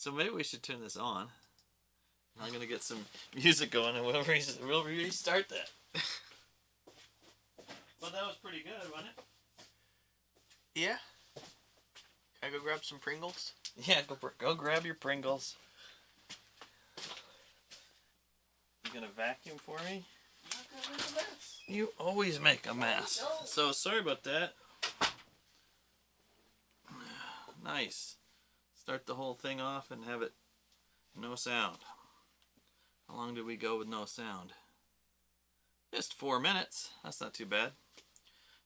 So maybe we should turn this on. I'm gonna get some music going, and we'll restart that. Well, that was pretty good, wasn't it? Yeah. Can I go grab some Pringles? Yeah, go grab your Pringles. You gonna vacuum for me? I'm not gonna make a mess. You always make a mess. So sorry about that. Nice. Start the whole thing off and have it no sound. How long did we go with no sound? Just 4 minutes. That's not too bad.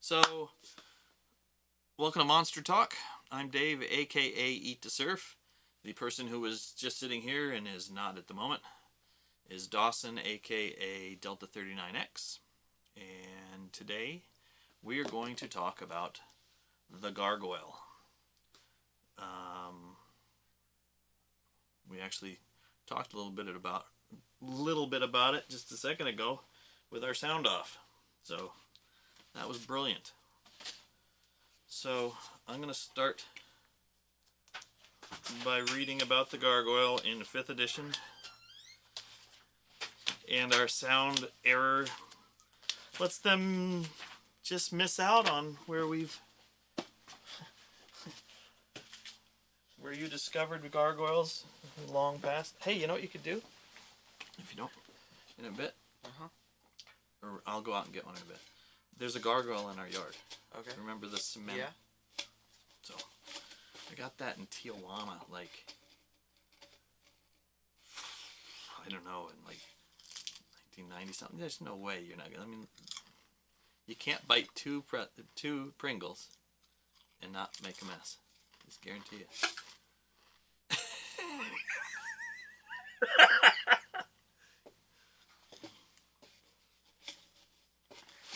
So, welcome to Monster Talk. I'm Dave, aka Eat to Surf. The person who was just sitting here and is not at the moment is Dawson, aka Delta 39X. And today we are going to talk about the Gargoyle. We actually talked a little bit about it just a second ago with our sound off. So that was brilliant. So I'm going to start by reading about the Gargoyle in 5th edition. And our sound error lets them just miss out on where you discovered gargoyles long past. Hey, you know what you could do? If you don't, in a bit. Or I'll go out and get one in a bit. There's a gargoyle in our yard. Okay. Remember the cement? Yeah. So, I got that in Tijuana, like, I don't know, in like 1990 something. There's no way you're not gonna. I mean, you can't bite two Pringles and not make a mess. Just guarantee it.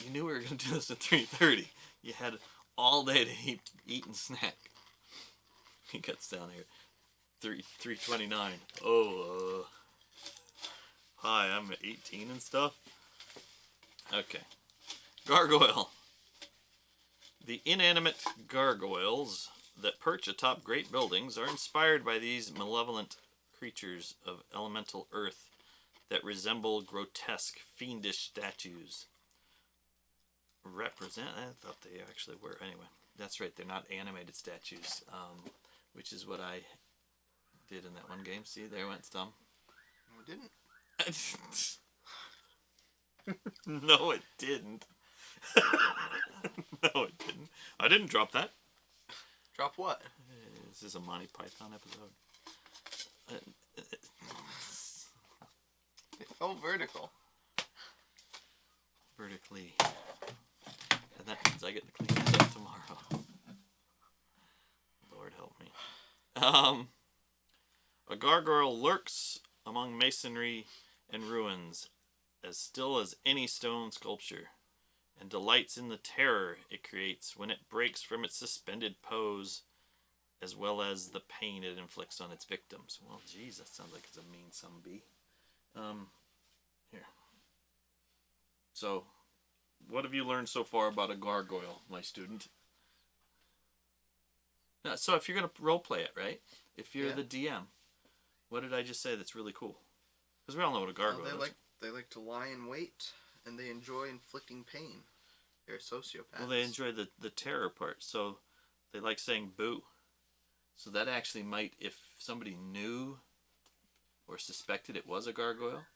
You knew we were going to do this at 3:30. You had all day to eat and snack. He cuts down here. 3:29. Oh, hi, I'm 18 and stuff. Okay. Gargoyle. The inanimate gargoyles that perch atop great buildings are inspired by these malevolent creatures of elemental earth that resemble grotesque, fiendish statues. I thought they actually were. Anyway, that's right. They're not animated statues, which is what I did in that one game. See, there went Stum. No, it didn't. No, it didn't. No, it didn't. I didn't drop that. Drop what? This is a Monty Python episode. It fell vertical. Vertically. And that means I get to clean that up tomorrow. Lord help me. A gargoyle lurks among masonry and ruins, as still as any stone sculpture, and delights in the terror it creates when it breaks from its suspended pose, as well as the pain it inflicts on its victims. Well, geez, that sounds like it's a mean some bee. Here. So, what have you learned so far about a gargoyle, my student? Now, so if you're going to roleplay it, right? If you're the DM, what did I just say that's really cool? Because we all know what a gargoyle is. They like to lie in wait, and they enjoy inflicting pain. They're sociopaths. Well, they enjoy the terror part, so they like saying boo. So that actually might, if somebody knew or suspected it was a gargoyle,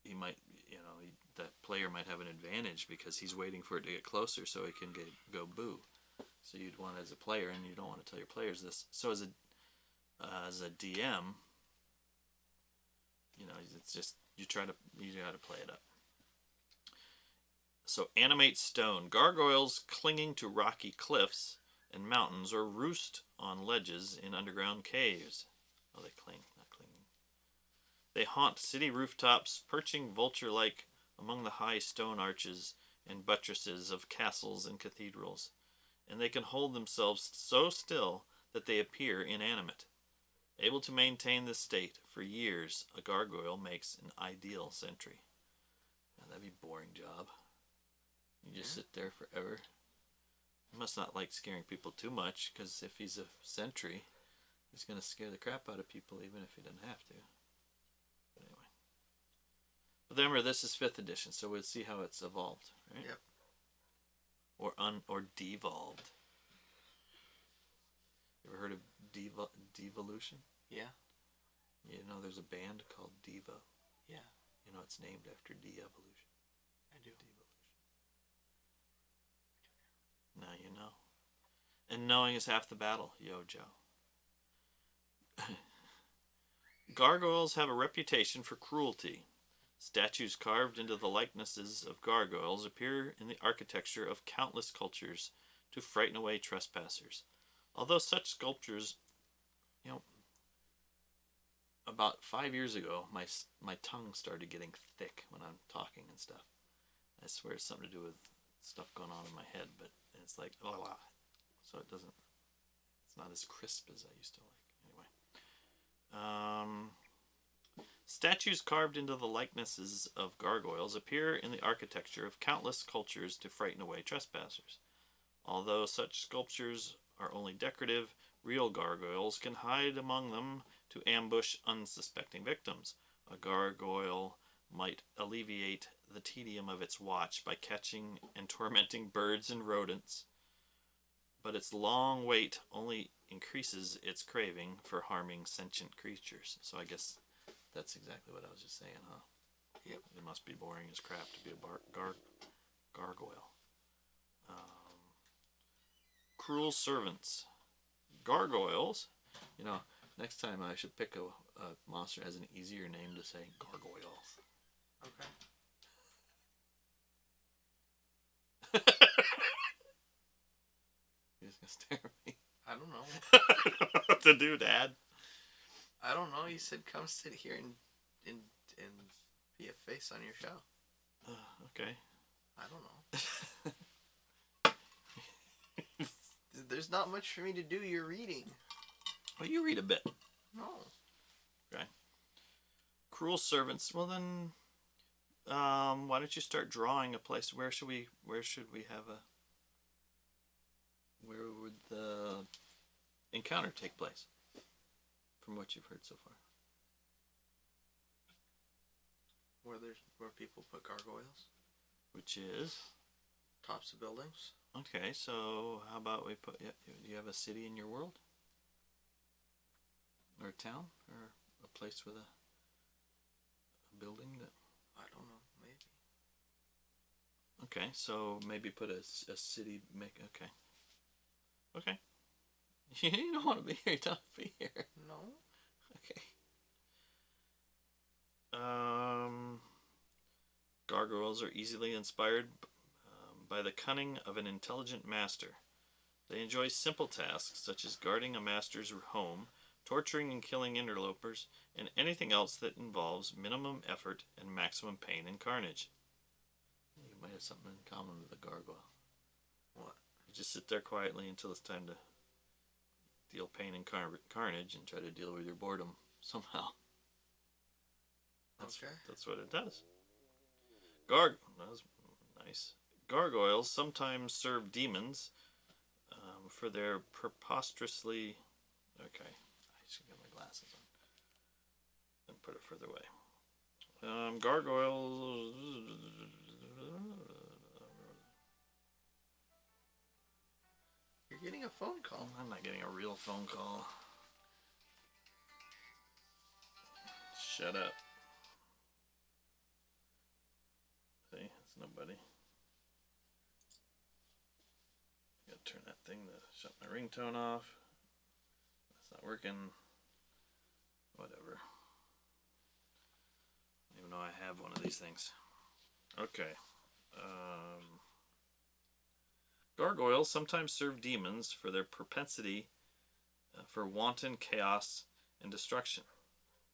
he might, that player might have an advantage because he's waiting for it to get closer so he can go boo. So you'd want as a player, and you don't want to tell your players this. So as a DM, it's just you gotta play it up. So animate stone. Gargoyles clinging to rocky cliffs and mountains or roost on ledges in underground caves. Oh, they cling, not clinging. They haunt city rooftops, perching vulture-like among the high stone arches and buttresses of castles and cathedrals, and they can hold themselves so still that they appear inanimate. Able to maintain this state for years, a gargoyle makes an ideal sentry. Now, that'd be a boring job. You just sit there forever. He must not like scaring people too much, because if he's a sentry, He's gonna scare the crap out of people even if he doesn't have to. But anyway. But remember, this is 5th edition, so we'll see how it's evolved, right? Yep. Or devolved. You ever heard of devolution? Yeah. You know, there's a band called Devo. Yeah. You know, it's named after de-evolution. I do. Devolution. Now you know. And knowing is half the battle, yo, Joe. Gargoyles have a reputation for cruelty. Statues carved into the likenesses of gargoyles appear in the architecture of countless cultures to frighten away trespassers. Although such sculptures, you know, about 5 years ago, my tongue started getting thick when I'm talking and stuff. I swear it's something to do with stuff going on in my head, but it's like, blah, blah. So it's not as crisp as I used to like. Anyway. Statues carved into the likenesses of gargoyles appear in the architecture of countless cultures to frighten away trespassers. Although such sculptures are only decorative, real gargoyles can hide among them to ambush unsuspecting victims. A gargoyle might alleviate the tedium of its watch by catching and tormenting birds and rodents, but its long wait only increases its craving for harming sentient creatures. So I guess that's exactly what I was just saying, huh? Yep. It must be boring as crap to be a gargoyle. Cruel servants. Gargoyles. You know, next time I should pick a monster that has an easier name to say. Gargoyles. Okay. You're just gonna stare at me. I don't know. I don't know what to do, Dad. I don't know. You said come sit here and be a face on your show. Okay. I don't know. There's not much for me to do. You're reading. Well, you read a bit. No. Okay. Cruel servants. Well then, why don't you start drawing a place? Where should we have a? Where would the encounter take place? From what you've heard so far. Where people put gargoyles. Which is? Tops of buildings. Okay, so how about we put? Yeah, do you have a city in your world? Or a town, or a place with a building that? I don't know. Maybe. Okay, so maybe put a city. Okay. Okay. You don't want to be here. You don't want to be here. No. Okay. Gargoyles are easily inspired by the cunning of an intelligent master. They enjoy simple tasks such as guarding a master's home, torturing and killing interlopers, and anything else that involves minimum effort and maximum pain and carnage. You might have something in common with a gargoyle. What? You just sit there quietly until it's time to deal pain and carnage and try to deal with your boredom somehow. That's what it does. That was nice. Gargoyles sometimes serve demons for their preposterously... Okay, I should get my glasses on and put it further away. Gargoyles... You're getting a phone call. I'm not getting a real phone call. Shut up. See, it's nobody. I gotta turn that thing to shut my ringtone off. That's not working. Whatever. I don't even know I have one of these things. Okay. Gargoyles sometimes serve demons for their propensity for wanton chaos and destruction.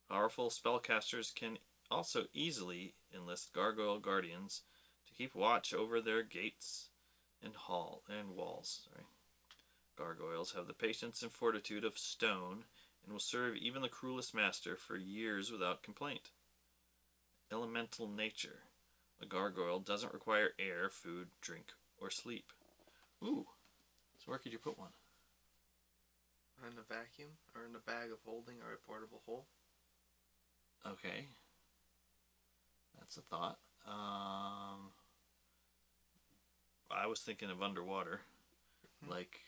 Powerful spellcasters can also easily enlist gargoyle guardians to keep watch over their gates and walls. Gargoyles have the patience and fortitude of stone and will serve even the cruelest master for years without complaint. Elemental nature. A gargoyle doesn't require air, food, drink, or sleep. Ooh, so where could you put one? In a vacuum or in a bag of holding or a portable hole. Okay. That's a thought. I was thinking of underwater, like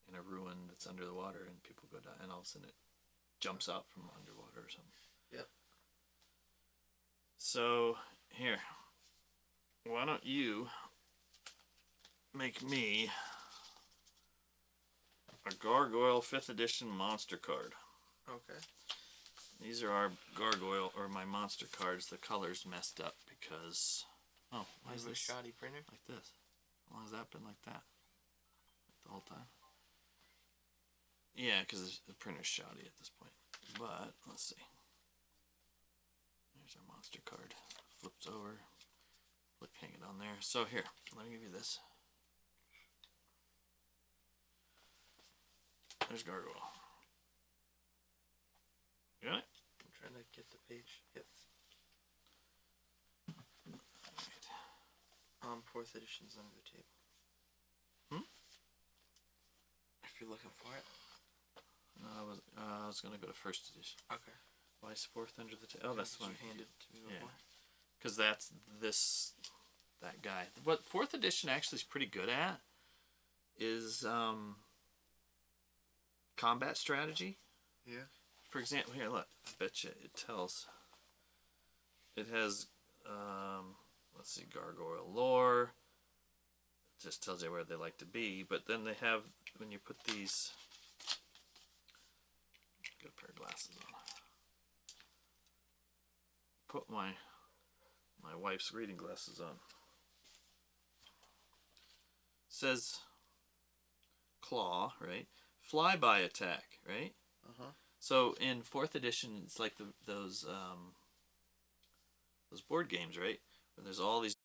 in a ruin that's under the water, and people go down, and all of a sudden it jumps out from underwater or something. Yep. So here, why don't you make me a Gargoyle 5th edition monster card? Okay. These are our Gargoyle, or my monster cards. The color's messed up because... Oh, why is a this shoddy printer? like this? How long has that been like that? The whole time? Yeah, because the printer's shoddy at this point. But, let's see. There's our monster card. Flips over. Hang it on there. So here, let me give you this. There's Gargoyle. You got it? I'm trying to get the page. Yep. Alright. 4th edition's under the table. If you're looking for it. No, I was gonna go to 1st edition. Okay. Why is 4th under the table? Oh, that's the one. You handed it to me before. Because that's that guy. What 4th edition actually is pretty good at is combat strategy. Yeah. For example, here, look. I bet you it tells. It has, let's see, Gargoyle lore. It just tells you where they like to be. But then they have, when you put these, get a pair of glasses on. Put my wife's reading glasses on. Says claw, right? Flyby attack, right? So in 4th edition, it's like those board games, right? Where there's all these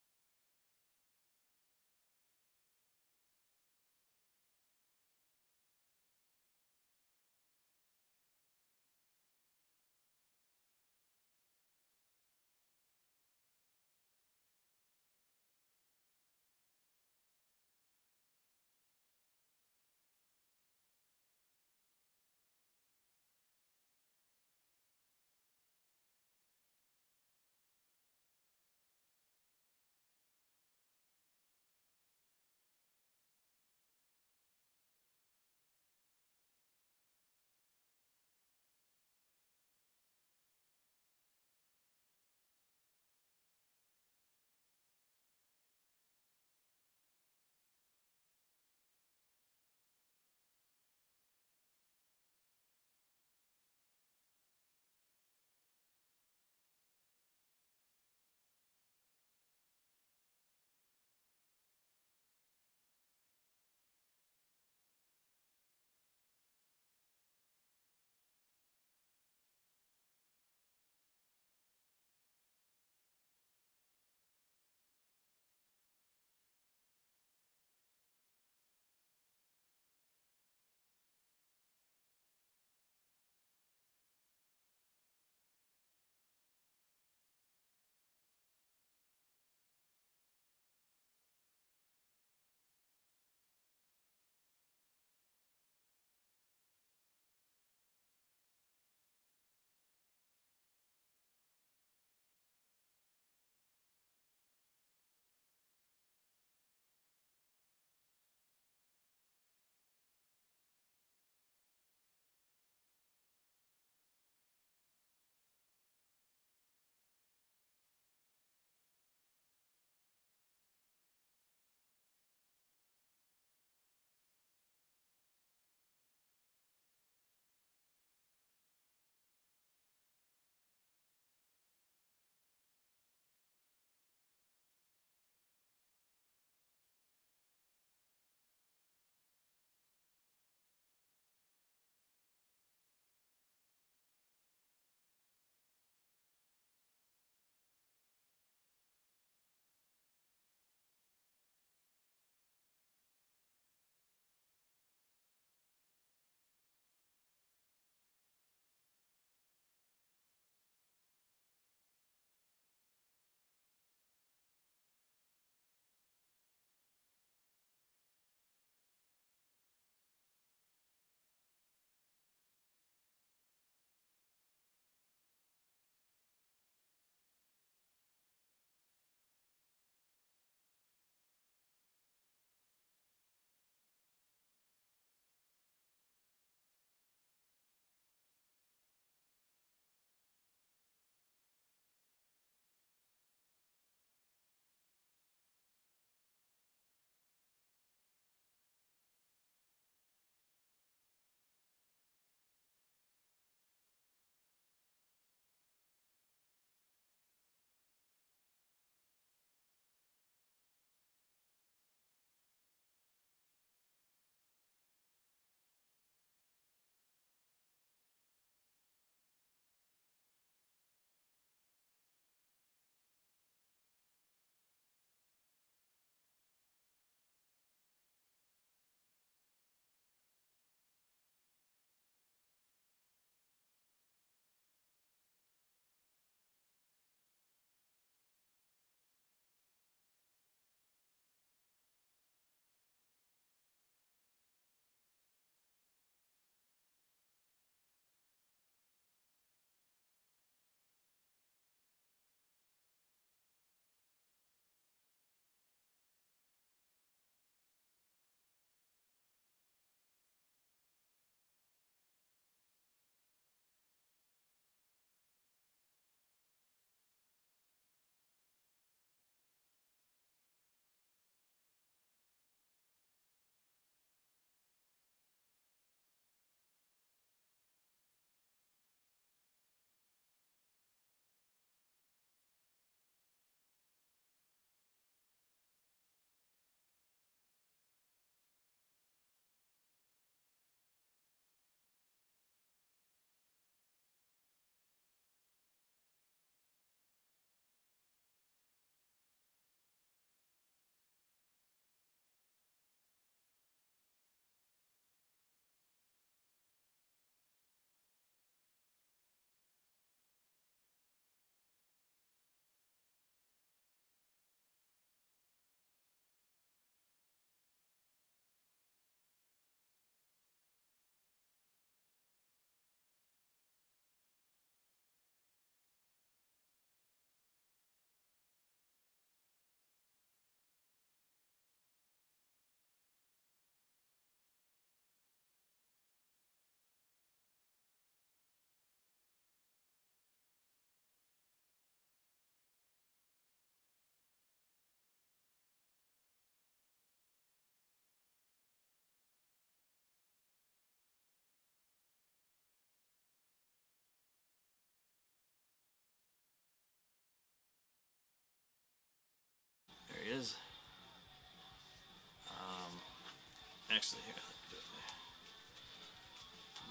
Actually, here.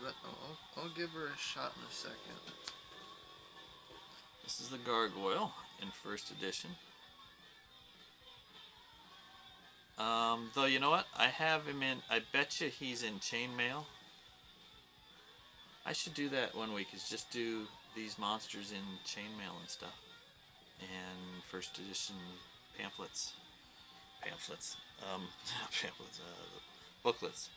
But I'll give her a shot in a second. This is the Gargoyle in first edition. Though you know what? I have him in. I bet you he's in chainmail. I should do that one week. Is just do these monsters in chainmail and stuff, and first edition pamphlets. Pamphlets. Pamphlets. Booklets.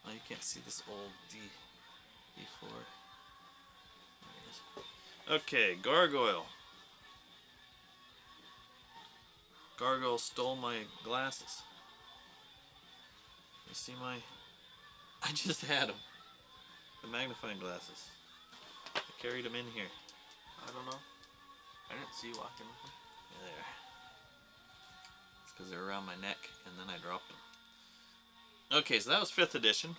Oh, you can't see this old D4. There it is. Okay, Gargoyle. Gargoyle stole my glasses. You see my... I just had them. The magnifying glasses. I carried them in here. I don't know. I didn't see you walking with them. There. It's because they're around my neck, and then I dropped them. Okay, so that was 5th edition.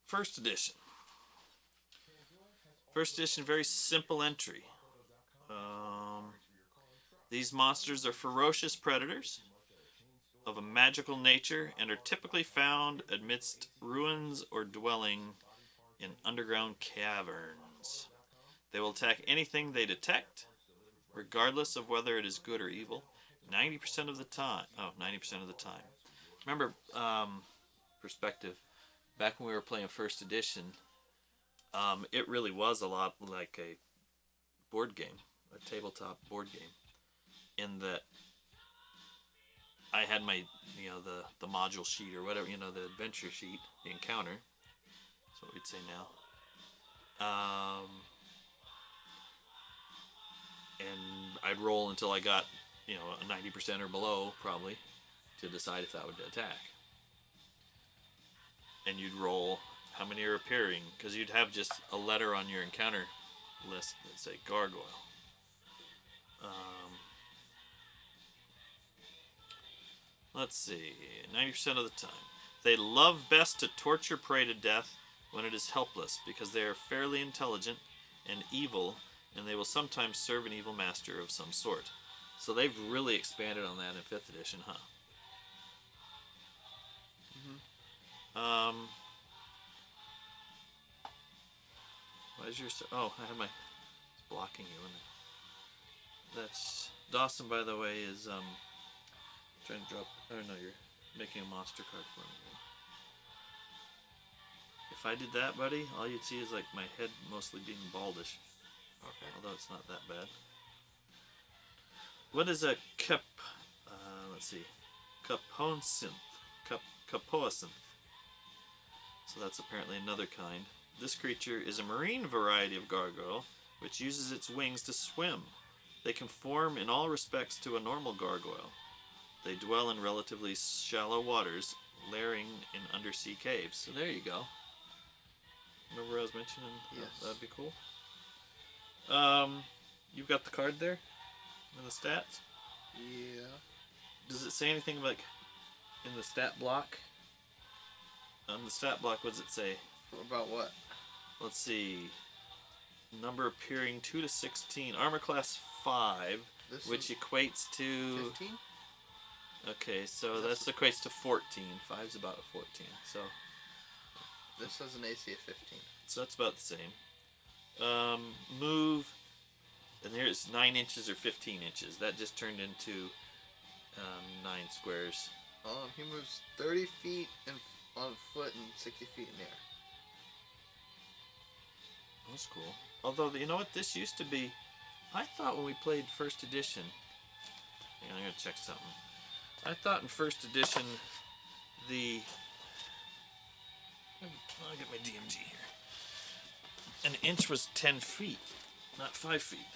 First edition. First edition, very simple entry. These monsters are ferocious predators of a magical nature and are typically found amidst ruins or dwelling in underground caverns. They will attack anything they detect, regardless of whether it is good or evil, 90% of the time. Oh, 90% of the time. Remember, perspective, back when we were playing first edition, it really was a lot like a board game, a tabletop board game, in that I had my, the module sheet or whatever, the adventure sheet, the encounter. That's what we'd say now. And I'd roll until I got, a 90% or below, probably, to decide if that would attack. And you'd roll how many are appearing, because you'd have just a letter on your encounter list that say Gargoyle. Let's see, 90% of the time. They love best to torture prey to death when it is helpless, because they are fairly intelligent and evil, and they will sometimes serve an evil master of some sort. So they've really expanded on that in 5th edition, huh? Why is your... Oh, I have my... It's blocking you, isn't it? That's... Dawson, by the way, is, trying to drop... Oh, no, you're making a monster card for me. If I did that, buddy, all you'd see is, like, my head mostly being baldish. Okay. Although it's not that bad. What is a let's see. Capoacinth. So that's apparently another kind. This creature is a marine variety of gargoyle, which uses its wings to swim. They conform in all respects to a normal gargoyle. They dwell in relatively shallow waters, lairing in undersea caves. So there you go. Remember what I was mentioning? Yes. That'd be cool. You've got the card there? In the stats? Yeah. Does it say anything like in the stat block? On the stat block, what does it say? About what? Let's see. Number appearing 2 to 16. Armor class 5, which equates to... 15? Okay, so that equates to 14. 5's about a 14, so... This has an AC of 15. So that's about the same. Move... And here's 9 inches or 15 inches. That just turned into 9 squares. He moves 30 feet on foot and 60 feet in the air. That's cool. Although, you know what? This used to be... I thought when we played first edition... Hang on, I'm going to check something. I thought in first edition the... I'll get my DMG here. An inch was 10 feet, not 5 feet.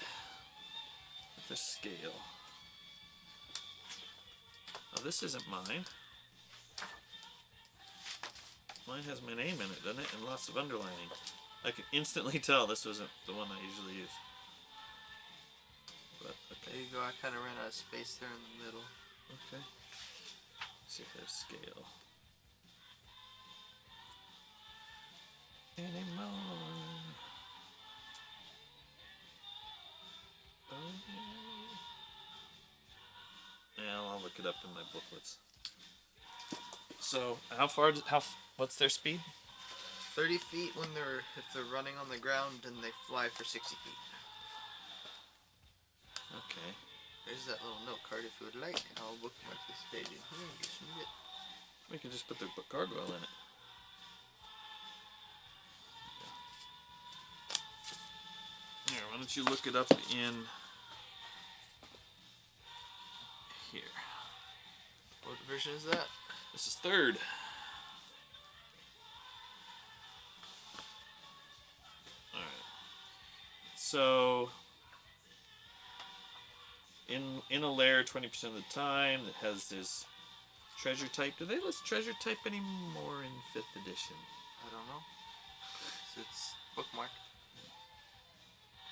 With the scale. Now this isn't mine. Mine has my name in it, doesn't it? And lots of underlining. I can instantly tell this wasn't the one I usually use. But, okay. There you go, I kind of ran out of space there in the middle. Okay. Let's see if there's scale. Anymore. look it up in my booklets. So, what's their speed? 30 feet if they're running on the ground, and they fly for 60 feet. Okay. There's that little note card if you would like. I'll bookmark this page in here in case you need it. We can just put the gargoyle in it. Here, why don't you look it up in here. What version is that? This is 3rd. Alright. So in a lair 20% of the time that has this treasure type. Do they list treasure type anymore in 5th edition? I don't know. It's bookmarked.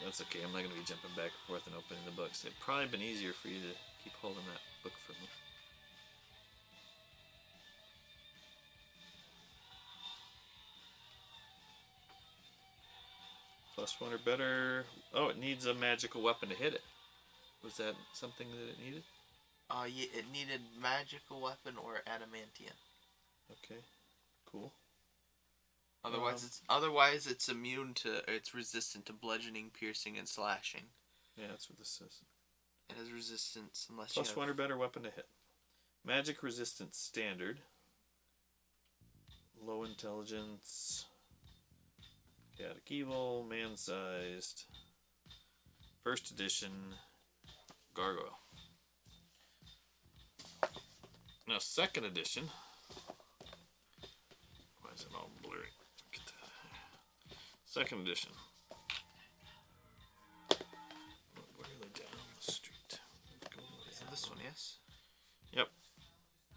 That's okay, I'm not going to be jumping back and forth and opening the books. It'd probably been easier for you to keep holding that book for me. +1 or better. Oh, it needs a magical weapon to hit it. Was that something that it needed? Yeah, it needed magical weapon or adamantium. Okay, cool. Otherwise it's immune to. It's resistant to bludgeoning, piercing, and slashing. Yeah, that's what this says. It has resistance unless you have... +1 or better weapon to hit. Magic resistance standard. Low intelligence. Chaotic evil. Man-sized. 1st edition. Gargoyle. Now 2nd edition. Why is it all blurry? Get that. 2nd edition. Really down the street. Is it this one? Yes. Yep.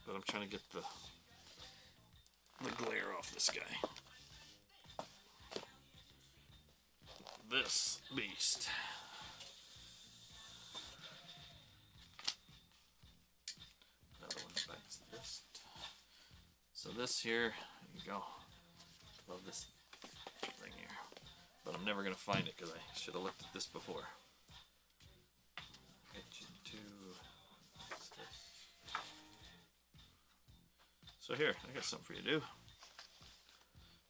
But I'm trying to get the glare off this guy. This beast. Another one bites this. So this here, there you go. Love this thing here. But I'm never going to find it because I should have looked at this before. Get you to... What's this? So here, I got something for you to do.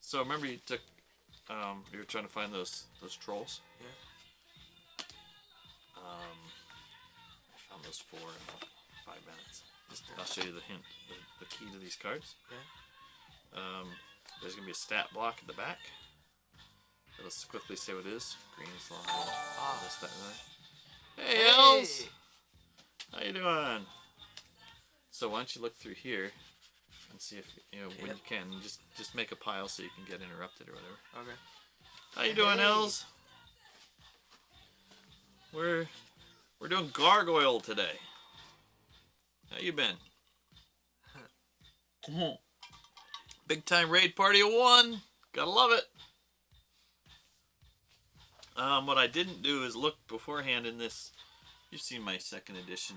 So remember you took, you were trying to find those trolls? Yeah. I found those 4 in 5 minutes. I'll show you the hint, the key to these cards. Okay. There's going to be a stat block at the back. It'll quickly say what it is. Green slime, this, that, and that. Hey, Els! How you doing? So why don't you look through here and see if, when you can, just make a pile so you can get interrupted or whatever. Okay. How you doing, Els? We're doing Gargoyle today. How you been? Big time raid party of 1. Gotta love it. What I didn't do is look beforehand in this. You've seen my 2nd edition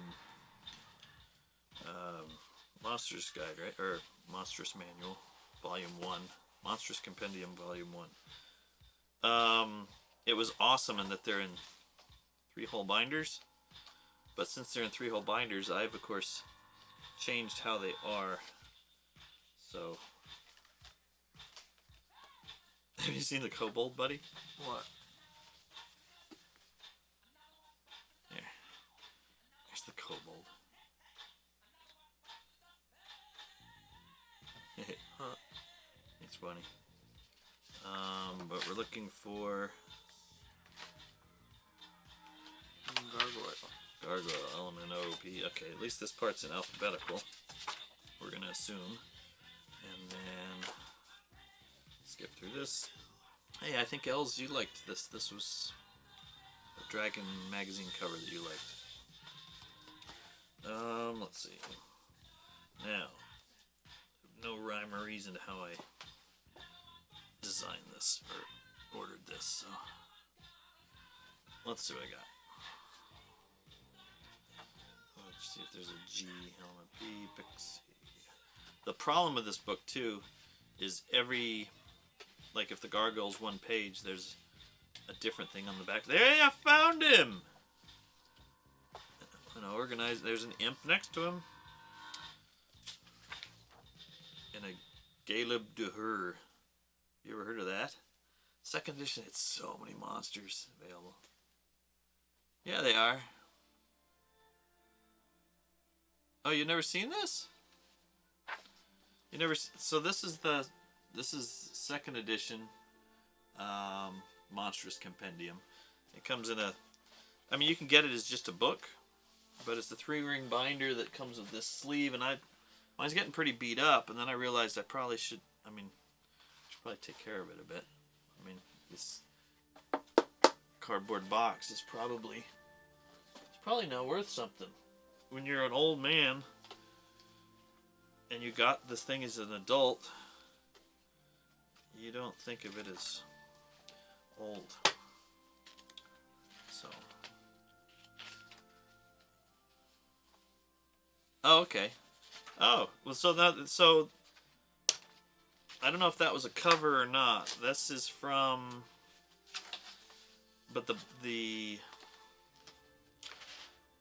Monsters Guide, right? Or Monstrous Manual, Volume 1. Monstrous Compendium, Volume 1. It was awesome in that they're in 3-hole binders. But since they're in 3-hole binders, I've, of course, changed how they are. So... Have you seen the kobold, buddy? What? There. There's the kobold. Huh. It's funny. But we're looking for Gargoyle, element OP. Okay, at least this part's in alphabetical. We're gonna assume. And then skip through this. Hey, I think Els, you liked this. This was a Dragon magazine cover that you liked. Let's see. Now, no rhyme or reason to how I designed this or ordered this, so let's see what I got. Let's see if there's a G, element P, Pixie. The problem with this book too is like if the gargoyle's 1 page, there's a different thing on the back. There, I found him! Organized. There's an imp next to him. in a Galeb Duher. You ever heard of that? Second edition, it's so many monsters available. Yeah, they are. Oh, you've never seen this? You never. So this is second edition, Monstrous Compendium. It comes in a. I mean, you can get it as just a book, but it's the 3-ring binder that comes with this sleeve, and mine's getting pretty beat up, and then I realized I probably should. I mean, I should probably take care of it a bit. I mean, this cardboard box is probably. It's probably not worth something. When you're an old man and you got this thing as an adult, you don't think of it as old. So. Oh, okay. Oh, well, so I don't know if that was a cover or not. This is from, but the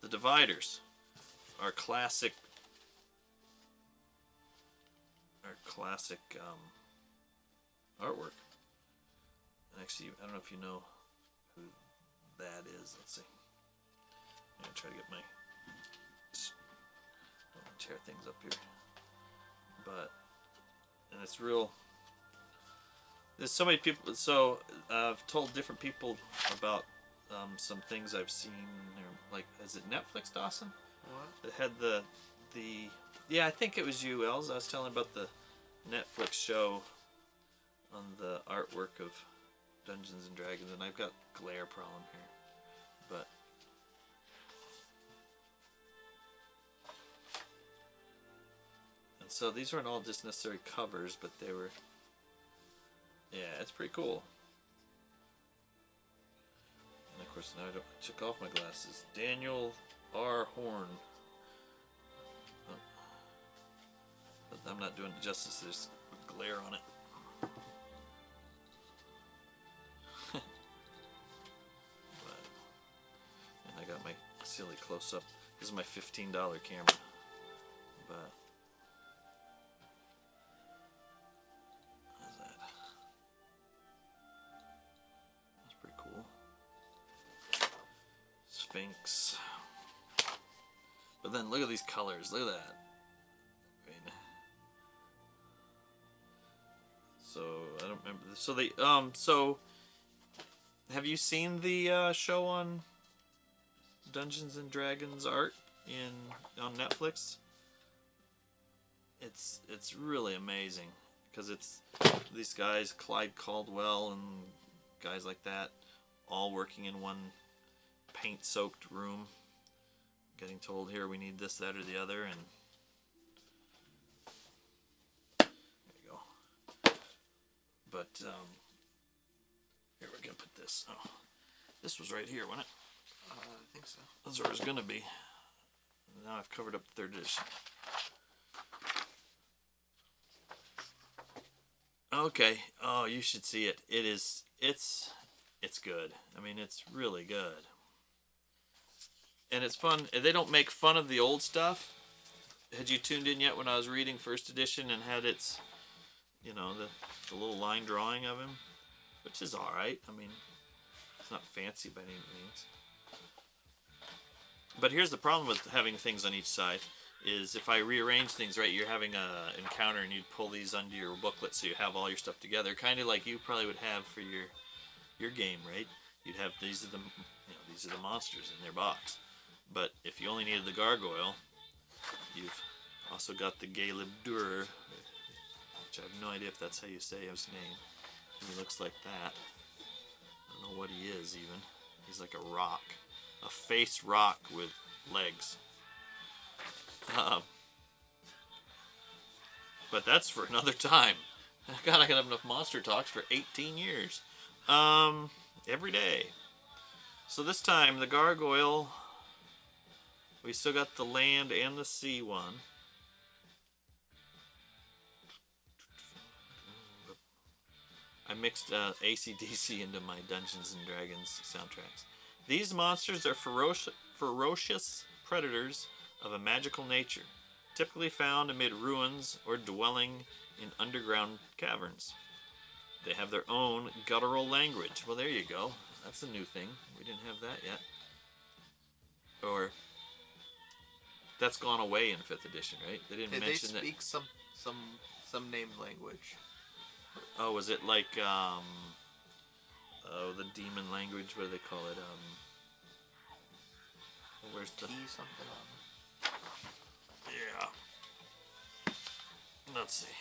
dividers are classic. Artwork. And actually, I don't know if you know who that is. Let's see. I'm gonna try to get my. Don't want to tear things up here. But, and it's real. There's so many people. So I've told different people about some things I've seen. Like, is it Netflix, Dawson? What? It had the. Yeah, I think it was you, Els. I was telling about the Netflix show on the artwork of Dungeons and Dragons, and I've got glare problem here, but and so these weren't all just necessary covers, but they were. Yeah, it's pretty cool. And of course, now I took off my glasses. Daniel R. Horn. Oh. But I'm not doing it justice. There's glare on it. And I got my silly close-up. This is my $15 camera. But how's that? That's pretty cool. Sphinx. But then look at these colors. Look at that. I mean, so I don't remember. So they so have you seen the show on Dungeons and Dragons art on Netflix? It's really amazing because it's these guys, Clyde Caldwell and guys like that, all working in one paint-soaked room, getting told, here, we need this, that, or the other, and there you go. But here, we're gonna put this. Oh, this was right here, wasn't it? I think so. That's where it's gonna be. Now I've covered up the 3rd edition. Okay. Oh, you should see it. It's good. I mean, it's really good. And it's fun. They don't make fun of the old stuff. Had you tuned in yet when I was reading 1st edition and had its, the little line drawing of him? Which is alright. I mean, it's not fancy by any means. But here's the problem with having things on each side. Is if I rearrange things right, you're having an encounter and you'd pull these under your booklet so you have all your stuff together, kind of like you probably would have for your game, right? You'd have these are the monsters in their box. But if you only needed the gargoyle, you've also got the Galeb Durer, which I have no idea if that's how you say his name. He looks like that. I don't know what he is even. He's like a rock, a face rock with legs. But that's for another time. God, I could have enough monster talks for 18 years. Every day. So this time, the gargoyle, we still got the land and the sea one. I mixed AC/DC into my Dungeons and Dragons soundtracks. These monsters are ferocious predators of a magical nature. typically found amid ruins or dwelling in underground caverns. They have their own guttural language. Well, there you go. That's a new thing. We didn't have that yet. Or that's gone away in 5th edition, right? They didn't mention that. They speak some named language. Oh, was it like the demon language? What do they call it? Where's the Something on. Yeah. Let's see.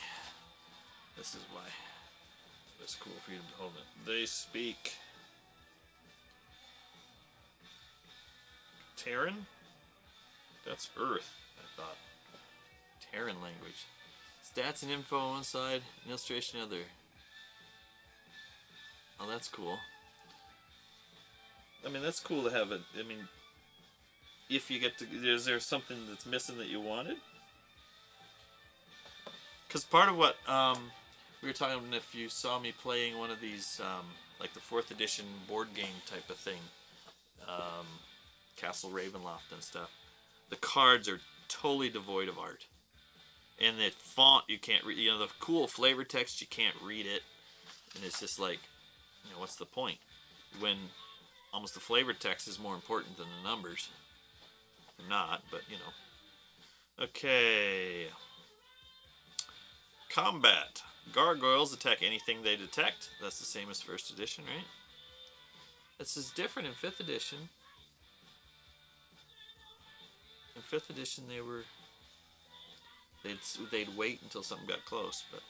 This is why it's cool for you to hold it. They speak Terran? That's Earth, I thought. Terran language. Stats and info on one side, and illustration other. Oh, that's cool. I mean, that's cool to have it. I mean, if you get to... Is there something that's missing that you wanted? Because part of what we were talking about, if you saw me playing one of these, like the 4th edition board game type of thing, Castle Ravenloft and stuff, the cards are totally devoid of art. And the font, you can't read, the cool flavor text, you can't read it. And it's just like, what's the point? When almost the flavor text is more important than the numbers. They're not, but Okay. Combat. Gargoyles attack anything they detect. That's the same as 1st edition, right? This is different in 5th edition. In 5th edition, they'd wait until something got close, but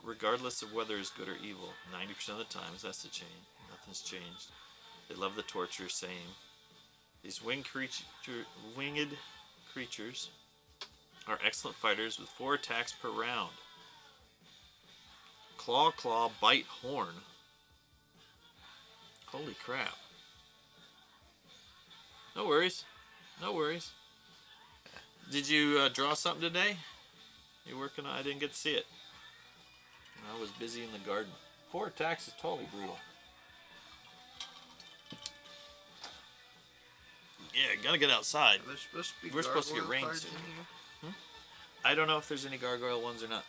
regardless of whether it's good or evil, 90% of the times that's the change. Nothing's changed. They love the torture, same. These winged creatures are excellent fighters with 4 attacks per round. Claw, bite, horn. Holy crap. No worries. Did you draw something today? You working on? I didn't get to see it. I was busy in the garden. 4 attacks is totally brutal. Yeah, gotta get outside. We're supposed to get rain soon. I don't know if there's any gargoyle ones or not.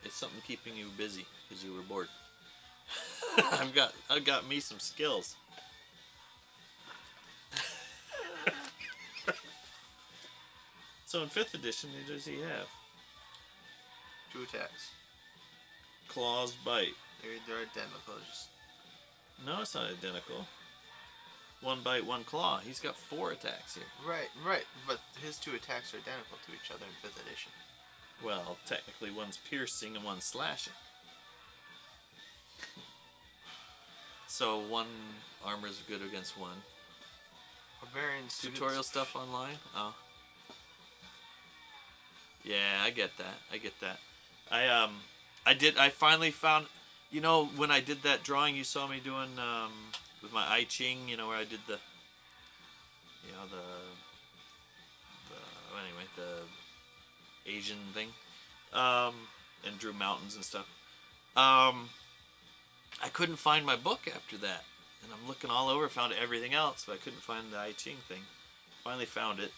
It's something keeping you busy because you were bored. I've got me some skills. So in 5th edition, what does he have? 2 attacks. Claws, bite. They're identical. No, it's not identical. 1 bite, 1 claw. He's got 4 attacks here. Right. But his 2 attacks are identical to each other in 5th edition. Well, technically one's piercing and one's slashing. So 1 armor is good against 1. Barbarians. Tutorial stuff online? Oh. Yeah, I get that. I finally found, when I did that drawing you saw me doing with my I Ching, where I did the Asian thing, and drew mountains and stuff. I couldn't find my book after that, and I'm looking all over, found everything else, but I couldn't find the I Ching thing. Finally found it,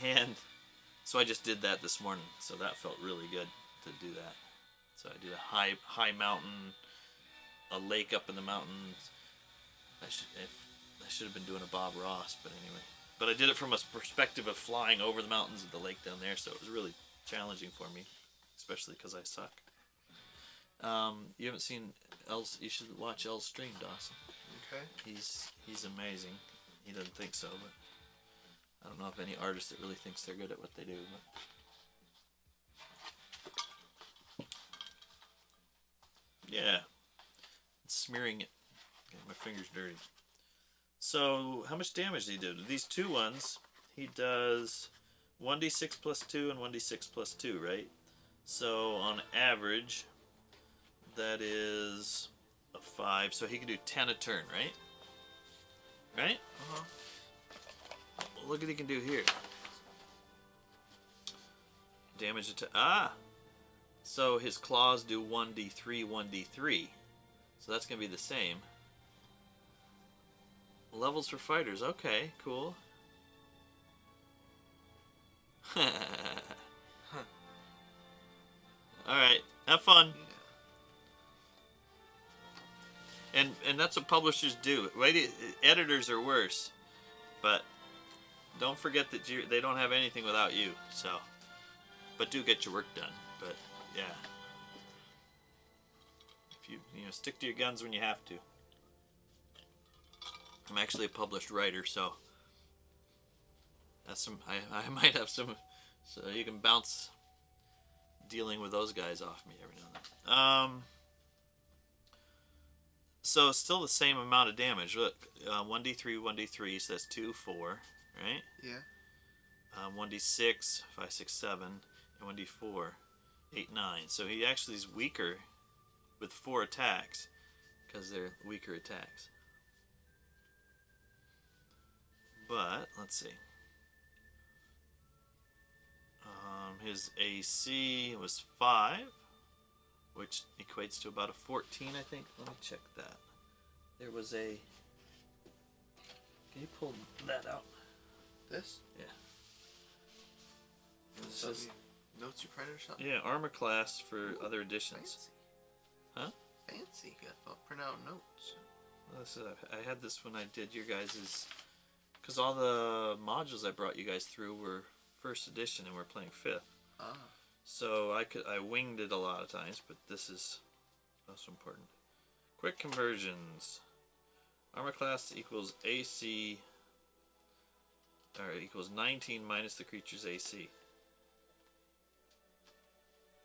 and so I just did that this morning. So that felt really good to do that. So I did a high mountain, a lake up in the mountains. I should have been doing a Bob Ross, but anyway. But I did it from a perspective of flying over the mountains of the lake down there, so it was really challenging for me, especially because I suck. You haven't seen Elle's. You should watch Elle's stream, Dawson. Okay. He's amazing. He doesn't think so, but I don't know if any artist that really thinks they're good at what they do. But yeah, it's smearing it. Getting my fingers dirty. So how much damage did he do? These 2 ones, he does 1d6 plus 2 and 1d6 plus 2, right? So on average, that is a 5. So he can do 10 a turn, right? Right? Uh-huh. Look what he can do here. Damage to... So his claws do 1d3, 1d3. So that's going to be the same. Levels for fighters. Okay, cool. fun. Yeah. And that's what publishers do. Editors are worse, but don't forget that they don't have anything without you. So, but do get your work done. But yeah, if you stick to your guns when you have to. I'm actually a published writer, so that's some. I might have some, so you can bounce dealing with those guys off me every now and then. So still the same amount of damage. Look, 1d3, 1d3, so that's 2, 4, right? Yeah. 1d6, 5, 6, 7, and 1d4, 8, 9. So he actually is weaker with 4 attacks because they're weaker attacks. But let's see. His AC was 5, which equates to about a 14, I think. Let me check that. There was a... Can you pull that out? This? Yeah. This is notes you printed or something? Yeah, armor class for other editions. Fancy. Huh? Fancy. You got print out notes. Well, this is, I had this when I did your guys's... Because all the modules I brought you guys through were 1st edition and we're playing 5th. Ah. So I winged it a lot of times, but this is also important. Quick conversions. Armor class equals AC, or equals 19 minus the creature's AC.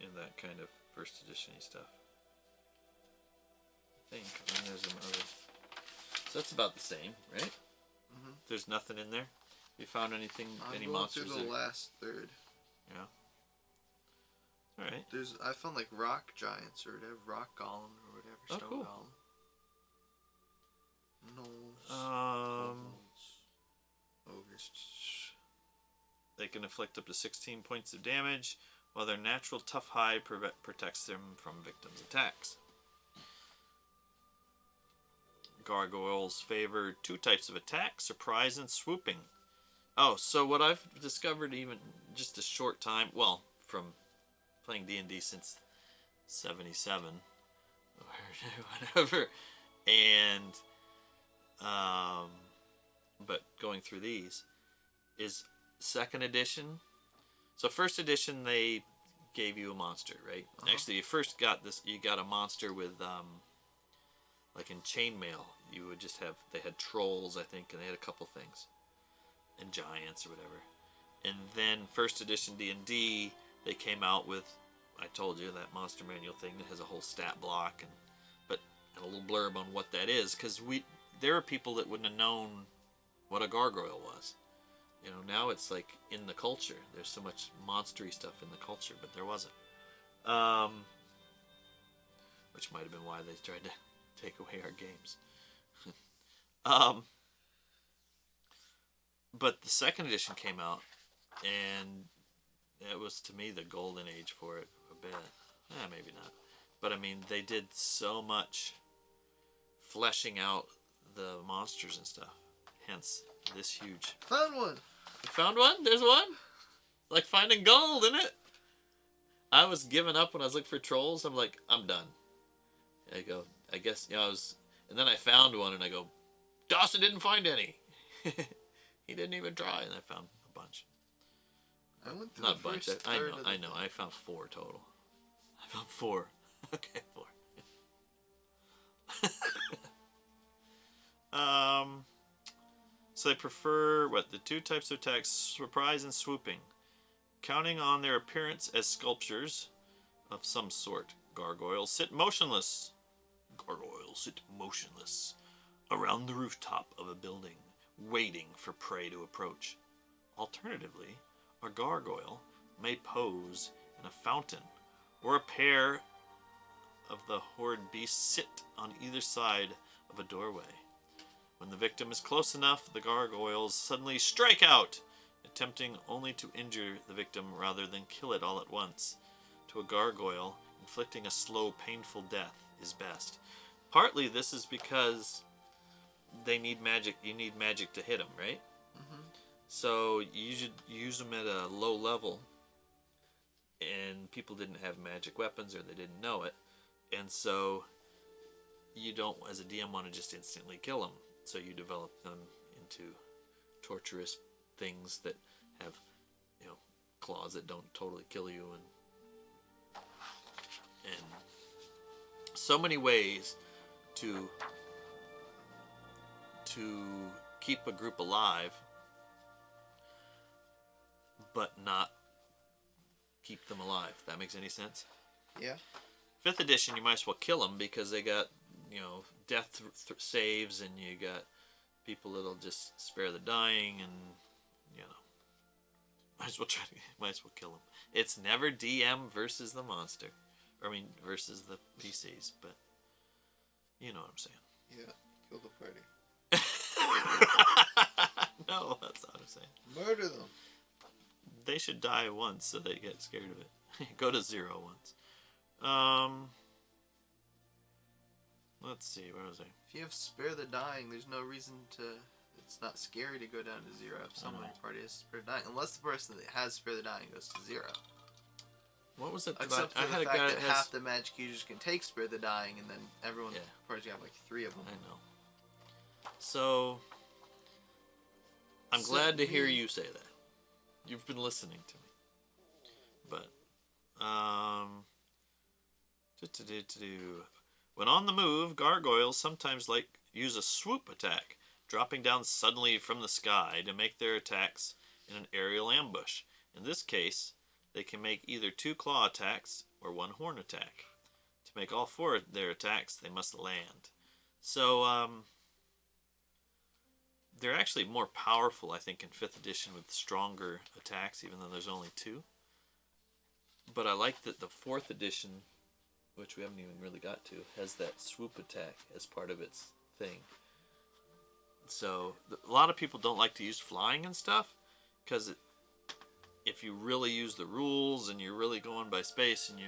In that kind of 1st edition stuff. I think. And there's some other. So that's about the same, right? Mm-hmm. There's nothing in there. You found anything? Any going monsters through the there? last third. Yeah. All right. I found like rock giants or whatever, rock golem or whatever, stone cool. golem. Ogres. They can inflict up to 16 points of damage, while their natural tough hide protects them from victims' attacks. Gargoyles favor 2 types of attack: surprise and swooping. Oh, so what I've discovered, even just a short time, well, from playing D&D since 77 or whatever, and but going through these is 2nd edition. So 1st edition they gave you a monster, right? Uh-huh. Actually, you first got this. You got a monster with like in chainmail. You would just have. They had trolls, I think, and they had a couple things, and giants or whatever. And then 1st edition D&D, they came out with, I told you, that monster manual thing that has a whole stat block and a little blurb on what that is, because there are people that wouldn't have known what a gargoyle was. You know, now it's like in the culture. There's so much monstery stuff in the culture, but there wasn't. Which might have been why they tried to take away our games. But the 2nd edition came out, and it was, to me, the golden age for it a bit. Maybe not. But, I mean, they did so much fleshing out the monsters and stuff. Hence, this huge... Found one! You found one? There's one? Like finding gold, isn't it? I was giving up when I was looking for trolls. I'm like, I'm done. I go, I guess, I was... And then I found one, and I go, Dawson didn't find any. He didn't even try, and I found a bunch. I went through Not the a bunch. first I third know. of the I know. I found 4 total. I found 4. Okay, 4. So they prefer the 2 types of attacks: surprise and swooping, counting on their appearance as sculptures of some sort. Gargoyles sit motionless. Gargoyles sit motionless around the rooftop of a building, waiting for prey to approach. Alternatively, a gargoyle may pose in a fountain, or a pair of the horrid beasts sit on either side of a doorway. When the victim is close enough, the gargoyles suddenly strike out, attempting only to injure the victim rather than kill it all at once. To a gargoyle, inflicting a slow, painful death is best. Partly this is because they need magic. You need magic to hit them, right? Mm-hmm. So you should use them at a low level and people didn't have magic weapons or they didn't know it, and so you don't, as a DM, want to just instantly kill them. So you develop them into torturous things that have, claws that don't totally kill you, and so many ways to keep a group alive, but not keep them alive. If that makes any sense? Yeah. 5th edition, you might as well kill them because they got, death saves, and you got people that'll just spare the dying, and might as well kill them. It's never DM versus the monster, versus the PCs, but you know what I'm saying. Yeah, kill the party. No, that's not what I'm saying. Murder them. They should die once so they get scared of it. Go to 0 once. Let's see, where was I? If you have spare the dying, there's no reason to. It's not scary to go down to 0 if someone in your party has spare the dying, unless the person that has spare the dying goes to 0. What was it? Except for the fact that half the magic users can take spare the dying, and then everyone in the party have like 3 of them. I know. So I'm glad to hear you say that. You've been listening to me. But when on the move, gargoyles sometimes use a swoop attack, dropping down suddenly from the sky to make their attacks in an aerial ambush. In this case, they can make either 2 claw attacks or 1 horn attack. To make all 4 of their attacks, they must land. So, they're actually more powerful, I think, in 5th edition with stronger attacks, even though there's only 2. But I like that the 4th edition, which we haven't even really got to, has that swoop attack as part of its thing. So a lot of people don't like to use flying and stuff, because if you really use the rules and you're really going by space, and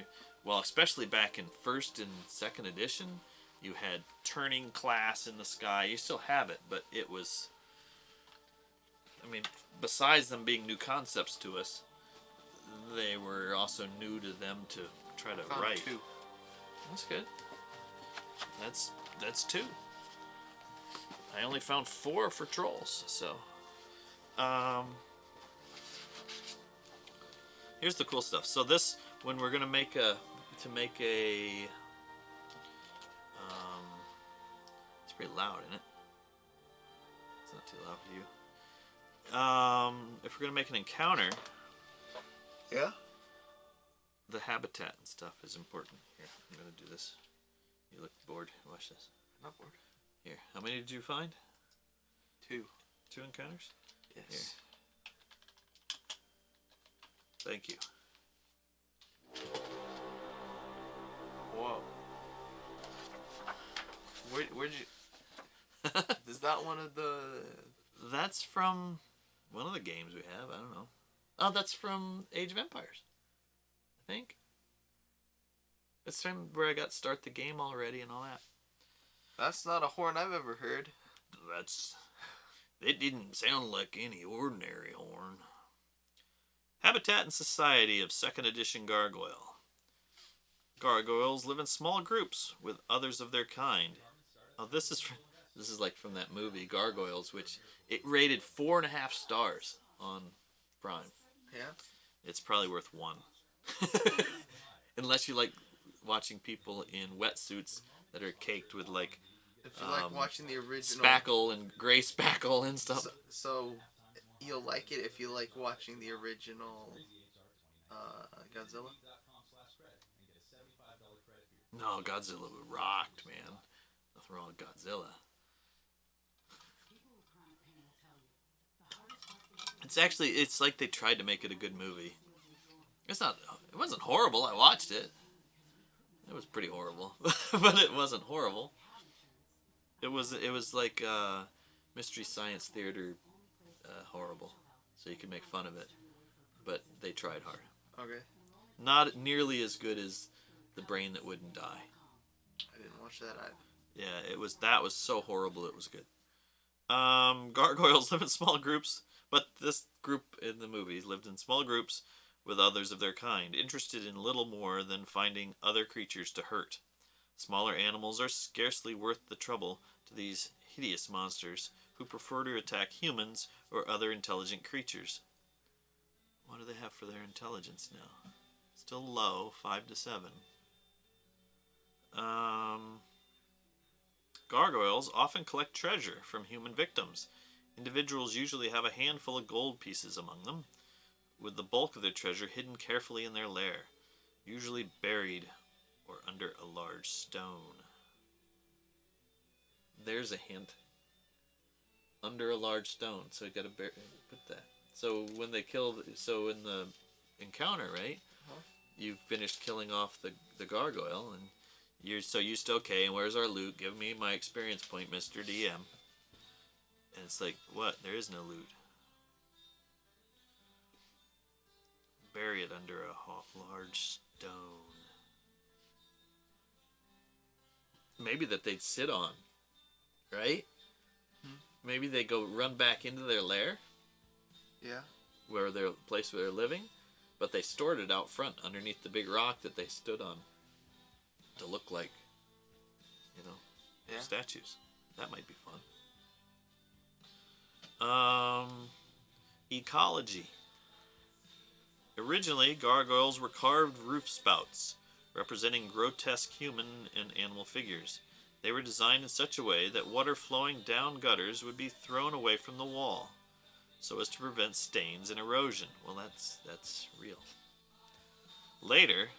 especially back in 1st and 2nd edition, you had turning class in the sky. You still have it, but it was, besides them being new concepts to us, they were also new to them to try to write. 2. That's good. That's 2. I only found 4 for trolls, so here's the cool stuff. So this, when we're gonna make a it's pretty loud, isn't it? It's not too loud for you. If we're gonna make an encounter, yeah, the habitat and stuff is important. Here, I'm gonna do this. You look bored. Watch this. I'm not bored. Here, how many did you find? 2. 2 encounters? Yes. Here. Thank you. Whoa. Where'd you... Is that one of the... That's from one of the games we have. I don't know. Oh, that's from Age of Empires, I think. It's from where I got Start the Game already and all that. That's not a horn I've ever heard. It didn't sound like any ordinary horn. Habitat and Society of 2nd Edition Gargoyle. Gargoyles live in small groups with others of their kind. Oh, this is like from that movie Gargoyles, which it rated 4.5 stars on Prime. Yeah. It's probably worth 1. Unless you like watching people in wetsuits that are caked with if you like watching the original spackle and gray spackle and stuff. So you'll like it if you like watching the original Godzilla. No, Godzilla rocked, man. Nothing wrong with Godzilla. It's like they tried to make it a good movie. It wasn't horrible. I watched it. It was pretty horrible, but it wasn't horrible. It was like Mystery Science Theater horrible, so you could make fun of it, but they tried hard. Okay. Not nearly as good as The Brain That Wouldn't Die. I didn't watch that either. Yeah, that was so horrible it was good. Gargoyles live in small groups, but this group in the movies lived in small groups with others of their kind, interested in little more than finding other creatures to hurt. Smaller animals are scarcely worth the trouble to these hideous monsters, who prefer to attack humans or other intelligent creatures. What do they have for their intelligence now? Still low, 5 to 7. Gargoyles often collect treasure from human victims. Individuals usually have a handful of gold pieces among them, with the bulk of their treasure hidden carefully in their lair, usually buried or under a large stone. There's a hint. Under a large stone, so you gotta put that. So when they kill, so in the encounter, right? You finished killing off the gargoyle, and you're so used to, okay, and where's our loot? Give me my experience point, Mr. DM. And it's like, what? There is no loot. Bury it under a large stone. Maybe that they'd sit on, right? Maybe they go run back into their lair. Yeah. Where their place where they're living, but they stored it out front underneath the big rock that they stood on to look like, statues. That might be fun. Ecology. Originally, gargoyles were carved roof spouts, representing grotesque human and animal figures. They were designed in such a way that water flowing down gutters would be thrown away from the wall, so as to prevent stains and erosion. Well, that's real. Later,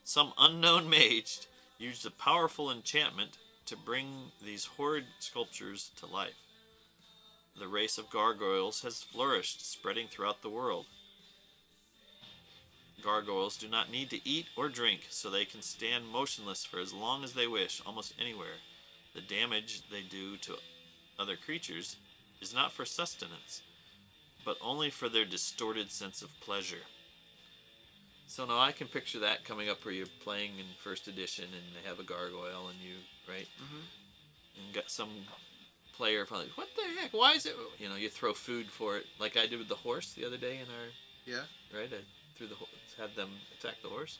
some unknown mage used a powerful enchantment to bring these horrid sculptures to life. The race of gargoyles has flourished, spreading throughout the world. Gargoyles do not need to eat or drink, so they can stand motionless for as long as they wish, almost anywhere. The damage they do to other creatures is not for sustenance, but only for their distorted sense of pleasure. So now I can picture that coming up where you're playing in first edition and they have a gargoyle and you, right? Mm-hmm. And got some player probably, what the heck? Why is it? You throw food for it, like I did with the horse the other day in our. Yeah. Right? I threw had them attack the horse.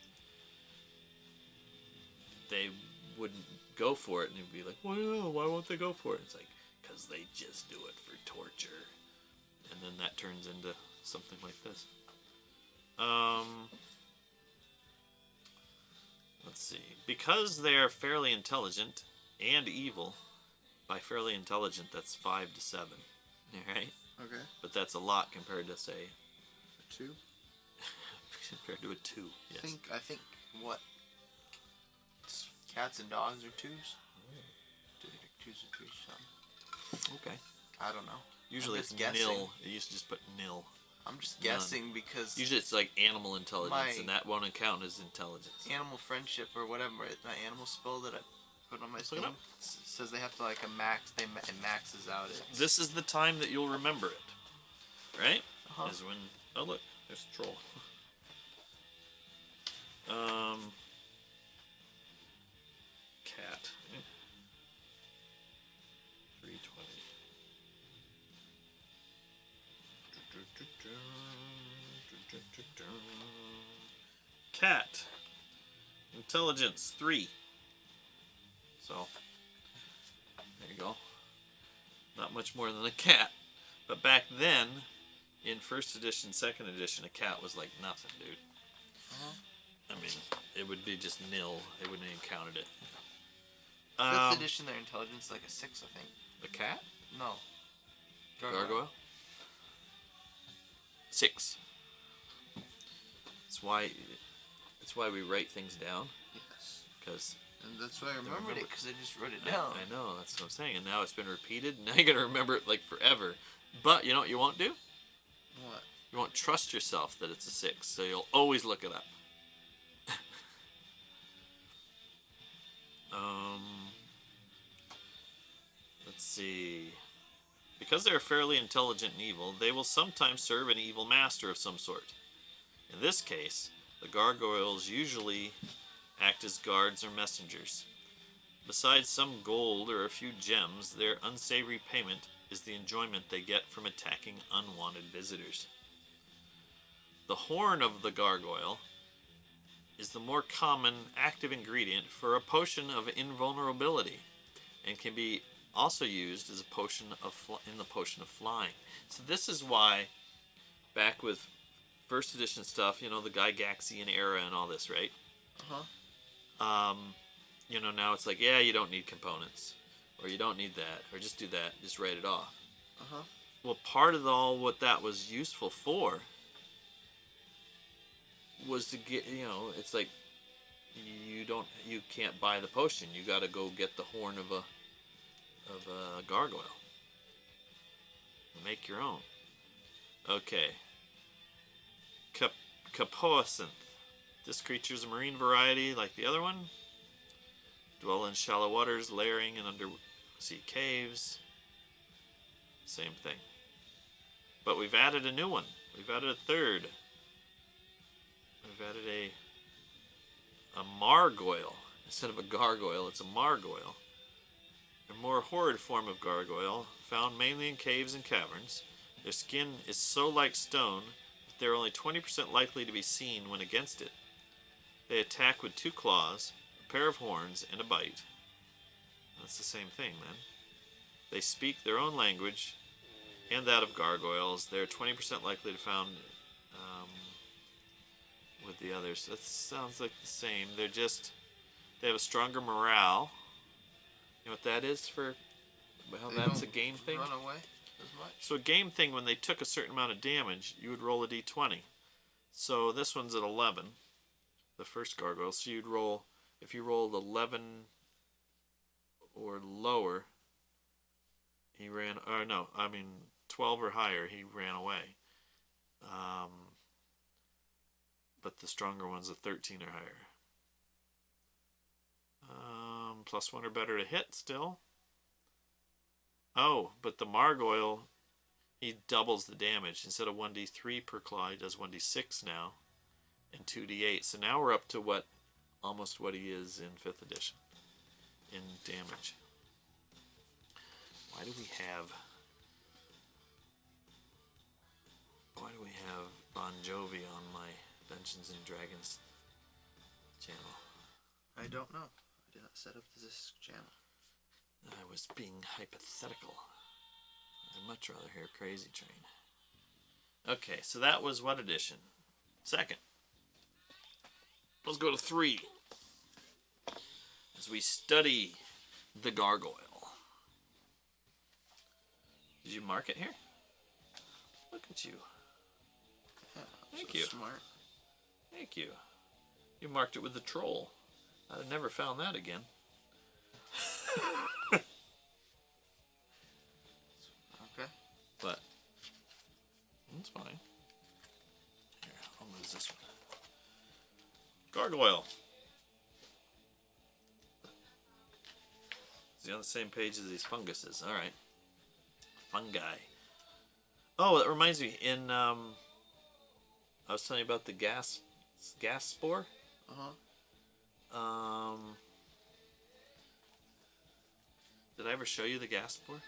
They wouldn't go for it, and you'd be like, well, why won't they go for it? It's like, because they just do it for torture. And then that turns into something like this. Let's see. Because they are fairly intelligent and evil, by fairly intelligent, that's 5 to 7. Alright? Okay. But that's a lot compared to, say... A 2? Compared to a 2, yes. I think what? Cats and dogs are 2s? 2s or 3s, something. Okay. I don't know. Usually it's nil. You used to just put nil. I'm just guessing because... Usually it's like animal intelligence, and that won't count as intelligence. Animal friendship or whatever, my animal spell that I put on my screen says they have to like a max, it maxes out it. This is the time that you'll remember it, right? Is when, oh look, there's a troll. Cat. 320. Cat. Intelligence 3. So, there you go. Not much more than a cat. But back then, in first edition, second edition, a cat was like nothing, dude. I mean, it would be just nil. They wouldn't even counted it. Fifth edition, their intelligence is like a 6, I think. A cat? No. Gargoyle? 6. That's why we write things down. Yes. And that's why I remembered it, because I just wrote it down. I know, that's what I'm saying. And now it's been repeated. Now you're going to remember it like forever. But you know what you won't do? What? You won't trust yourself that it's a 6. So you'll always look it up. Let's see. Because they're fairly intelligent and evil, they will sometimes serve an evil master of some sort. In this case, the gargoyles usually act as guards or messengers. Besides some gold or a few gems, their unsavory payment is the enjoyment they get from attacking unwanted visitors. The horn of the gargoyle is the more common active ingredient for a potion of invulnerability, and can be also used as a potion of in the potion of flying. So this is why, back with first edition stuff, you know, the Gygaxian era and all this, right? You know, now it's like, yeah, you don't need components, or you don't need that, or just do that, just write it off. Well, part of what that was useful for was to get, you know, it's like you can't buy the potion. You got to go get the horn of a gargoyle. Make your own. Okay. Capoacinth. This creature is a marine variety like the other one. Dwell in shallow waters, layering in undersea caves. Same thing. But we've added a new one. We've added a third. We've added a margoyle. Instead of a gargoyle, it's a margoyle. A more horrid form of gargoyle, found mainly in caves and caverns. Their skin is so like stone that they're only 20% likely to be seen when against it. They attack with 2 claws, a pair of horns, and a bite. That's the same thing, then. They speak their own language and that of gargoyles. They're 20% likely to be found with the others. That sounds like the same. They have a stronger morale. You know what that is for? Well, that's a game thing. Run away as much. So a game thing, when they took a certain amount of damage, you would roll a d20. So this one's at 11, the first gargoyle. So you'd roll, if you rolled 11 or lower, he ran, or no, I mean 12 or higher, he ran away. But the stronger one's a 13 or higher. +1 or better to hit still. Oh, but the margoyle, he doubles the damage. Instead of 1d3 per claw, he does 1d6 now, and 2d8. So now we're up to almost what he is in 5th edition in damage. Why do we have Bon Jovi on my Dungeons and Dragons channel? I don't know. I did not set up this channel. I was being hypothetical. I'd much rather hear Crazy Train. Okay, so that was what edition? Second. Let's go to 3. As we study the gargoyle. Did you mark it here? Look at you. Yeah, Thank so you. Smart. Thank you. You marked it with the troll. I'd have never found that again. Okay. But that's fine. Here, I'll lose this one. Gargoyle. Is he on the same page as these funguses? All right. Fungi. Oh, that reminds me. I was telling you about the gas spore. Did I ever show you the gas spore?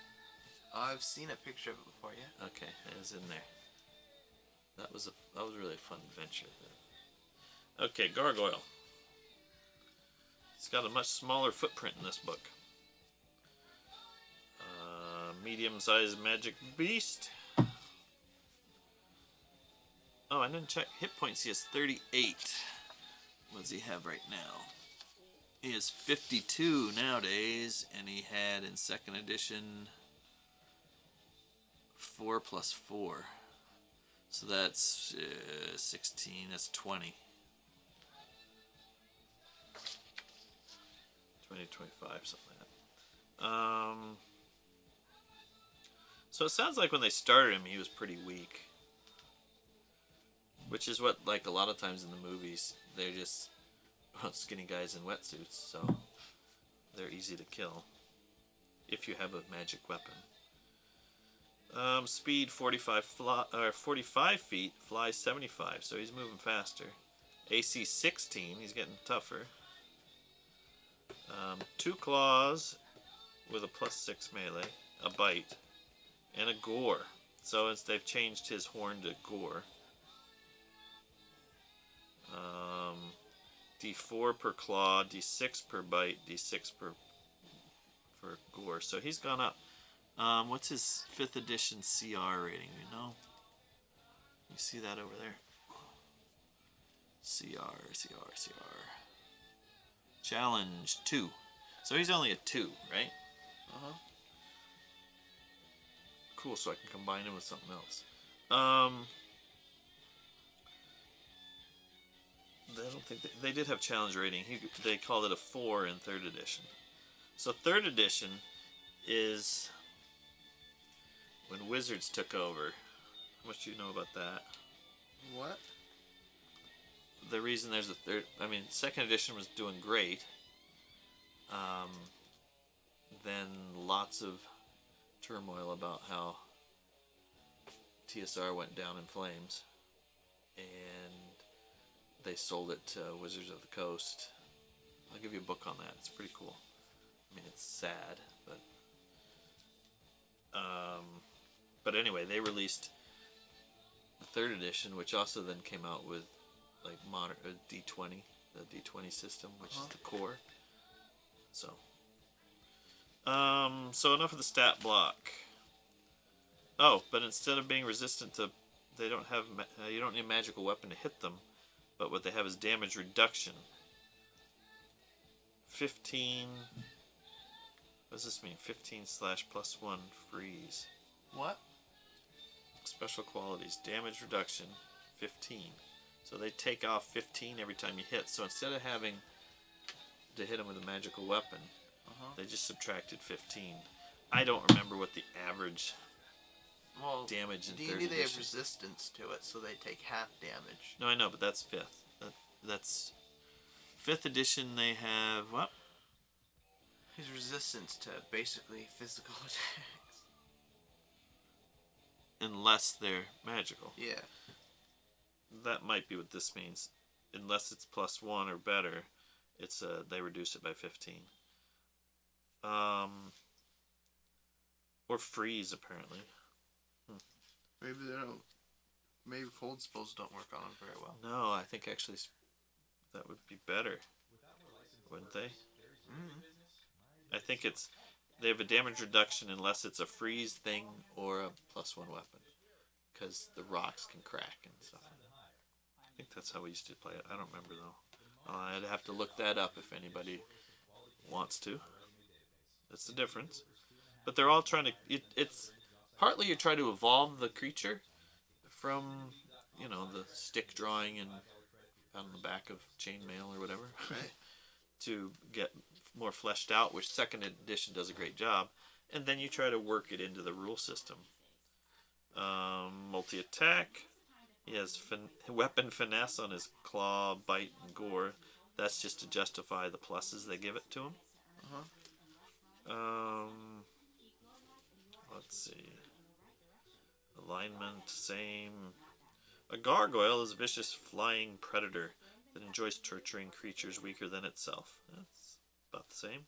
I've seen a picture of it before, yeah. Okay, it was in there. That was really a fun adventure. Okay, gargoyle. It's got a much smaller footprint in this book. Medium-sized magic beast. Oh, I didn't check hit points. He has 38. What does he have right now? He has 52 nowadays, and he had in 2nd edition 4 plus 4. So that's 16, that's 20. 20, 25, something like that. So it sounds like when they started him, he was pretty weak. Which is what, like, a lot of times in the movies, they're just skinny guys in wetsuits, so they're easy to kill if you have a magic weapon. Speed 45 feet, flies 75, so he's moving faster. AC 16, he's getting tougher. 2 claws with a +6 melee, a bite, and a gore. So they've changed his horn to gore. D4 per claw, D6 per bite, D6 for gore. So he's gone up. What's his 5th edition CR rating? You know? You see that over there? CR. Challenge 2. So he's only a 2, right? Cool, so I can combine him with something else. I don't think they did have challenge rating. They called it a 4 in 3rd edition. So 3rd edition is when Wizards took over. How much do you know about that? What? The reason there's a 3rd... I mean, 2nd edition was doing great. Then lots of turmoil about how TSR went down in flames. And they sold it to Wizards of the Coast. I'll give you a book on that. It's pretty cool. I mean, it's sad, but anyway, they released the 3rd edition, which also then came out with like modern D20, the D20 system, which is the core. So enough of the stat block. Oh, but instead of being resistant to, they don't have you don't need a magical weapon to hit them, but what they have is damage reduction. 15. What does this mean? 15/+1 freeze. What? Special qualities. Damage reduction. 15. So they take off 15 every time you hit. So instead of having to hit them with a magical weapon, they just subtracted 15. I don't remember what the average damage in 3rd edition. They have resistance to it, so they take half damage. No, I know, but that's 5th. That's 5th edition. They have what? His resistance to basically physical attacks. Unless they're magical. Yeah. That might be what this means. Unless it's +1 or better, it's they reduce it by 15. Or freeze, apparently. Maybe they don't. Maybe cold spells don't work on them very well. No, I think actually that would be better, wouldn't they? I think they have a damage reduction unless it's a freeze thing or a +1 weapon, because the rocks can crack and stuff. I think that's how we used to play it. I don't remember though. I'd have to look that up if anybody wants to. That's the difference. But they're all trying to. It's partly you're trying to evolve the creature from, the stick drawing and on the back of chainmail or whatever, right? To get more fleshed out, which 2nd edition does a great job, and then you try to work it into the rule system. Multi-attack. He has weapon finesse on his claw, bite, and gore. That's just to justify the pluses they give it to him. Let's see. Alignment, same. A gargoyle is a vicious flying predator that enjoys torturing creatures weaker than itself. That's about the same.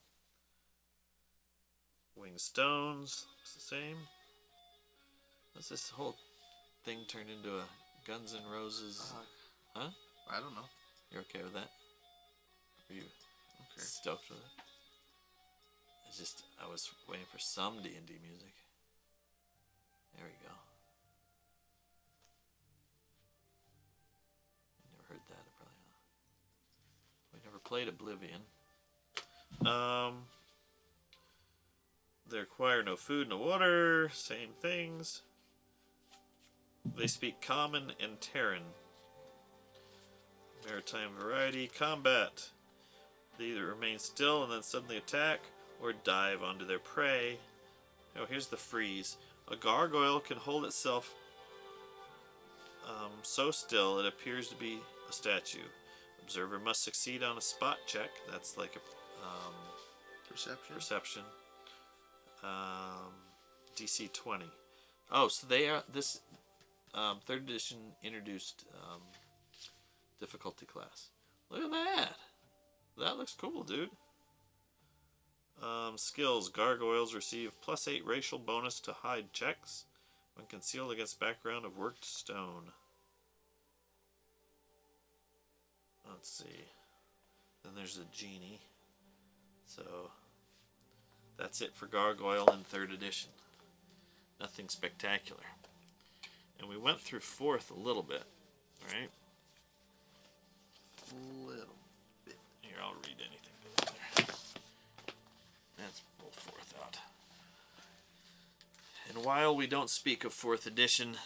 Winged stones, looks the same. What's this whole thing turned into a Guns N' Roses? Huh? I don't know. You're okay with that? Are you stoked with it? I was waiting for some D&D music. There we go. Never heard that, probably not. We never played Oblivion. They require no food, no water. Same things. They speak Common and Terran. Maritime variety. Combat. They either remain still and then suddenly attack, or dive onto their prey. Oh, here's the freeze. A gargoyle can hold itself so still it appears to be a statue. Observer must succeed on a spot check. That's like a perception. DC 20. Oh, so they are this 3rd edition introduced difficulty class. Look at that. That looks cool, dude. Skills. Gargoyles receive +8 racial bonus to hide checks when concealed against background of worked stone. let's see. Then there's a genie. So that's it for Gargoyle in 3rd edition. Nothing spectacular. And we went through 4th a little bit, right? Little bit. Here, I'll read anything down there. Let's pull 4th out. And while we don't speak of 4th edition,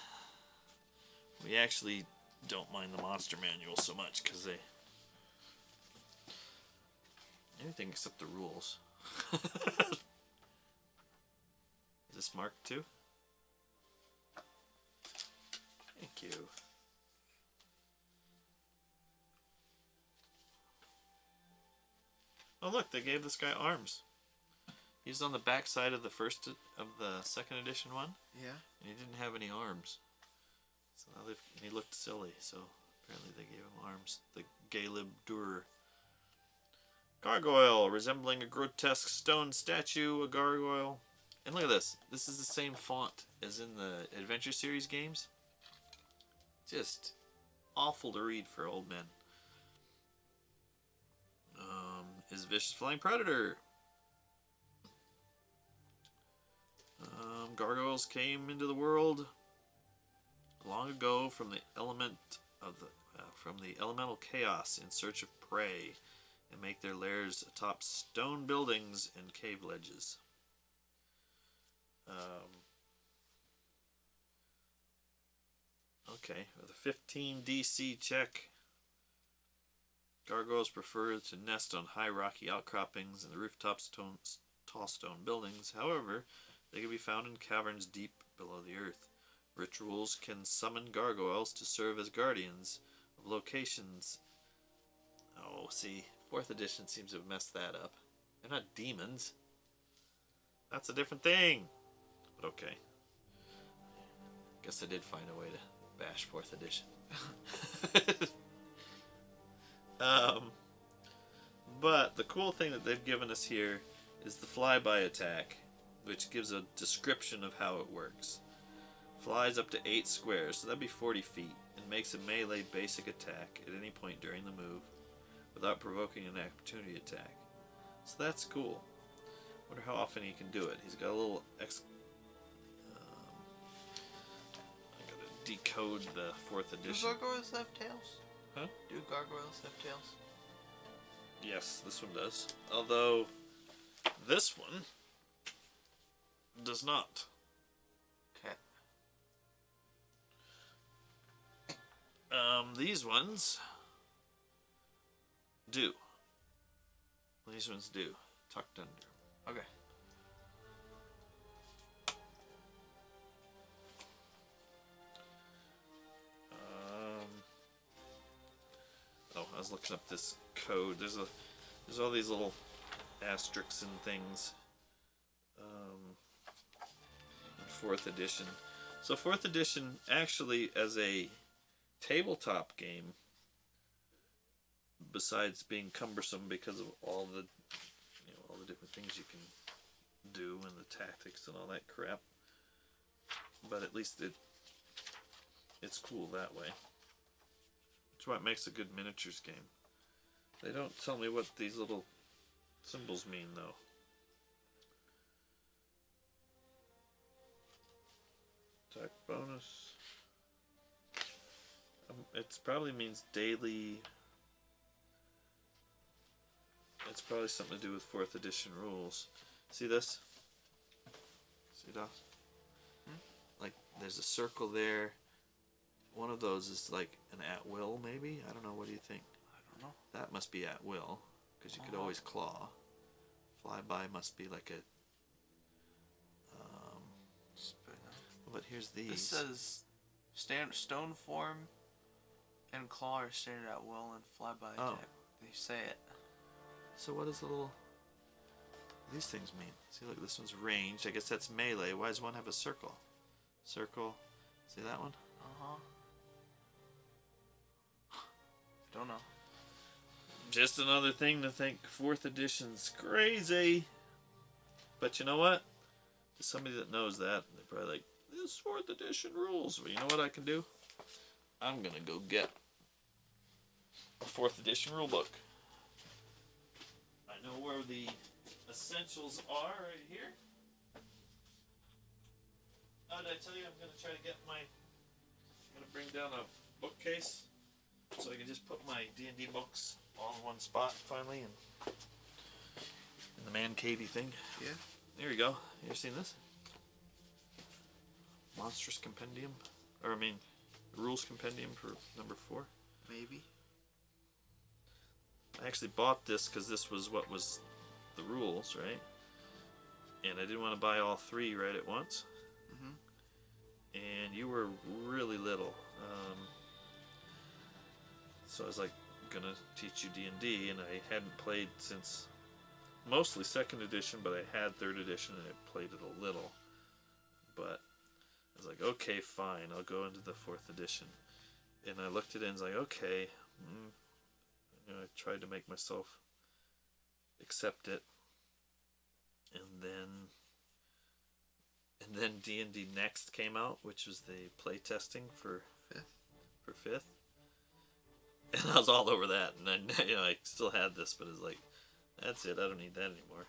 we actually don't mind the monster manual so much because they... anything except the rules. Is this marked too? Thank you. Oh look, they gave this guy arms. He's on the back side of the 2nd edition one. Yeah. And he didn't have any arms. So he looked silly, so apparently they gave him arms. The Galib Dur. Gargoyle, resembling a grotesque stone statue, a gargoyle. And look at this. This is the same font as in the Adventure Series games. Just awful to read for old men. Is Vicious Flying Predator. Gargoyles came into the world long ago from the elemental chaos in search of prey, and make their lairs atop stone buildings and cave ledges. Okay, with a 15 DC check, gargoyles prefer to nest on high rocky outcroppings and the rooftops of tall stone buildings. However, they can be found in caverns deep below the earth. Rituals can summon gargoyles to serve as guardians of locations. Oh, see, 4th edition seems to have messed that up. They're not demons. That's a different thing. But okay. Guess I did find a way to bash 4th edition. But the cool thing that they've given us here is the flyby attack, which gives a description of how it works. Flies up to 8 squares, so that'd be 40 feet, and makes a melee basic attack at any point during the move without provoking an opportunity attack. So that's cool. Wonder how often he can do it. He's got a little I gotta decode the 4th edition. Do gargoyles have tails? Huh? Do gargoyles have tails? Yes, this one does. Although this one does not. Okay. These ones do. These ones do. Tucked under. Okay. Oh, I was looking up this code. There's all these little asterisks and things. In 4th edition. So 4th edition actually, as a tabletop game, besides being cumbersome because of all the different things you can do and the tactics and all that crap, but at least it's cool that way. Which is what makes a good miniatures game. They don't tell me what these little symbols mean though. Attack bonus. It probably means daily. It's probably something to do with 4th edition rules. See this? See that? Like, there's a circle there. One of those is like an at will, maybe? I don't know. What do you think? I don't know. That must be at will, because you could always claw. Flyby must be like a... but here's these. This says stone form and claw are standard at will and flyby attack. They say it. So what does these things mean? See, look, this one's ranged. I guess that's melee. Why does one have a circle? Circle. See that one? Uh-huh. I don't know. Just another thing to think 4th edition's crazy. But you know what? To somebody that knows that, they're probably like, this 4th edition rules. Well, you know what I can do? I'm gonna go get the 4th edition rulebook. I know where the essentials are right here. How did I tell you I'm going to try to get I'm going to bring down a bookcase so I can just put my D&D books all in one spot finally and in the man cavey thing. Yeah. There you go. You ever seen this? Monstrous Compendium? Rules Compendium for number 4. Maybe. I actually bought this because this was what was the rules, right? And I didn't want to buy all 3 right at once. And you were really little. So I was like, gonna teach you D&D, and I hadn't played since mostly 2nd edition, but I had 3rd edition and I played it a little. But I was like, okay, fine, I'll go into the 4th edition. And I looked at it and was like, okay. I tried to make myself accept it. And then D&D Next came out, which was the play testing for 5th. And I was all over that. And then, I still had this, but it's like, that's it, I don't need that anymore.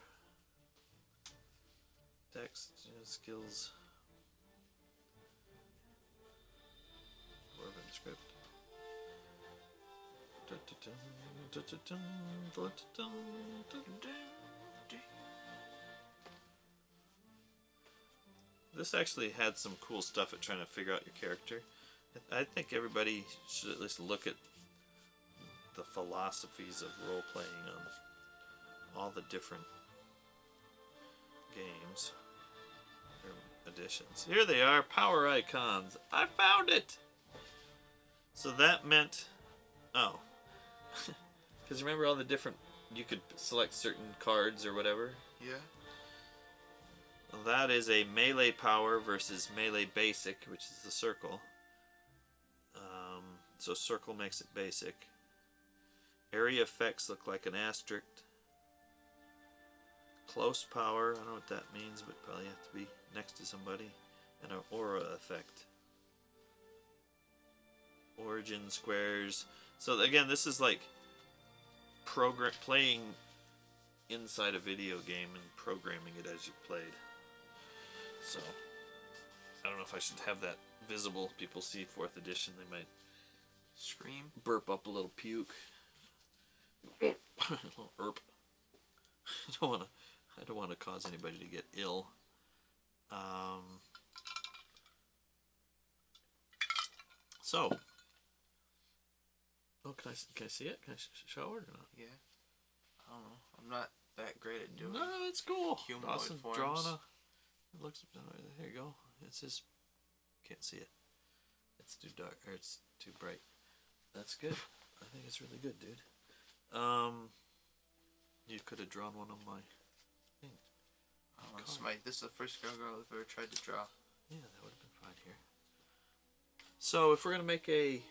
Text, skills. Dwarven script. This actually had some cool stuff at trying to figure out your character. I think everybody should at least look at the philosophies of role-playing on all the different games or editions. Here they are, power icons. I found it! So that meant... Oh. Because remember all the different... You could select certain cards or whatever? Yeah. Well, that is a melee power versus melee basic, which is the circle. So circle makes it basic. Area effects look like an asterisk. Close power, I don't know what that means, but probably have to be next to somebody. And an aura effect. Origin squares. So again, this is like playing inside a video game and programming it as you played. So I don't know if I should have that visible. People see 4th edition, they might scream, burp up a little puke. A little erp. I don't want to cause anybody to get ill. So, can I see it? Can I show it or not? Yeah. I don't know. I'm not that great at doing. No, it's cool. Humanoid Dawson forms. drawing a. It looks. There you go. It's just. Can't see it. It's too dark, or it's too bright. That's good. I think it's really good, dude. You could have drawn one of my things. This is the first Gargoyle I've ever tried to draw. Yeah, that would have been fine here. So if we're gonna make a,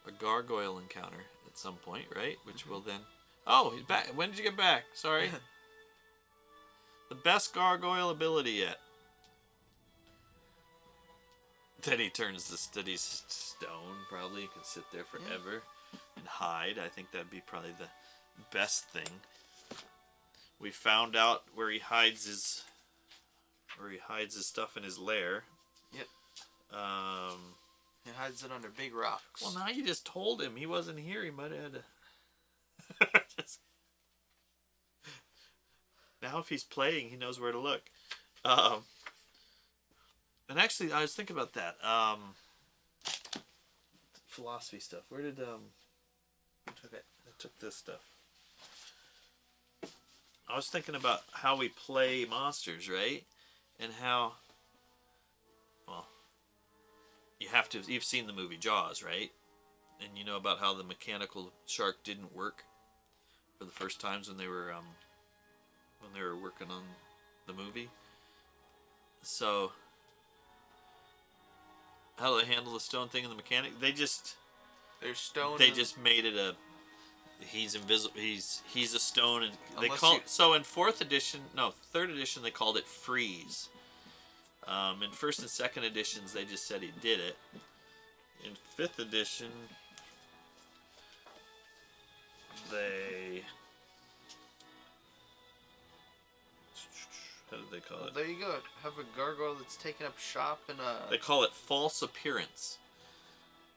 a gargoyle encounter at some point, right? Which will then. Oh, he's back. When did you get back? Sorry. The best gargoyle ability yet. Then he turns this to stone, probably. He could sit there forever and hide. I think that'd be probably the best thing. We found out where he hides his stuff in his lair. Yep. He hides it under big rocks. Well, now you just told him he wasn't here. He might have had to. Now, if he's playing, he knows where to look. And actually, I was thinking about that. Philosophy stuff. Where did I took it? I took this stuff. I was thinking about how we play monsters, right? And how, well, you've seen the movie Jaws, right? And you know about how the mechanical shark didn't work for the first times when they were working on the movie. So, how do they handle the stone thing in the mechanic? There's stone. They just made it a. He's invisible. He's a stone, and they Unless call it, so in 4th edition, no, 3rd edition, they called it freeze, In first and second editions, they just said he did it. In fifth edition, they... How did they call it? There you go. Have a gargoyle that's taking up shop in a... They call it false appearance.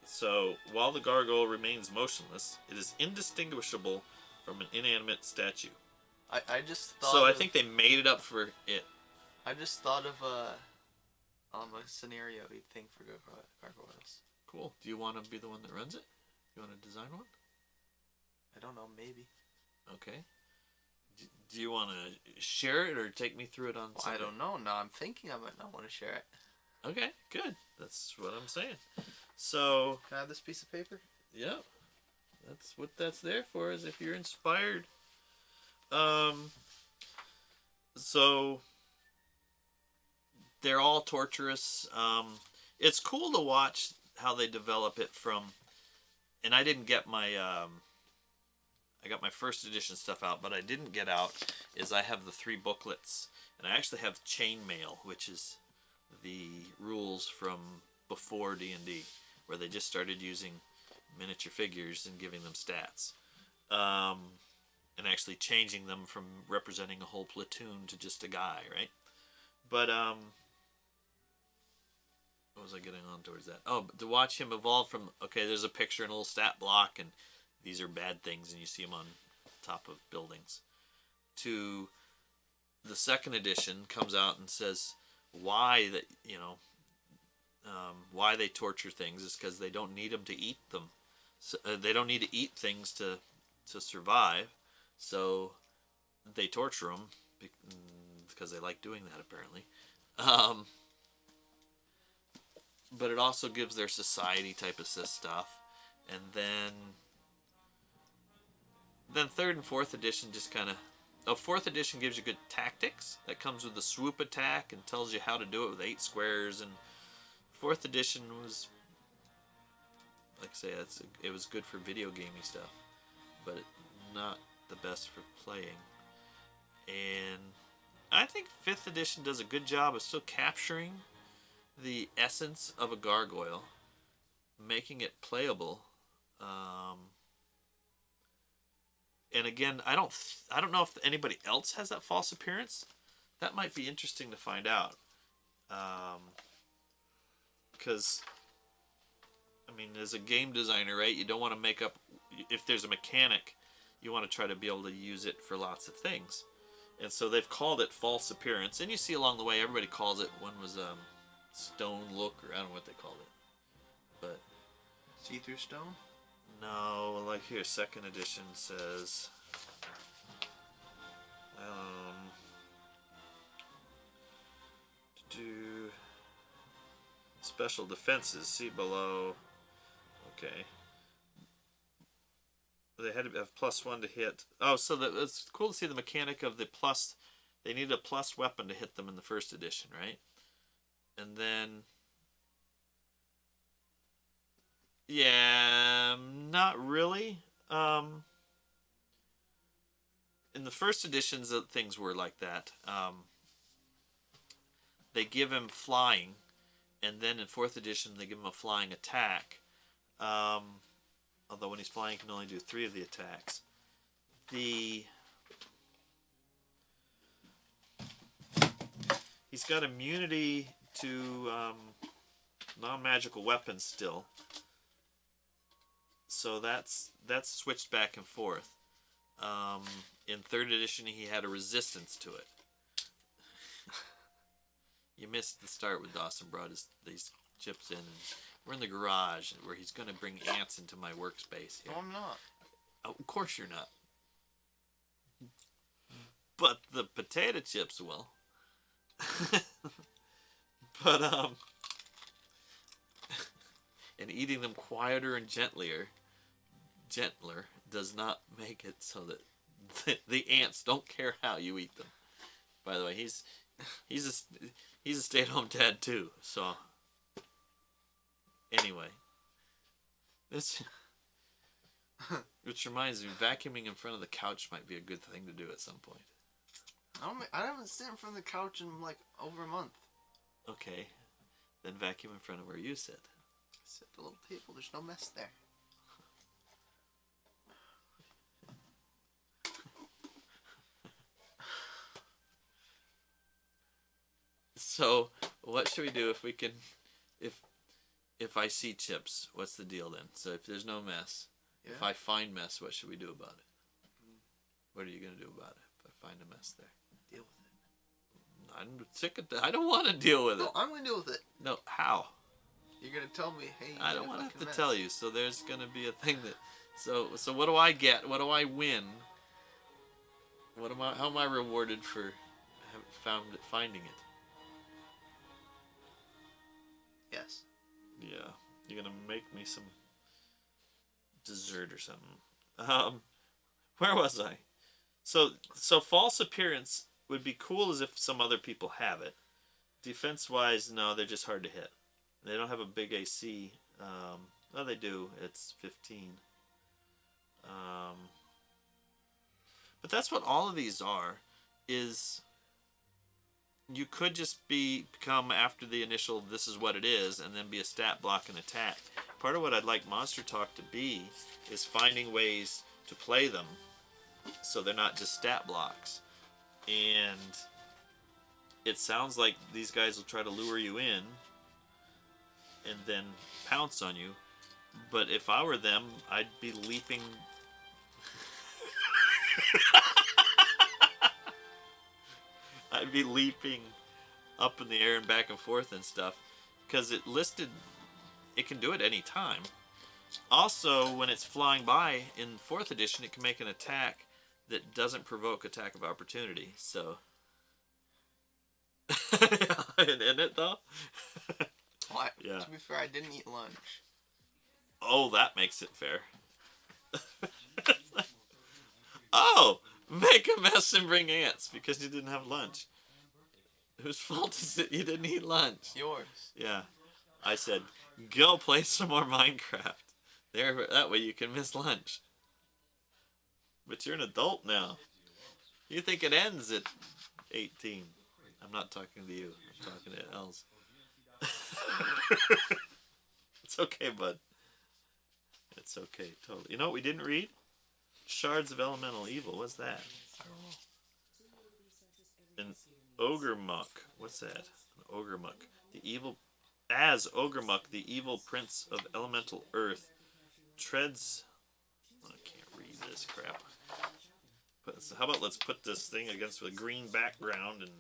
So, while the gargoyle remains motionless, it is indistinguishable from an inanimate statue. I just thought So I think they made it up for it. I just thought of a scenario you'd think for gargoyles. Cool. Do you want to be the one that runs it? You want to design one? I don't know, maybe. Okay. Do you want to share it or take me through it on Well, Sunday? I don't know. Now I'm thinking I might not want to share it. Okay, good. That's what I'm saying. So... Can I have this piece of paper? Yeah. That's what that's there for, is if you're inspired. So... They're all torturous. It's cool to watch how they develop it from... And I didn't get my... I got my first edition stuff out, but I didn't get out is I have the 3 booklets. And I actually have Chainmail, which is the rules from before D&D, where they just started using miniature figures and giving them stats. And actually changing them from representing a whole platoon to just a guy, right? But, what was I getting on towards that? Oh, to watch him evolve from, okay, there's a picture and a little stat block, and these are bad things, and you see them on top of buildings, to the second edition comes out and says why that, you know, why they torture things is because they don't need them to eat them. So, they don't need to eat things to survive, so they torture them because they like doing that, apparently. But it also gives their society type of stuff. And then third and fourth edition just kind of... Oh, fourth edition gives you good tactics. That comes with the swoop attack and tells you how to do it with 8 squares. And fourth edition was... Like I say, it was good for video gamey stuff. But not the best for playing. And I think fifth edition does a good job of still capturing the essence of a gargoyle, making it playable. And again, I don't know if anybody else has that false appearance. That might be interesting to find out. Because, I mean, as a game designer, right, you don't want to make up... If there's a mechanic, you want to try to be able to use it for lots of things. And so they've called it false appearance. And you see along the way, everybody calls it... One was stone look, or I don't know what they called it. But... See-through stone? No, like here, second edition says... do special defenses, see below. Okay. They had to have +1 to hit. Oh, so it's cool to see the mechanic of the plus. They needed a plus weapon to hit them in the first edition, right? And then... Yeah, not really. In the first editions, things were like that. They give him flying, and then in 4th edition, they give him a flying attack. Although when he's flying, he can only do 3 of the attacks. He's got immunity to non-magical weapons still. So that's switched back and forth. In 3rd edition, he had a resistance to it. You missed the start with Dawson brought these chips in. And we're in the garage where he's going to bring ants into my workspace here. No, I'm not. Oh, of course you're not. But the potato chips will. But, and eating them quieter and gentler does not make it so that the ants don't care how you eat them. By the way, he's a stay-at-home dad too. So anyway, this which reminds me, vacuuming in front of the couch might be a good thing to do at some point. I haven't sat in front of the couch in like over a month. Okay. Then vacuum in front of where you sit. Sit at the little table. There's no mess there. So, what should we do if we can, if I see chips? What's the deal then? So if there's no mess, Yeah. if I find mess, what should we do about it? What are you gonna do about it if I find a mess there? Deal with it. I'm sick of that. I don't want to deal with it. No, I'm gonna deal with it. No, how? You're gonna tell me, hey, you I made don't a want to have fucking to mess. tell you. So there's gonna be a thing that. So what do I get? What do I win? How am I rewarded for finding it? Yes. Yeah, you're gonna make me some dessert or something. Where was I? So false appearance would be cool as if some other people have it. Defense wise, no, they're just hard to hit. They don't have a big AC. No, they do. It's 15. But that's what all of these are. Is you could just become after the initial this is what it is and then be a stat block and attack. Part of what I'd like Monster Talk to be is finding ways to play them so they're not just stat blocks. And it sounds like these guys will try to lure you in and then pounce on you. But if I were them, I'd be leaping. I'd be leaping up in the air and back and forth and stuff. Because it listed it can do it any time. Also, when it's flying by in 4th edition, it can make an attack that doesn't provoke attack of opportunity. So. In it, though? Well, Yeah. To be fair, I didn't eat lunch. Oh, that makes it fair. Oh, make a mess and bring ants because you didn't have lunch. Whose fault is it you didn't eat lunch? Yours. Yeah. I said, go play some more Minecraft. There, that way you can miss lunch. But you're an adult now. You think it ends at 18. I'm not talking to you. I'm talking to Els. It's okay, bud. It's okay, totally. You know what we didn't read? Shards of Elemental Evil. What's that? I don't know. An Ogre Muck. What's that? An Ogre Muck. The evil... As Ogre Muck, the evil prince of elemental earth, treads... I can't read this crap. But so how about let's put this thing against a green background and...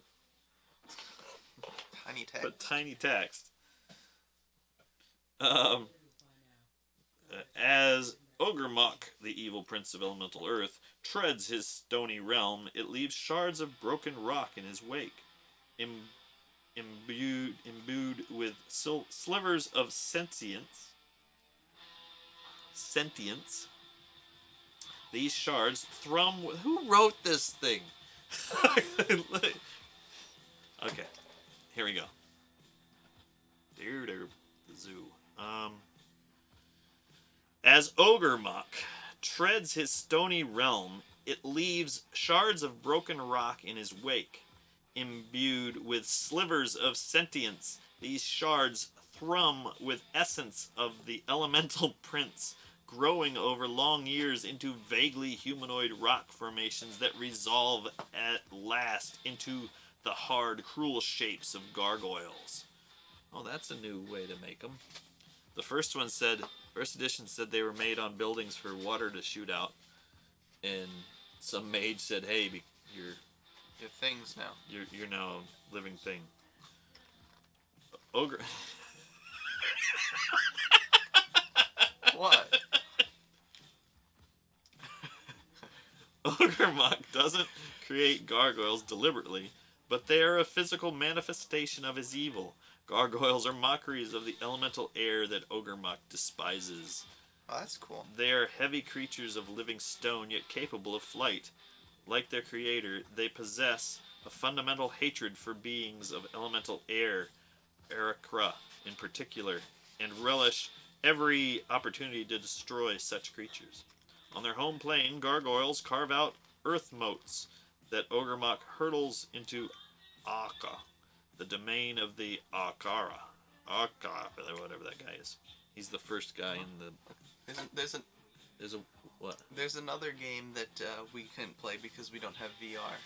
Tiny text. Put tiny text. As Ogre Muck, the evil prince of elemental earth, treads his stony realm, it leaves shards of broken rock in his wake, imbued with slivers of sentience. These shards thrum. Who wrote this thing? Okay, here we go. The zoo. As Ogre Muck treads his stony realm, it leaves shards of broken rock in his wake. Imbued with slivers of sentience, these shards thrum with essence of the elemental prince, growing over long years into vaguely humanoid rock formations that resolve at last into the hard, cruel shapes of gargoyles. Oh, that's a new way to make them. The first edition said they were made on buildings for water to shoot out, and some mage said, "Hey, you're things now. You're now a living thing." Ogre. What? Ogre Muck doesn't create gargoyles deliberately, but they are a physical manifestation of his evil. Gargoyles are mockeries of the elemental air that Ogre Muck despises. Oh, that's cool. They are heavy creatures of living stone, yet capable of flight. Like their creator, they possess a fundamental hatred for beings of elemental air, Arakra in particular, and relish every opportunity to destroy such creatures. On their home plane, gargoyles carve out earth moats that Ogre Muck hurtles into Aka, the domain of the Akara. Akara, whatever that guy is. He's the first guy in the... There's a... What? There's another game that we couldn't play because we don't have VR.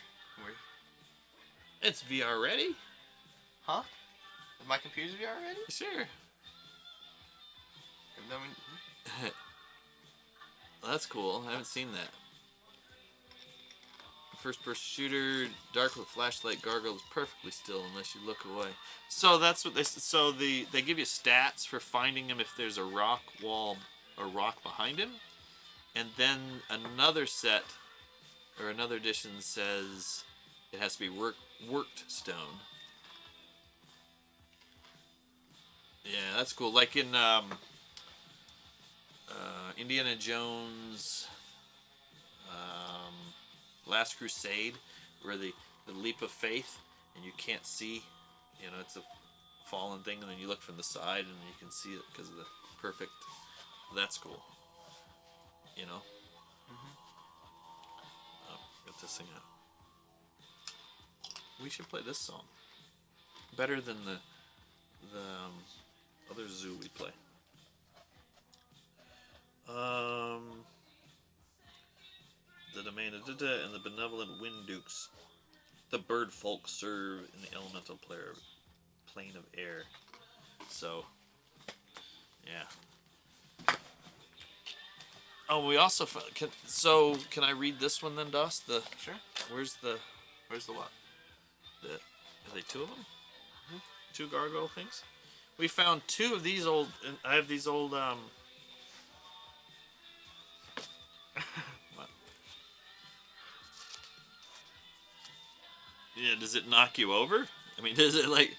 It's VR ready? Huh? Is my computer's VR ready? Sure. And then we... Well, that's cool. I haven't seen that. First-person shooter, dark with flashlight. Gargoyle is perfectly still unless you look away. So that's what they. So they give you stats for finding him if there's a rock wall or rock behind him, and then another set or another edition says it has to be worked stone. Yeah, that's cool. Like in Indiana Jones. Last Crusade, where the leap of faith, and you can't see, it's a fallen thing, and then you look from the side, and you can see it because of the perfect. That's cool. Oh, get this thing out. We should play this song. Better than the other zoo we play. The domain of Dada and the benevolent wind dukes. The bird folk serve in the elemental plane of air. So, yeah. Oh, we also can I read this one then, Doss? Sure. Where's the what? Are they two of them? Mm-hmm. Two gargoyle things. We found two of these old. I have these old What? Yeah, does it knock you over? I mean, does it like...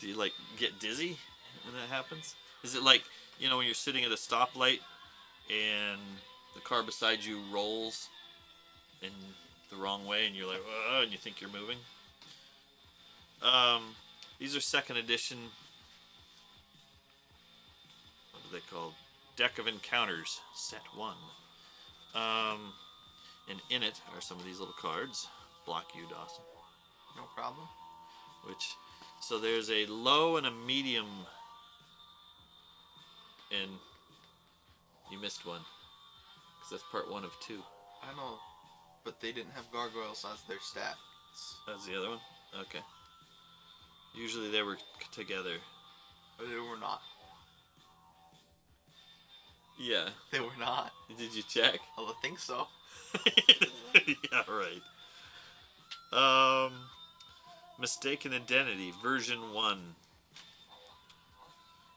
do you like get dizzy when that happens? Is it like, when you're sitting at a stoplight and the car beside you rolls in the wrong way and you're like, oh, and you think you're moving? These are second edition... What are they called? Deck of Encounters, set 1. And in it are some of these little cards. Block you, Dawson. No problem. So there's a low and a medium, and you missed one, because that's part 1 of 2. I know, but they didn't have gargoyles as their stats. That's the other one? Okay. Usually they were together. But they were not. Yeah. They were not. Did you check? I think so. Yeah, right. Mistaken Identity, version 1.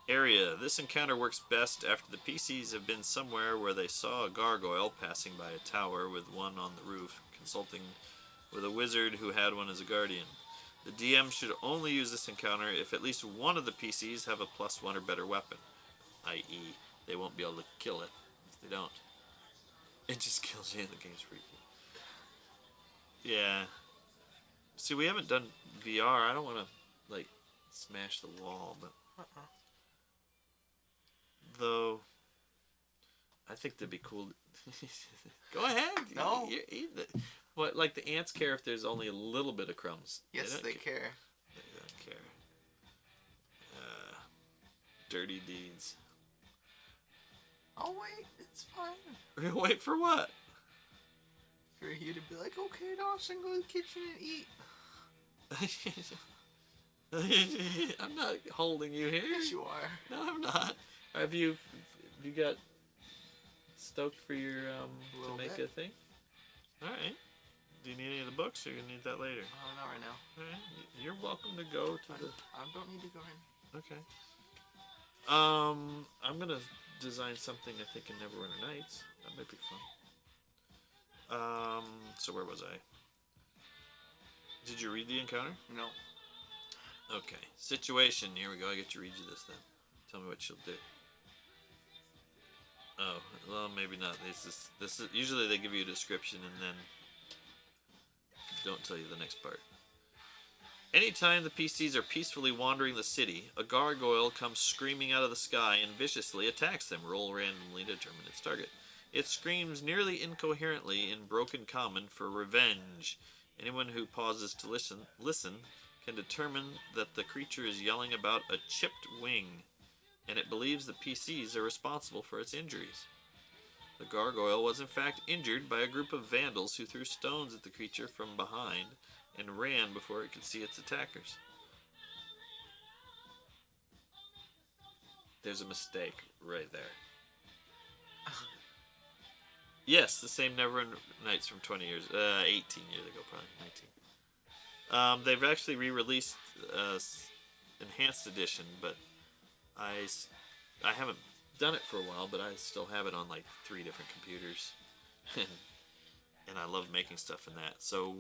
Area. This encounter works best after the PCs have been somewhere where they saw a gargoyle passing by a tower with one on the roof, consulting with a wizard who had one as a guardian. The DM should only use this encounter if at least one of the PCs have a +1 or better weapon, i.e., they won't be able to kill it if they don't. It just kills you and the game's freaky. Yeah. See, we haven't done VR. I don't want to, like, smash the wall, but... Though, I think that'd be cool. Go ahead. No. You eat it. What, like the ants care if there's only a little bit of crumbs? Yes, they care. They don't care. Dirty deeds. Oh, wait. It's fine. Wait for what? For you to be like, okay, Dawson, go to the kitchen and eat. I'm not holding you here. Yes, you are. No, I'm not. Have you got stoked for your to make bit. a thing? All right. Do you need any of the books, or you need that later? Oh, not right now. All right. You're welcome to go to the. I don't need to go in. Okay. I'm gonna design something I think in Neverwinter Nights. That might be fun. So where was I? Did you read the encounter? No. Okay. Situation. Here we go. I get to read you this then. Tell me what she'll do. Oh, well, maybe not. This is usually they give you a description and then don't tell you the next part. Anytime the PCs are peacefully wandering the city, a gargoyle comes screaming out of the sky and viciously attacks them. Roll randomly to determine its target. It screams nearly incoherently in broken common for revenge. Anyone who pauses to listen can determine that the creature is yelling about a chipped wing, and it believes the PCs are responsible for its injuries. The gargoyle was in fact injured by a group of vandals who threw stones at the creature from behind and ran before it could see its attackers. There's a mistake right there. Yes, the same Neverend Nights from 18 years ago, probably 19. They've actually re-released Enhanced Edition, but I haven't done it for a while, but I still have it on like 3 different computers, and I love making stuff in that. So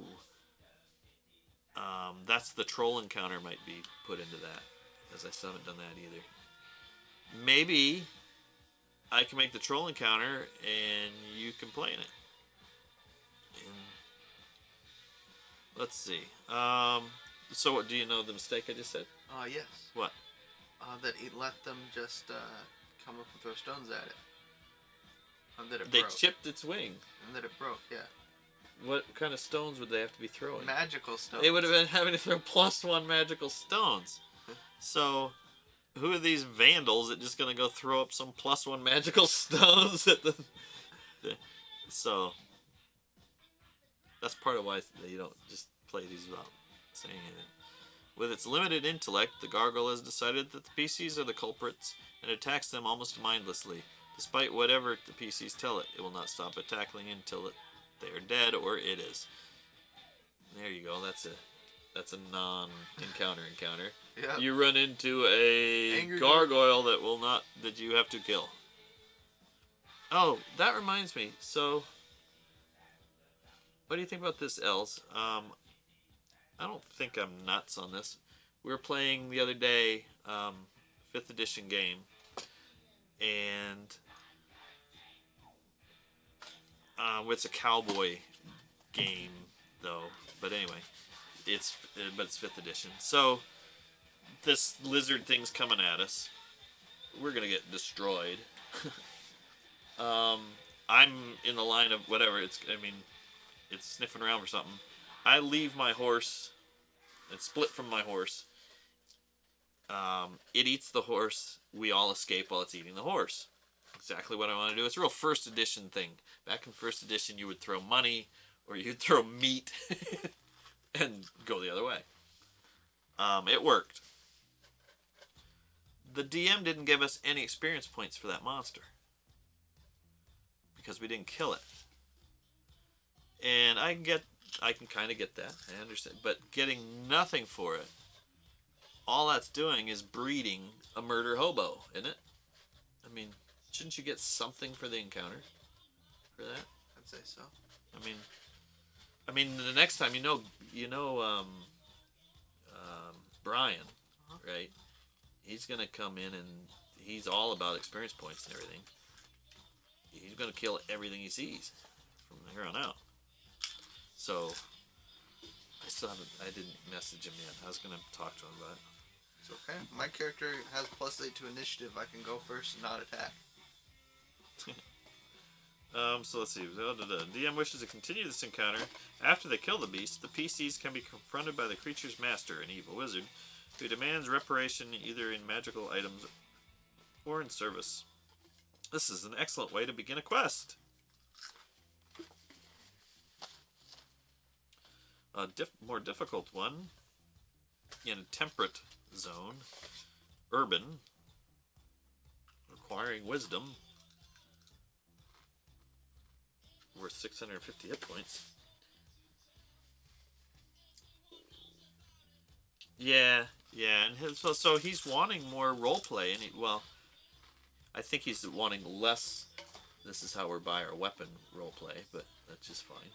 that's the troll encounter might be put into that, as I still haven't done that either. Maybe I can make the troll encounter and you can play in it. And let's see. So what, do you know the mistake I just said? Yes. What? That he let them just come up and throw stones at it. And that it They broke. chipped its wing. And that it broke, yeah. What kind of stones would they have to be throwing? Magical stones. They would have been having to throw +1 magical stones. So, who are these vandals that just gonna go throw up some +1 magical stones at the so that's part of why you don't just play these without saying anything. With its limited intellect, the gargoyle has decided that the PCs are the culprits and attacks them almost mindlessly. Despite whatever the PCs tell it, it will not stop attacking until they are dead or it is. There you go. That's a non-encounter encounter. Yep. You run into a Angry gargoyle that you have to kill. Oh, that reminds me. So, what do you think about this, Els? I don't think I'm nuts on this. We were playing the other day, 5th edition game, and it's a cowboy game, though. But anyway, it's 5th edition. So this lizard thing's coming at us. We're gonna get destroyed. I'm in the line of whatever. It's sniffing around for something. I leave my horse. It's split from my horse. It eats the horse. We all escape while it's eating the horse. Exactly what I want to do. It's a real 1st edition thing. Back in 1st edition, you would throw money or you'd throw meat and go the other way. It worked. The DM didn't give us any experience points for that monster because we didn't kill it. And I can kind of get that. I understand. But getting nothing for it, all that's doing is breeding a murder hobo, isn't it? I mean, shouldn't you get something for the encounter for that? I'd say so. I mean, the next time Brian, right? He's gonna come in and he's all about experience points and everything. He's gonna kill everything he sees from here on out. So I didn't message him yet. I was gonna talk to him about it. It's okay. My character has +8 to initiative. I can go first and not attack. So let's see. DM wishes to continue this encounter. After they kill the beast, the PCs can be confronted by the creature's master, an evil wizard, who demands reparation either in magical items or in service. This is an excellent way to begin a quest. A more difficult one, in a temperate zone, urban, requiring wisdom, worth 650 hit points. Yeah, and so he's wanting more roleplay, and I think he's wanting less. This is how we're by our weapon roleplay, but that's just fine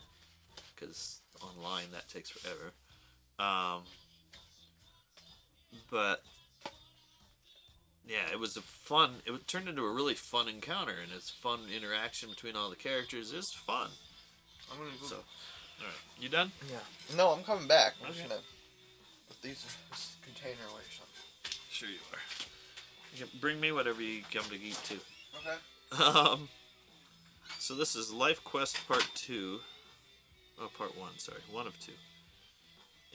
because online that takes forever. But yeah, it turned into a really fun encounter, and it's fun interaction between all the characters. It's fun. I'm gonna go. So, all right, you done? Yeah. No, I'm coming back. I'm Okay. just gonna put this container away or something. Sure you are. You can bring me whatever you come to eat too. Okay. So this is Life Quest Part 2. Oh, Part 1, sorry. 1 of 2.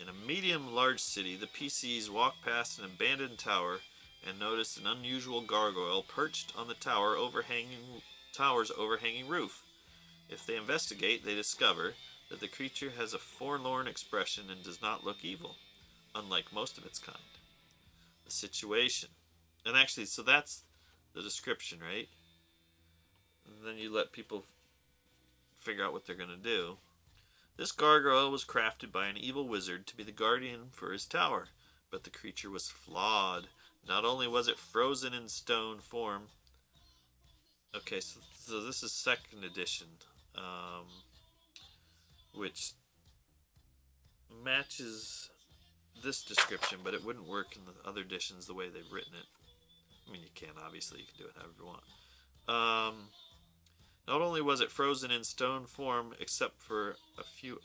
In a medium-large city, the PCs walk past an abandoned tower and notice an unusual gargoyle perched on the tower's overhanging roof. If they investigate, they discover that the creature has a forlorn expression and does not look evil, unlike most of its kind. The situation. And actually, so that's the description, right? And then you let people figure out what they're going to do. This gargoyle was crafted by an evil wizard to be the guardian for his tower, but the creature was flawed. Not only was it frozen in stone form. Okay, so this is second edition, which matches this description, but it wouldn't work in the other editions the way they've written it. I mean, you can, obviously, you can do it however you want. Not only was it frozen in stone form, except for a few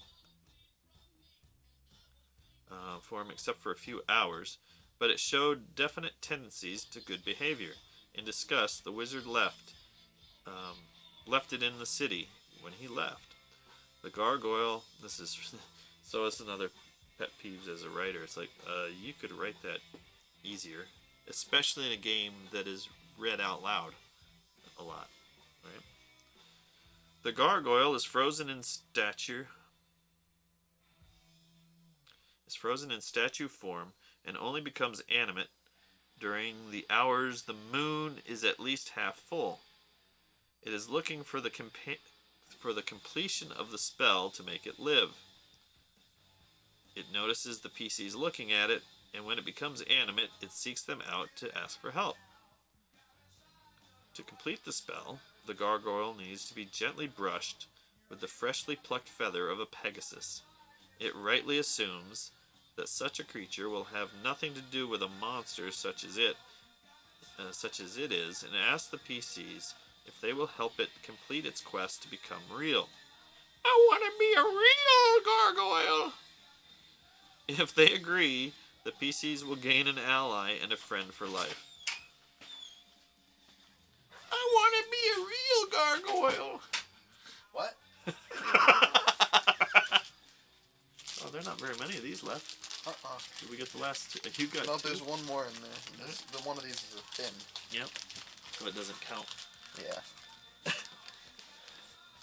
hours, but it showed definite tendencies to good behavior. In disgust, the wizard left it in the city when he left. The gargoyle. This is so. It's another pet peeves as a writer. It's like you could write that easier, especially in a game that is read out loud a lot, right? The gargoyle is frozen in statue form and only becomes animate during the hours the moon is at least half full. It is looking for the completion of the spell to make it live. It notices the PCs looking at it, and when it becomes animate, it seeks them out to ask for help. To complete the spell, the gargoyle needs to be gently brushed with the freshly plucked feather of a pegasus. It rightly assumes that such a creature will have nothing to do with a monster such as it is, and asks the PCs if they will help it complete its quest to become real. I want to be a real gargoyle! If they agree, the PCs will gain an ally and a friend for life. I want to be a real gargoyle! What? Oh, there are not very many of these left. Did we get the last two? You got no, two? there's one more in there. One of these is a thin. Yep. So it doesn't count. Yeah.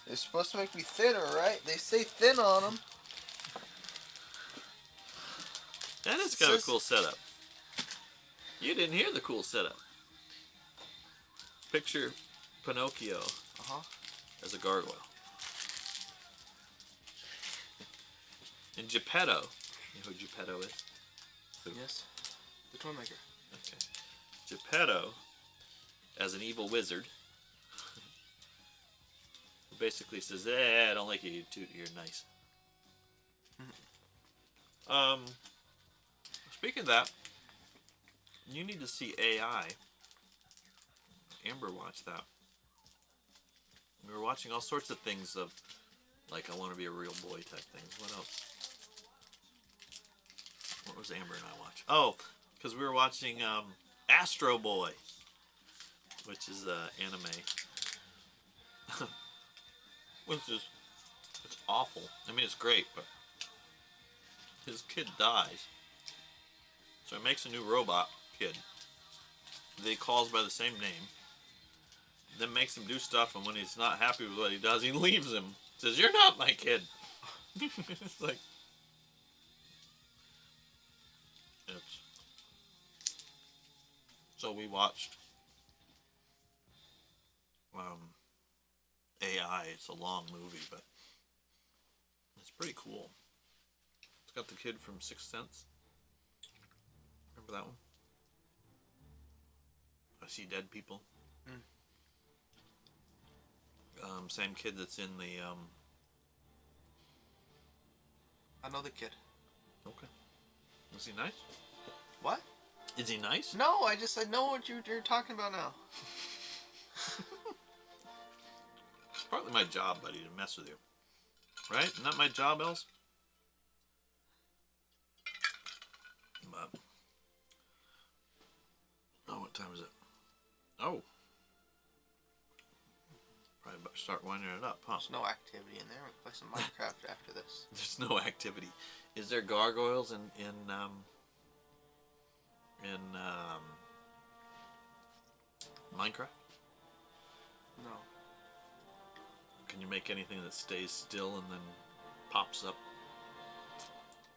They're supposed to make me thinner, right? They say thin on them. That has got a cool setup. You didn't hear the cool setup. Picture Pinocchio as a gargoyle. And Geppetto. You know who Geppetto is? Who? Yes. The toy maker. Okay. Geppetto, as an evil wizard, basically says, I don't like you, you're nice. Speaking of that, you need to see AI. Amber watched that. We were watching all sorts of things of, like, I want to be a real boy type things. What else? What was Amber and I watching? Oh, because we were watching Astro Boy, which is anime. Which is, it's awful. I mean, it's great, but his kid dies. So he makes a new robot kid that he calls by the same name. Then makes him do stuff, and when he's not happy with what he does, he leaves him. Says, "You're not my kid." It's like, so we watched AI. It's a long movie, but it's pretty cool. It's got the kid from Sixth Sense. Remember that one? I See Dead People. Same kid that's in the I know the kid. Okay. Is he nice? What? Is he nice? No, I know what you're talking about now. It's partly my job, buddy, to mess with you. Right? Isn't that my job, Els? But, oh, what time is it? Oh. Probably start winding it up, huh? There's no activity in there. We'll play some Minecraft after this. There's no activity. Is there gargoyles in Minecraft? No. Can you make anything that stays still and then pops up?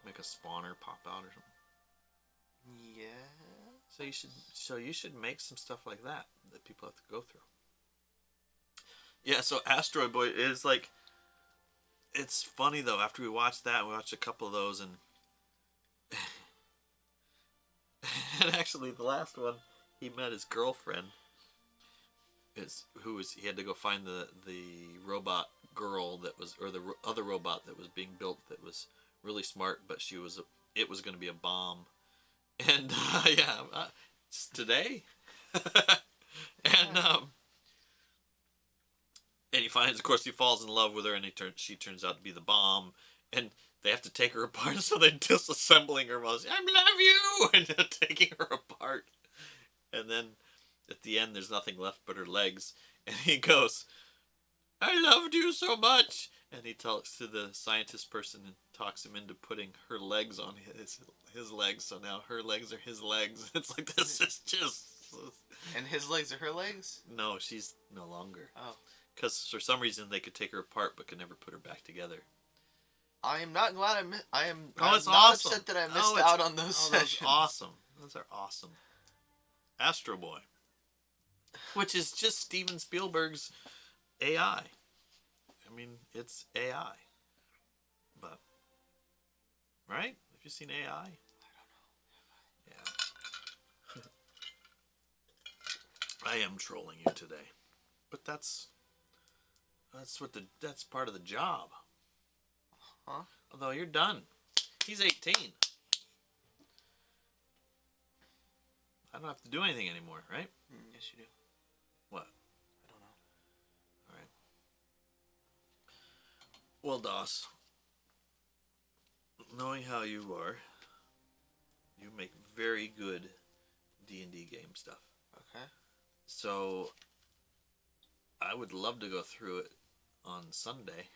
Make a spawner pop out or something? Yeah. So you should make some stuff like that people have to go through. Yeah, so Asteroid Boy is like, it's funny though, after we watched that, we watched a couple of those, and and actually the last one, he met his girlfriend, he had to go find the robot girl that was, or the other robot that was being built that was really smart, but it was going to be a bomb. And it's today. And he finds, of course, he falls in love with her, and she turns out to be the bomb, and they have to take her apart, so they're disassembling her while I love you, and taking her apart. And then at the end, there's nothing left but her legs, and he goes, I loved you so much, and he talks to the scientist person and talks him into putting her legs on his legs, so now her legs are his legs. It's like, this is just... And his legs are her legs? No, she's no longer. Oh. Because for some reason they could take her apart but could never put her back together. I am not glad I'm not awesome. Upset that I missed out on those sessions. Those are awesome. Those are awesome. Astro Boy. Which is just Steven Spielberg's AI. I mean, it's AI. But, right? Have you seen AI? I don't know. Yeah. I am trolling you today. But that's part of the job. Huh? Although you're done. He's 18. I don't have to do anything anymore, right? Yes, you do. What? I don't know. All right. Well, Doss, knowing how you are, you make very good D&D game stuff. Okay. So I would love to go through it on Sunday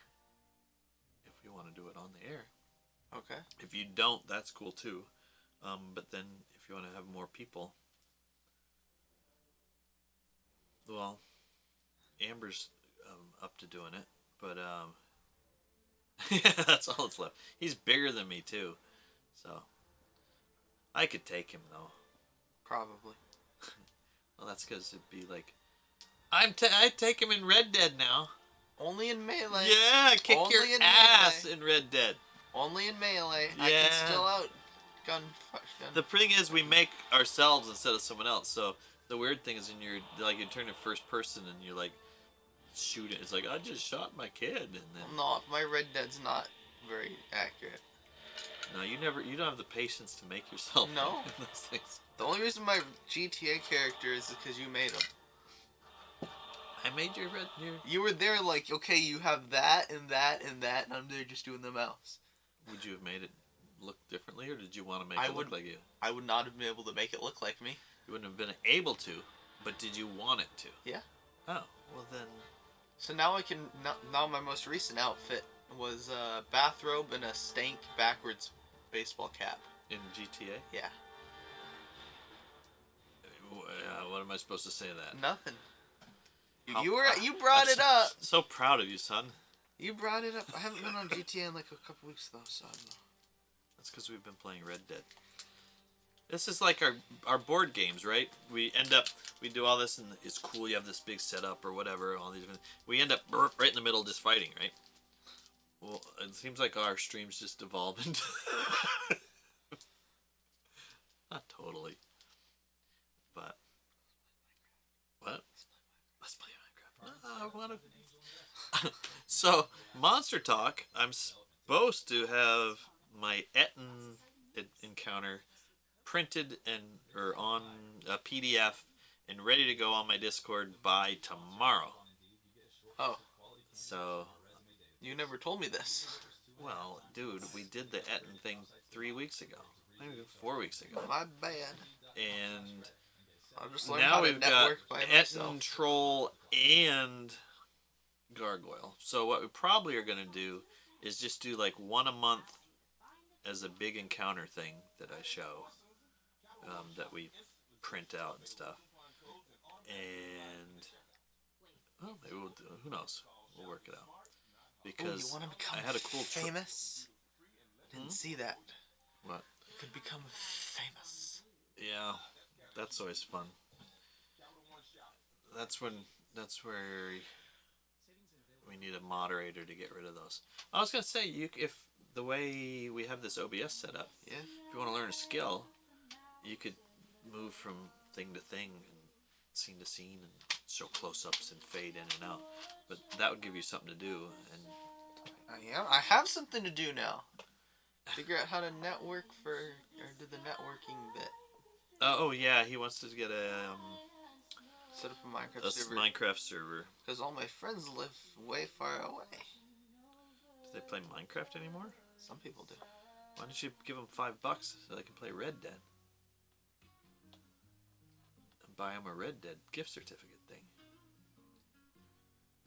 if you want to do it on the air. Okay. If you don't, that's cool too. But then if you want to have more people, well, Amber's up to doing it, but yeah, that's all that's left. He's bigger than me too, so I could take him though. Probably. Well, that's because it'd be like, I take him in Red Dead now. Only in Melee. Yeah, kick Only your in ass Melee. in Red Dead. Only in Melee. Yeah. I can still out gun. The thing is, we make ourselves instead of someone else. So the weird thing is, you turn to first person and you're like shooting. It's like, I just shot my kid, and then No, my Red Dead's not very accurate. No, you don't have the patience to make yourself. No. Those things. The only reason my GTA character is because you made him. I made your You were there like, okay, you have that and that and that, and I'm there just doing the mouse. Would you have made it look differently, or did you want to make it look like you? I would not have been able to make it look like me. You wouldn't have been able to, but did you want it to? Yeah. Oh, well then. So now I can, now my most recent outfit was a bathrobe and a stank backwards baseball cap. In GTA? Yeah. What am I supposed to say to that? Nothing. You brought it up. So proud of you, son. You brought it up. I haven't been on GTA in like a couple weeks though, so I don't know. That's because we've been playing Red Dead. This is like our board games, right? We do all this, and it's cool. You have this big setup or whatever. All these, we end up right in the middle, just fighting, right? Well, it seems like our streams just evolve into. Not totally, but what? Let's play Minecraft. I want to. So Monster Talk. I'm supposed to have my Etten encounter printed or on a PDF and ready to go on my Discord by tomorrow. Oh. So. You never told me this. Well, dude, we did the Etten thing 3 weeks ago. Maybe 4 weeks ago. My bad. And I'll just learn now how we've to got network by myself. Etten Troll and Gargoyle. So what we probably are going to do is just do like one a month as a big encounter thing that I show, that we print out and stuff. And well, maybe we'll do. Who knows? We'll work it out. Because you want to become I had a cool famous? Didn't see that. What? You could become famous. Yeah, that's always fun. That's where we need a moderator to get rid of those. I was gonna say if the way we have this OBS set up, Yeah. if you want to learn a skill, you could move from thing to thing and scene to scene and show close-ups and fade in and out. But that would give you something to do. And I have something to do now. Figure out how to network or do the networking bit. Oh yeah, he wants to get Set up a Minecraft server. Minecraft server. Because all my friends live way far away. Do they play Minecraft anymore? Some people do. Why don't you give them $5 so they can play Red Dead? And buy them a Red Dead gift certificate thing.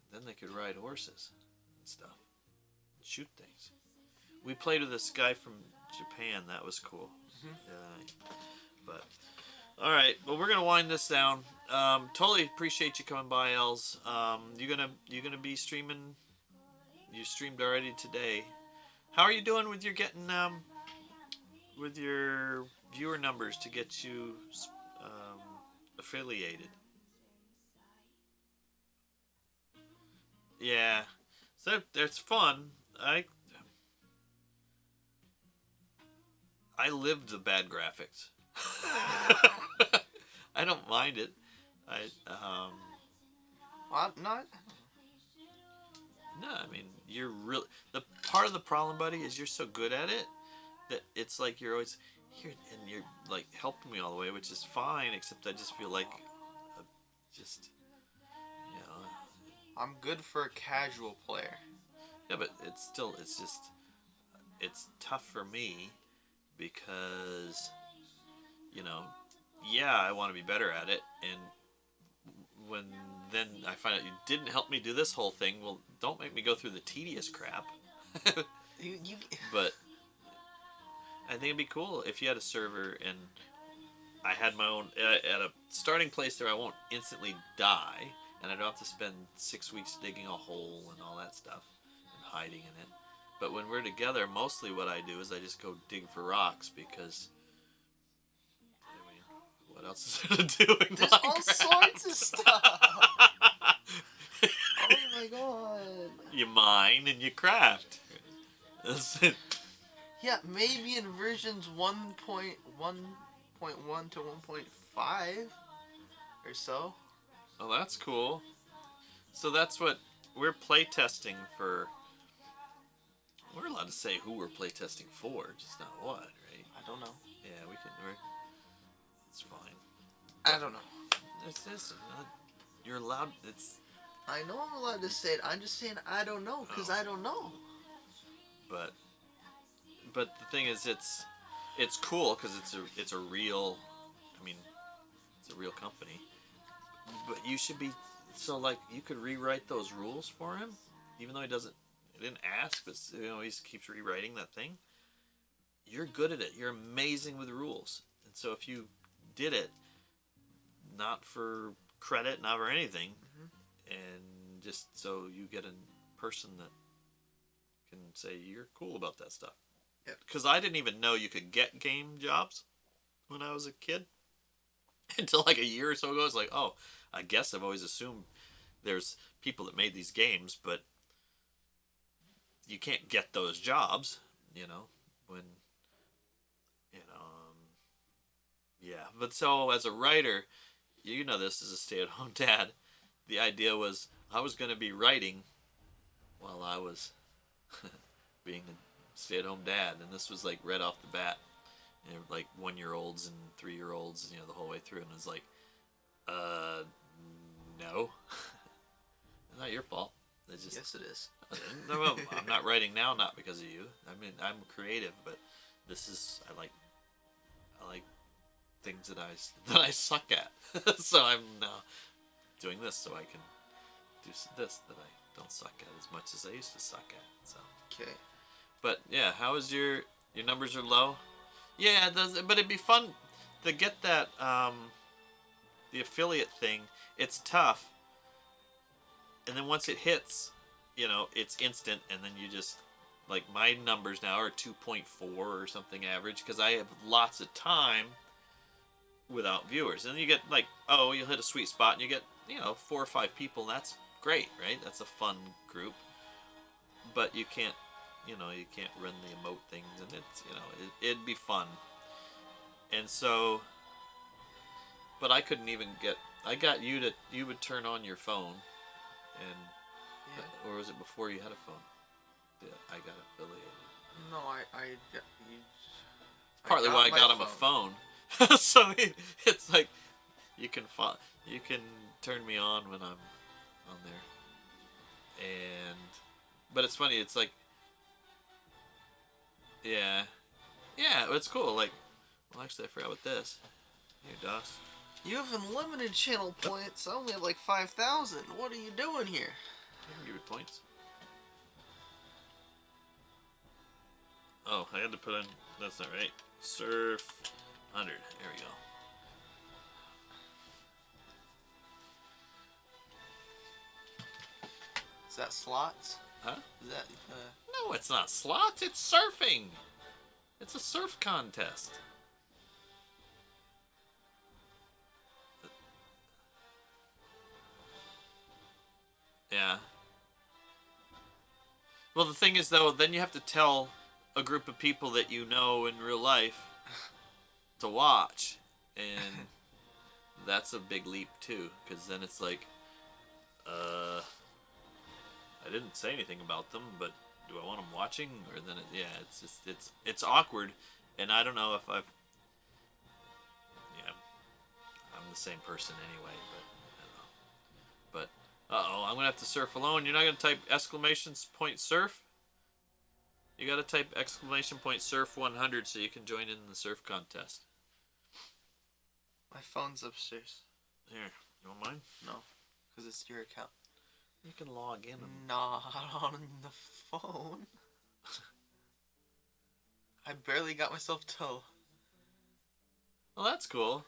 And then they could ride horses and stuff. And shoot things. We played with this guy from Japan. That was cool. Yeah. But alright, well we're gonna wind this down. Totally appreciate you coming by, Els. You gonna be streaming? You streamed already today. How are you doing with your getting with your viewer numbers to get you affiliated? Yeah, so that's fun. I lived the bad graphics. I don't mind it. What? Not? No, I mean, you're really... The part of the problem, buddy, is you're so good at it that it's like you're always here and you're, like, helping me all the way, which is fine, except I just feel like... just... You know... I'm good for a casual player. Yeah, but it's still... It's just... It's tough for me because... You know... Yeah, I want to be better at it, and when then I find out you didn't help me do this whole thing, well, don't make me go through the tedious crap. But I think it'd be cool if you had a server and I had my own, at a starting place there I won't instantly die, and I don't have to spend 6 weeks digging a hole and all that stuff and hiding in it. But when we're together, mostly what I do is I just go dig for rocks because... What else is there to do in There's Minecraft? all sorts of stuff. Oh my god. You mine and you craft. That's it. Yeah, maybe in versions 1.1 to 1.5 or so. Oh, that's cool. So that's what we're playtesting for. We're allowed to say who we're playtesting for, just not what, right? I don't know. Yeah, we can. It's fine. I don't know. It's you're allowed. It's. I know I'm allowed to say it. I'm just saying I don't know because I don't know. But the thing is, it's cool because it's a real. I mean, it's a real company. But you should be so like you could rewrite those rules for him, even though he didn't ask, but you know he keeps rewriting that thing. You're good at it. You're amazing with rules, and so if you did it, not for credit, not for anything, and just so you get a person that can say you're cool about that stuff. Yep. Because I didn't even know you could get game jobs when I was a kid. Until like a year or so ago, I was like, oh, I guess I've always assumed there's people that made these games, but you can't get those jobs, you know, when, you know, yeah. But so as a writer, you know this as a stay-at-home dad, the idea was I was going to be writing while I was being a stay-at-home dad, and this was like right off the bat. You know, like 1-year-olds and 3-year-olds, you know, the whole way through, and it's like, no, it's not your fault. It's just, Yes, it is. No, I'm not writing now, not because of you. I mean, I'm creative, but this is I like things that I suck at. So I'm now doing this so I can do this that I don't suck at as much as I used to suck at. So. Okay. But yeah, how is your numbers are low? Yeah, it does. But it'd be fun to get that the affiliate thing. It's tough, and then once it hits, it's instant, and then you just like my numbers now are 2.4 or something average because I have lots of time without viewers, and then you get like you'll hit a sweet spot and you get 4 or 5 people. And that's great, right? That's a fun group, but you can't. You can't run the emote things, and it's it'd be fun. And so, but I couldn't even get. I got you would turn on your phone, and or was it before you had a phone? Yeah, I got affiliated. No, I Partly why I got him a phone. So it's like you can turn me on when I'm on there, but it's funny. It's like. Yeah, it's cool. Like, well, actually, I forgot about this. Here, DOS. You have unlimited channel points. I only have like 5,000. What are you doing here? I can give you points. Oh, I had to put in. That's not right. Surf 100. There we go. Is that slots? Huh? Is that? No, it's not slots. It's surfing. It's a surf contest. Yeah. Well, the thing is, though, then you have to tell a group of people that you know in real life to watch, and that's a big leap too, because then it's like, I didn't say anything about them, but do I want them watching? Or then it's just it's awkward, and I don't know if I'm the same person anyway, but I don't know. But I'm gonna have to surf alone. You're not gonna type exclamation point surf. You gotta type exclamation point surf 100 so you can join in the surf contest. My phone's upstairs. Here, you want mine? No, because it's your account. You can log in. Not on the phone. I barely got myself to. Well, that's cool.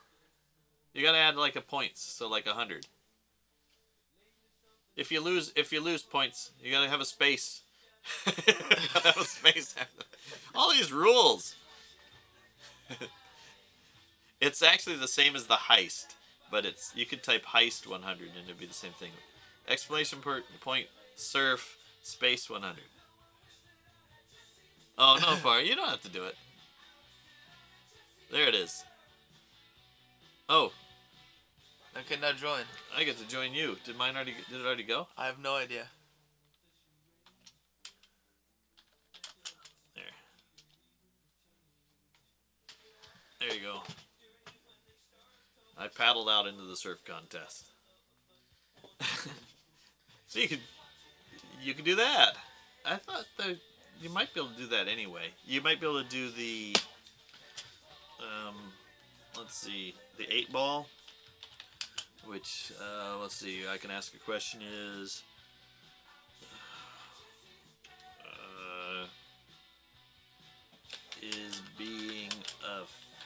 You gotta add like a points, so like 100. If you lose points, you gotta have a space. You gotta have a space. All these rules. It's actually the same as the heist, but you could type heist 100 and it'd be the same thing. Exclamation point surf space 100. Oh no, Far, you don't have to do it. There it is. Oh. Okay, now join. I get to join you. Did it already go? I have no idea. There you go. I paddled out into the surf contest. So you could do that. I thought that you might be able to do that anyway. You might be able to do the let's see, the 8 ball, which let's see, I can ask a question is is being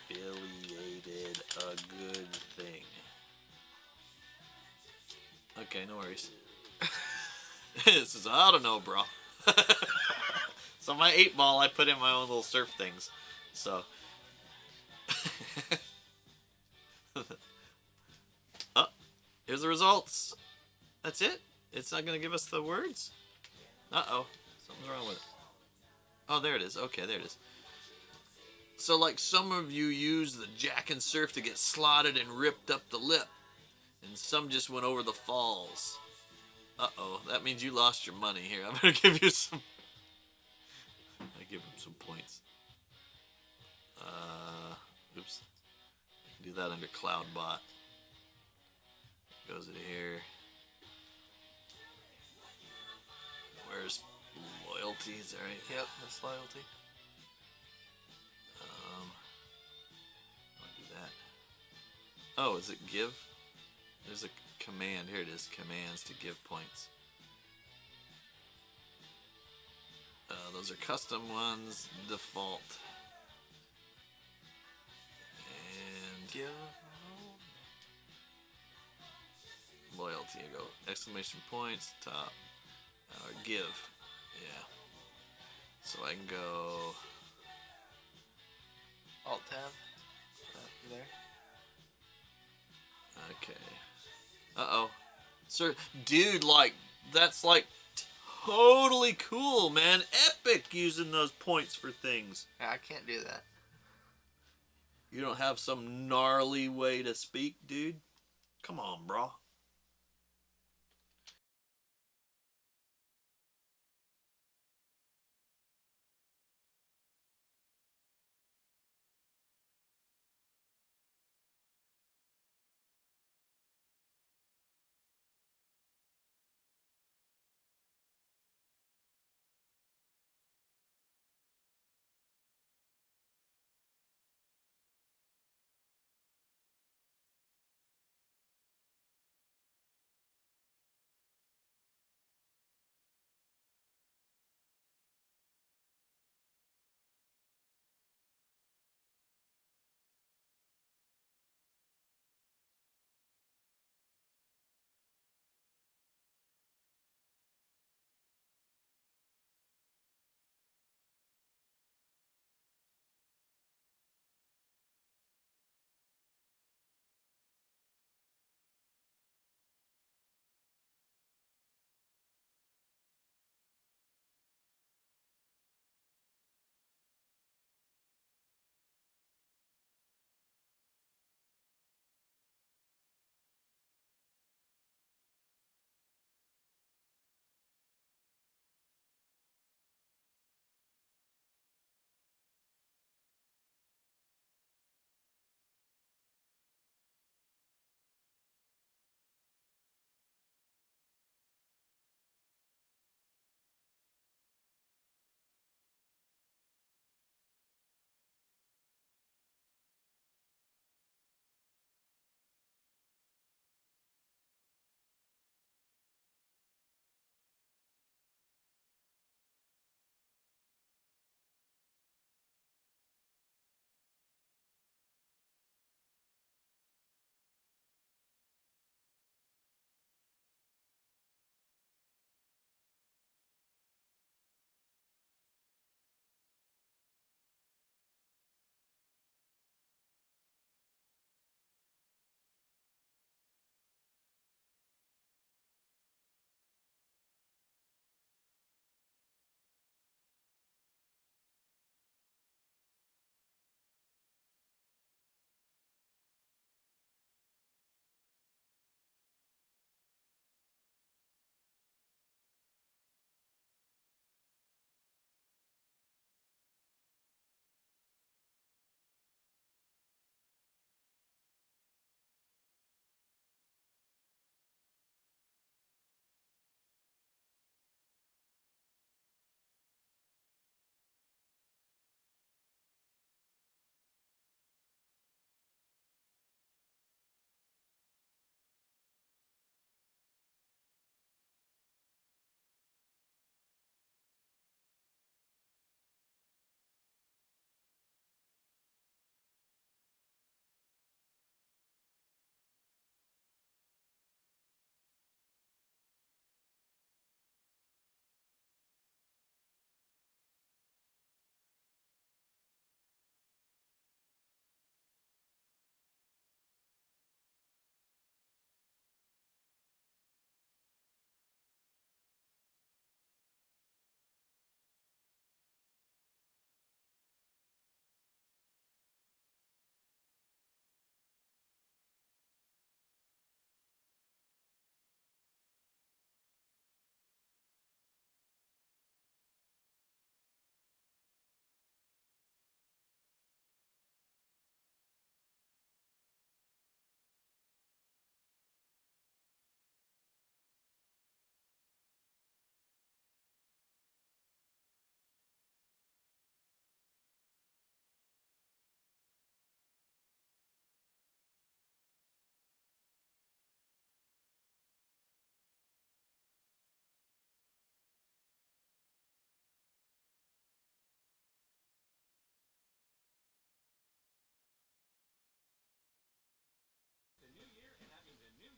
affiliated a good thing? Okay, no worries. This is, I don't know, bro. So my 8 ball, I put in my own little surf things. So. Oh, here's the results. That's it? It's not going to give us the words? Uh-oh. Something's wrong with it. Oh, there it is. Okay, there it is. So, like, some of you use the jack and surf to get slotted and ripped up the lip. And some just went over the falls. Uh-oh. That means you lost your money here. I'm going to give you some... I give him some points. Oops. I can do that under CloudBot. Goes into here. Where's loyalty? Is that right? Yep, that's loyalty. I'll do that. Oh, is it give? There's a... command. Here it is. Commands to give points. Those are custom ones. Default. And Give. loyalty. I go exclamation points. Top. Give. Yeah. So I can go. Alt tab. There. Okay. Uh-oh. Sir, dude, like, that's like totally cool, man. Epic using those points for things. Yeah, I can't do that. You don't have some gnarly way to speak, dude? Come on, bro.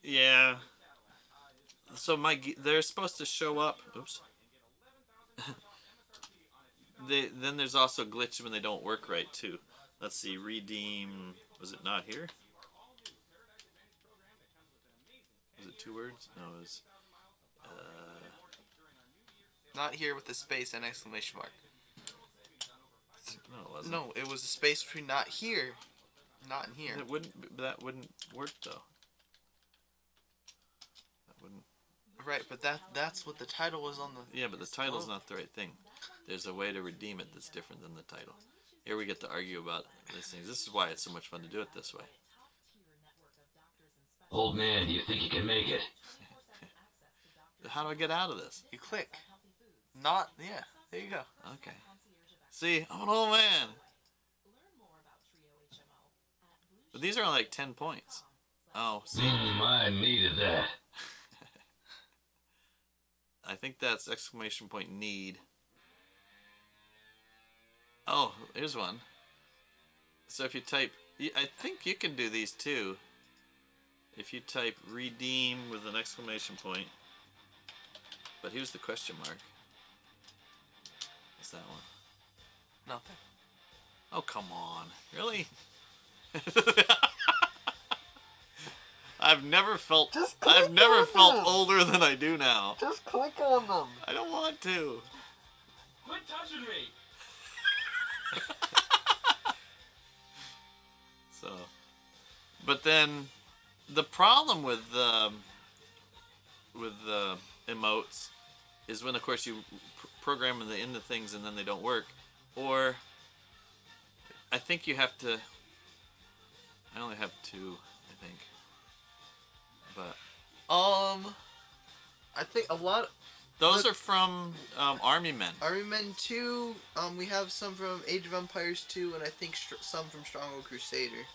Yeah. So they're supposed to show up. Oops. Then there's also glitch when they don't work right too. Let's see. Redeem. Was it not here? Was it 2 words? No, it was. Not here with a space and exclamation mark. No, it wasn't. No, it was a space between not here, not in here. That wouldn't work though. That wouldn't. Right, but that's what the title was on the. Yeah, but the title's not the right thing. There's a way to redeem it that's different than the title. Here we get to argue about these things. This is why it's so much fun to do it this way. Old man, do you think you can make it? How do I get out of this? You click. Not, yeah, there you go. Okay. See, I'm an old man. But these are like 10 points. Oh, see. I needed that. I think that's exclamation point need. Oh, here's one. So if you type, I think you can do these too. If you type redeem with an exclamation point. But here's the question mark. What's that one? Nothing. Oh, come on. Really? I've never felt older than I do now. Just click on them. I don't want to. Quit touching me! So, but then the problem with the emotes is when, of course, you program them into things and then they don't work, or I think you have to. I only have 2, I think, but I think a lot. Those are from Army Men. Army Men 2. We have some from Age of Empires 2, and I think some from Stronghold Crusader,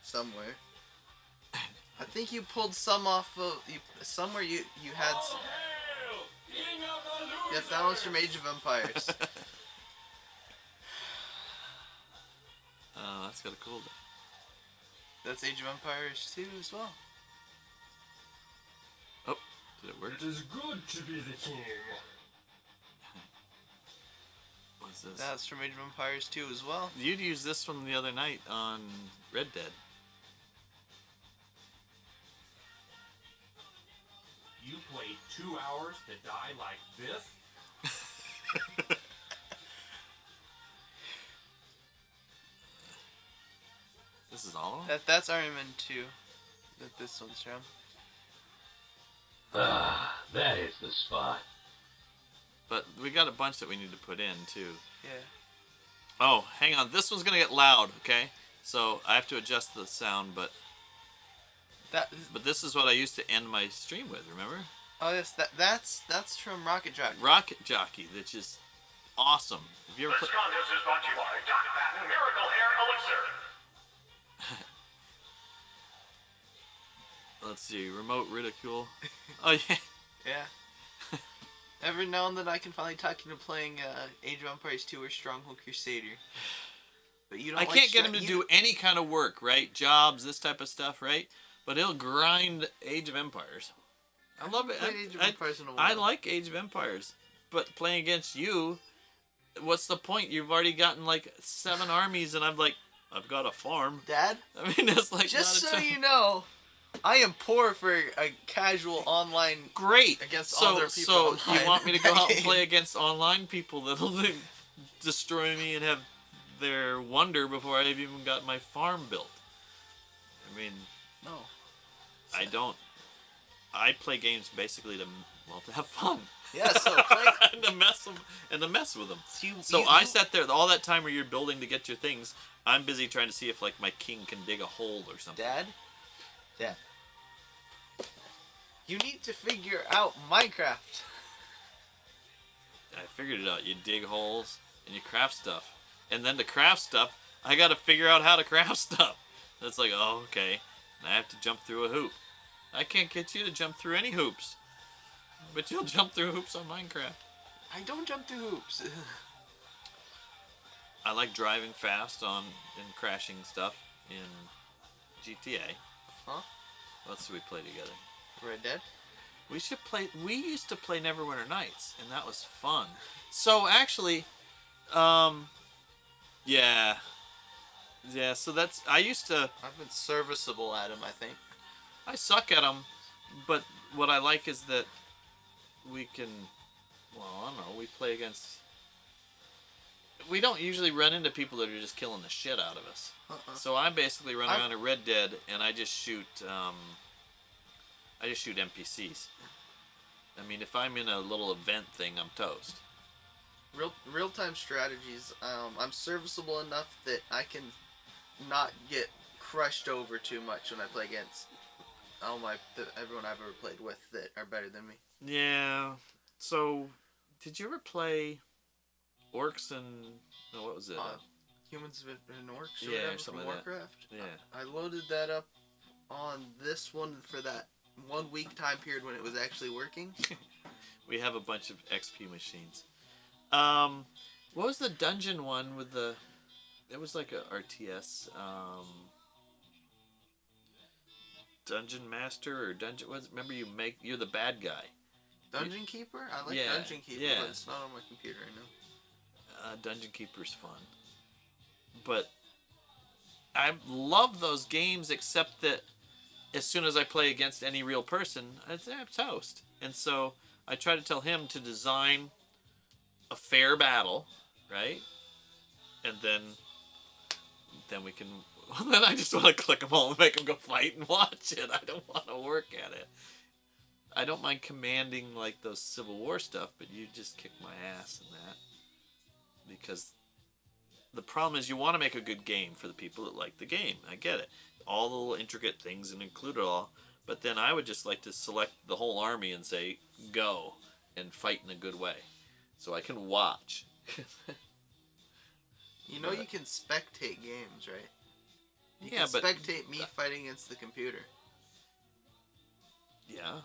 somewhere. I think you pulled some off of somewhere. You had. Yes, that was from Age of Empires. That's got a cool day. That's Age of Empires 2 as well. Oh, did it work? It is good to be the king. What's this? That's from Age of Empires 2 as well. You'd use this one the other night on Red Dead. You played 2 hours to die like this? This is all of them? That's Iron Man 2. That this one's from. Ah, that is the spot. But we got a bunch that we need to put in, too. Yeah. Oh, hang on. This one's going to get loud, okay? So I have to adjust the sound, but this is what I used to end my stream with, remember? Oh yes, that's from Rocket Jockey. Rocket Jockey, that's just awesome. Have you ever This contest is brought to you by Doc Patton Miracle Hair Elixir. Let's see, remote ridicule. Oh, yeah. Yeah. Every now and then I can finally talk you into playing Age of Empires 2 or Stronghold Crusader. But you don't. I can't get him to do any kind of work, right? Jobs, this type of stuff, right? But he'll grind Age of Empires. I love it. Age of Empires in a while. I like Age of Empires, but playing against you, what's the point? You've already gotten like 7 armies, and I'm like, I've got a farm. Dad? I mean, it's like Just not so a ton. you know, I am poor for a casual online. Great. Against so, other people So online you want me to go in that out and game. play against online people that'll destroy me and have their wonder before I've even got my farm built? I mean, No. I don't. I play games basically to have fun. Yeah, so play. and to mess with them. So I sat there all that time where you're building to get your things. I'm busy trying to see if like my king can dig a hole or something. Dad? You need to figure out Minecraft. I figured it out. You dig holes and you craft stuff, and then to craft stuff, I got to figure out how to craft stuff. That's like, oh, okay. And I have to jump through a hoop. I can't get you to jump through any hoops, but you'll jump through hoops on Minecraft. I don't jump through hoops. I like driving fast and crashing stuff in GTA. Huh? What else did we play together? Red Dead. We used to play Neverwinter Nights, and that was fun. So actually, yeah. Yeah, so I used to... I've been serviceable at him, I think. I suck at them, but what I like is that we can... Well, I don't know, we play against... We don't usually run into people that are just killing the shit out of us. So I basically run around at Red Dead, and I just shoot NPCs. I mean, if I'm in a little event thing, I'm toast. Real-time strategies, I'm serviceable enough that I can not get crushed over too much when I play against everyone I've ever played with that are better than me. Yeah. So, did you ever play Orcs and... No, what was it? Humans and Orcs or Yeah, whatever something from like that. Warcraft? Yeah. I loaded that up on this one for that 1 week time period when it was actually working. We have a bunch of XP machines. What was the dungeon one with the... It was like a RTS, Dungeon Master or Dungeon... Remember you're the bad guy. Dungeon Keeper? I like Dungeon Keeper, but it's not on my computer right now. Dungeon Keeper's fun. But I love those games, except that as soon as I play against any real person, I'm toast. And so I try to tell him to design a fair battle, right? And then we can... Then I just want to click them all and make them go fight and watch it. I don't want to work at it. I don't mind commanding like those Civil War stuff, but you just kick my ass in that. Because the problem is you want to make a good game for the people that like the game. I get it. All the little intricate things and include it all. But then I would just like to select the whole army and say, go, and fight in a good way. So I can watch. You know you can spectate games, right? You Yeah, can but... spectate me fighting against the computer. Yeah.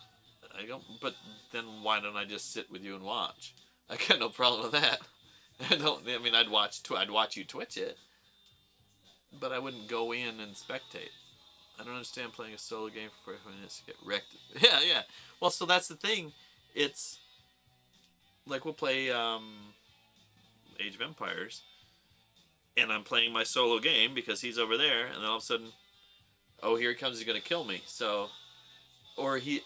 I don't... But then why don't I just sit with you and watch? I got no problem with that. I'd watch you Twitch it, but I wouldn't go in and spectate. I don't understand playing a solo game for 5 minutes to get wrecked. Yeah. Well, so that's the thing. It's like we'll play Age of Empires, and I'm playing my solo game because he's over there, and then all of a sudden, oh, here he comes. He's gonna kill me. So, or he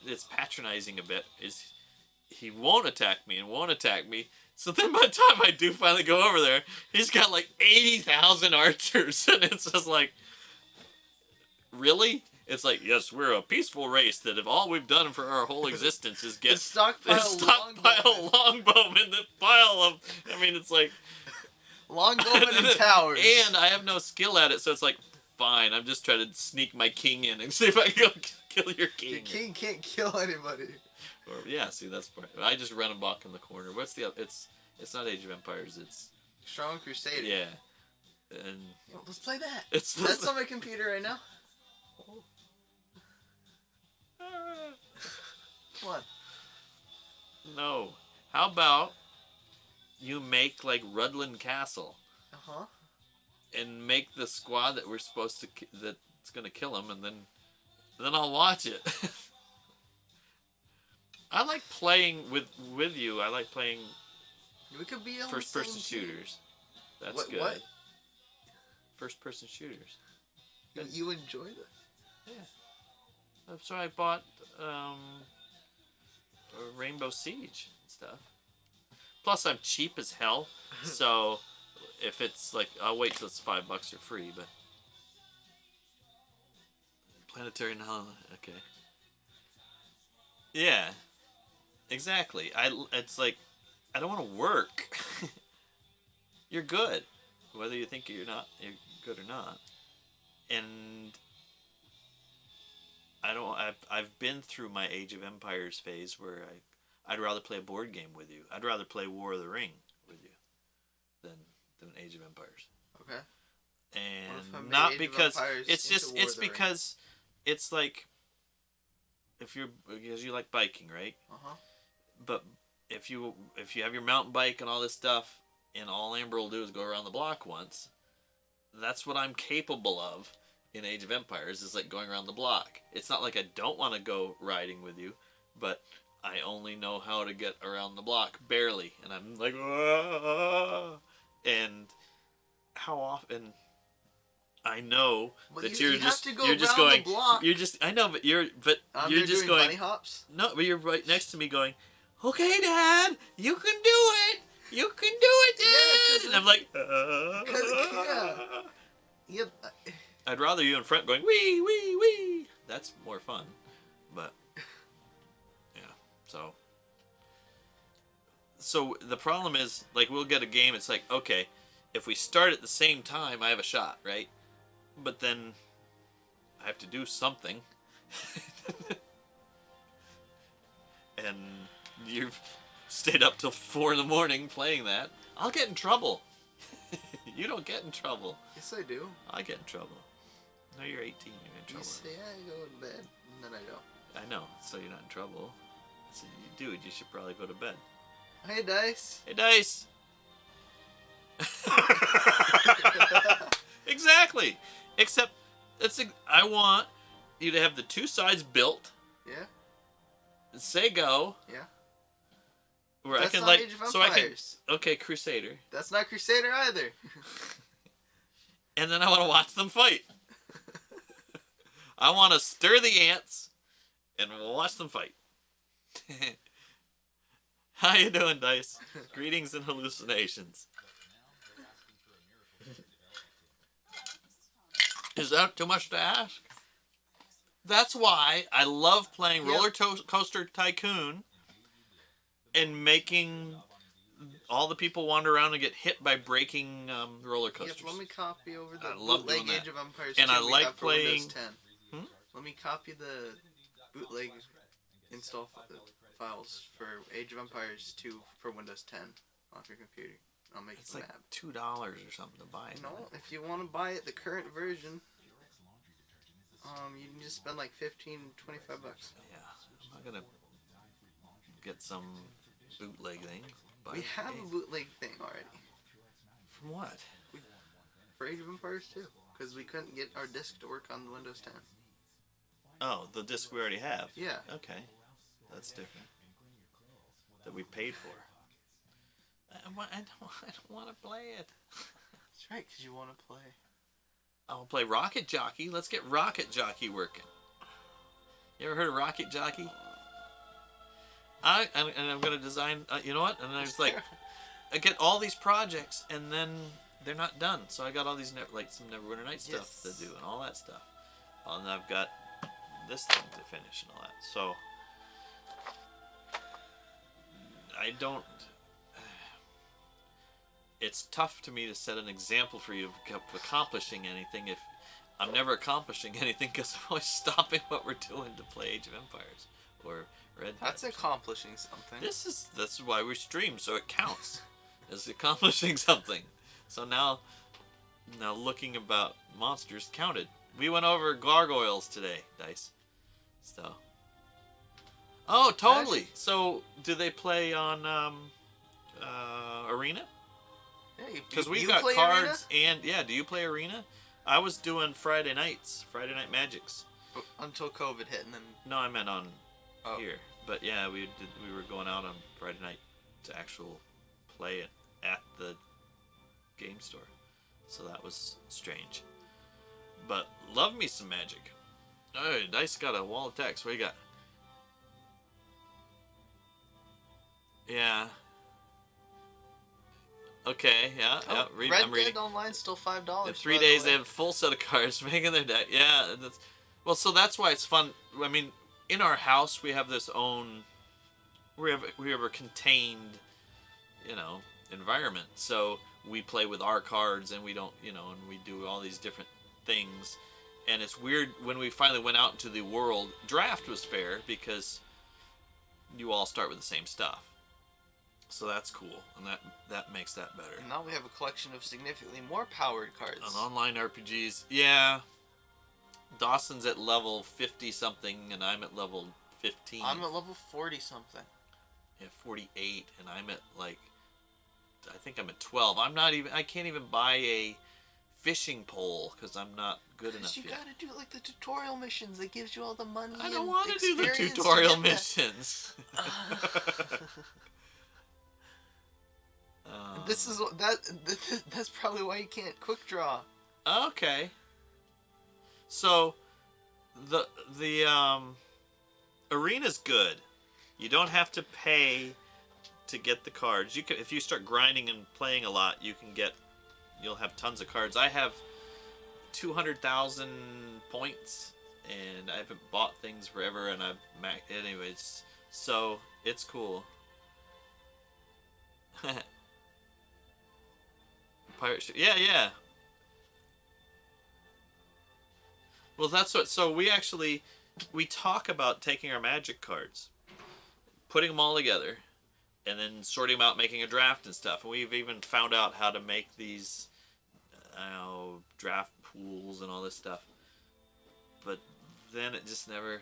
it's patronizing a bit. He won't attack me. So then by the time I do finally go over there, he's got like 80,000 archers. And it's just like, really? It's like, yes, we're a peaceful race that if all we've done for our whole existence is get stockpile longbowmen that pile of... I mean, it's like... Longbowmen and towers. And I have no skill at it, so it's like, fine, I'm just trying to sneak my king in and see if I can go kill your king. Your king can't kill anybody. Or, yeah, see, that's part. I just run him back in the corner. What's the other? It's not Age of Empires. It's Strong Crusader. Yeah, and let's play that. That's on my computer right now. What? No. How about you make like Rudland Castle? And make the squad that we're supposed to that's gonna kill him, and then I'll watch it. I like playing with you. I like playing. We could be on first-person shooters. That's good. What? First-person shooters. You enjoy that? Yeah. That's why I bought Rainbow Siege and stuff. Plus, I'm cheap as hell, so if it's like, I'll wait till it's $5 or free. But Planetary Null, okay. Yeah. Exactly. It's like, I don't want to work. You're good, whether you think you're good or not. And I've been through my Age of Empires phase where I'd rather play a board game with you. I'd rather play War of the Ring with you than Age of Empires. Okay. And not because it's because it's like because you like biking, right? But if you have your mountain bike and all this stuff, and all Amber will do is go around the block once, that's what I'm capable of. in Age of Empires is like going around the block. It's not like I don't want to go riding with you, but I only know how to get around the block barely, and I'm like, "Ah." And how often I know Well, that you you're have just to go you're just around going the block. you're just I know but you're You're just doing going bunny hops. no, but you're right next to me going, okay, Dad, you can do it. You can do it, Dad. Yeah, and I'm like, Yep. I'd rather you in front going, wee, wee, wee. That's more fun. But, yeah, So the problem is, like, we'll get a game, it's like, okay, if we start at the same time, I have a shot, right? But then I have to do something. And you've stayed up till 4 in the morning playing that. I'll get in trouble. You don't get in trouble. Yes, I do. I get in trouble. No, you're 18. You're in You trouble. say I go to bed, and then I don't. I know. So you're not in trouble. So dude, you should probably go to bed. Hey, Dice. Hey, Dice. Exactly. Except I want you to have the two sides built. Yeah. Say go. Yeah. Where That's I can not like Age of so I can Empires. okay, Crusader. That's not Crusader either. And then I want to watch them fight. I want to stir the ants and watch them fight. How you doing, Dice? Greetings and hallucinations. Is that too much to ask? That's why I love playing Roller Coaster Tycoon and making all the people wander around and get hit by breaking roller coasters. Yep, let me copy over the I love bootleg doing Age that. of Empires And 2 I we like have for playing- Windows 10. Let me copy the bootleg install files for Age of Empires 2 for Windows 10 off your computer. I'll make It's you like mad. $2 or something to buy it. No, if you want to buy it, the current version, you can just spend like $15, $25. Yeah, I'm not gonna get some bootleg thing. Buy We the have a game. bootleg thing already From what? for Age of Empires 2 because we couldn't get our disc to work on the Windows 10. Oh, the disc we already have. Yeah. Okay, that's different. That we paid for. I don't want to play it. That's right, because you want to play. I'll play Rocket Jockey. Let's get Rocket Jockey working. You ever heard of Rocket Jockey? And I'm gonna design. You know what? And I was like, I get all these projects, and then they're not done. So I got all these some Neverwinter Nights stuff Yes. to do, and all that stuff. And I've got this thing to finish and all that. So I don't. It's tough to me to set an example for you of accomplishing anything if I'm never accomplishing anything because I'm always stopping what we're doing to play Age of Empires or Red Dead. That's accomplishing something. This is why we stream, so it counts as accomplishing something. So now looking about monsters counted. We went over gargoyles today, Dice. So. Oh, totally. Actually- So do they play on Arena? Yeah, Because we've you got play cards and yeah. Do you play Arena? I was doing Friday Night Magics. Arena? Until COVID hit, and then No, I meant on Oh. here. But yeah, we were going out on Friday night to actual play it at the game store. So that was strange. But love me some Magic. Oh, Dice got a wall of text. What you got? Yeah. Okay, yeah. Red I'm reading. Dead Online's still $5. In 3 by the days, way. they have a full set of cards making their deck. Yeah, well, so that's why it's fun. I mean, in our house, we have this own. We have a contained, environment. So we play with our cards, and we don't, and we do all these different things. And it's weird when we finally went out into the world. Draft was fair because you all start with the same stuff. So that's cool, and that makes that better. And now we have a collection of significantly more powered cards. On online RPGs, yeah. Dawson's at level 50-something, and I'm at level 15. I'm at level 40-something. Yeah, 48, and I'm at, I think I'm at 12. I can't even buy a fishing pole because I'm not good enough You yet. gotta do like the tutorial missions that gives you all the money. I don't want want to do the tutorial missions. This is that's probably why you can't quick draw. Okay. So, the arena's good. You don't have to pay to get the cards. You can, if you start grinding and playing a lot, you'll have tons of cards. I have 200,000 points, and I haven't bought things forever, and anyways, so it's cool. Pirate ship. Yeah. Well, that's what. So we talk about taking our magic cards, putting them all together, and then sorting them out, making a draft and stuff. And we've even found out how to make these, draft pools and all this stuff. But then it just never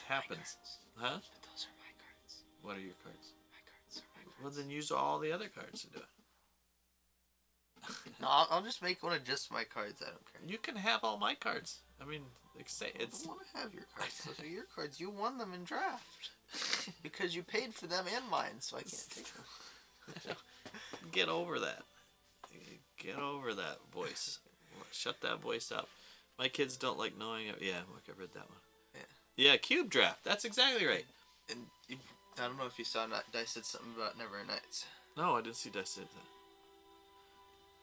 happens, huh? But those are my cards. What are your cards? My cards are my cards. Well, then use all the other cards to do it. No, I'll just make one of just my cards. I don't care. You can have all my cards. I mean, like say I it's. don't want to have your cards. Those are your cards. You won them in draft because you paid for them and mine, so I can't take them. Get over that. Get over that voice. Shut that voice up. My kids don't like knowing it. Yeah, look, I read that one. Yeah, Cube Draft. That's exactly right. And I don't know if you saw Dice said something about Never Nights. No, I didn't see Dice say that.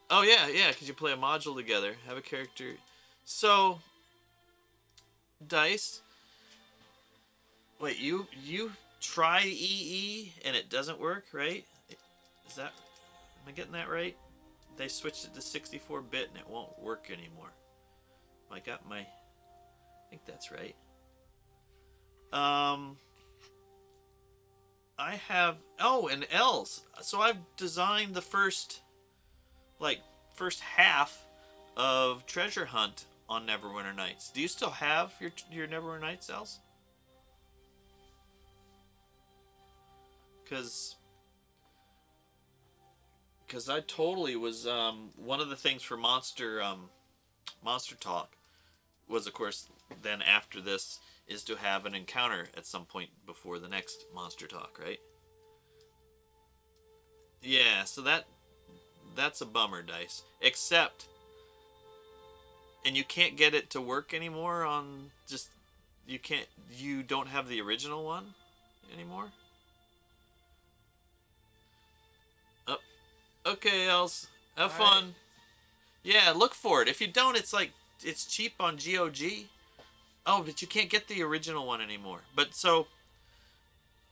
Oh, yeah, because you play a module together, have a character. So, Dice, wait, you try EE and it doesn't work, right? Am I getting that right? They switched it to 64-bit and it won't work anymore. I think that's right. I have, and L's. So I've designed the first half of Treasure Hunt on Neverwinter Nights. Do you still have your Neverwinter Nights, L's? Because I totally was, one of the things for Monster Talk was, of course, then after this is to have an encounter at some point before the next Monster Talk, right? Yeah, so that's a bummer, Dice. Except, and you can't get it to work anymore on you don't have the original one anymore? Oh, okay, Els. Have fun. Right. Yeah, look for it. If you don't, it's cheap on GOG. Oh, but you can't get the original one anymore.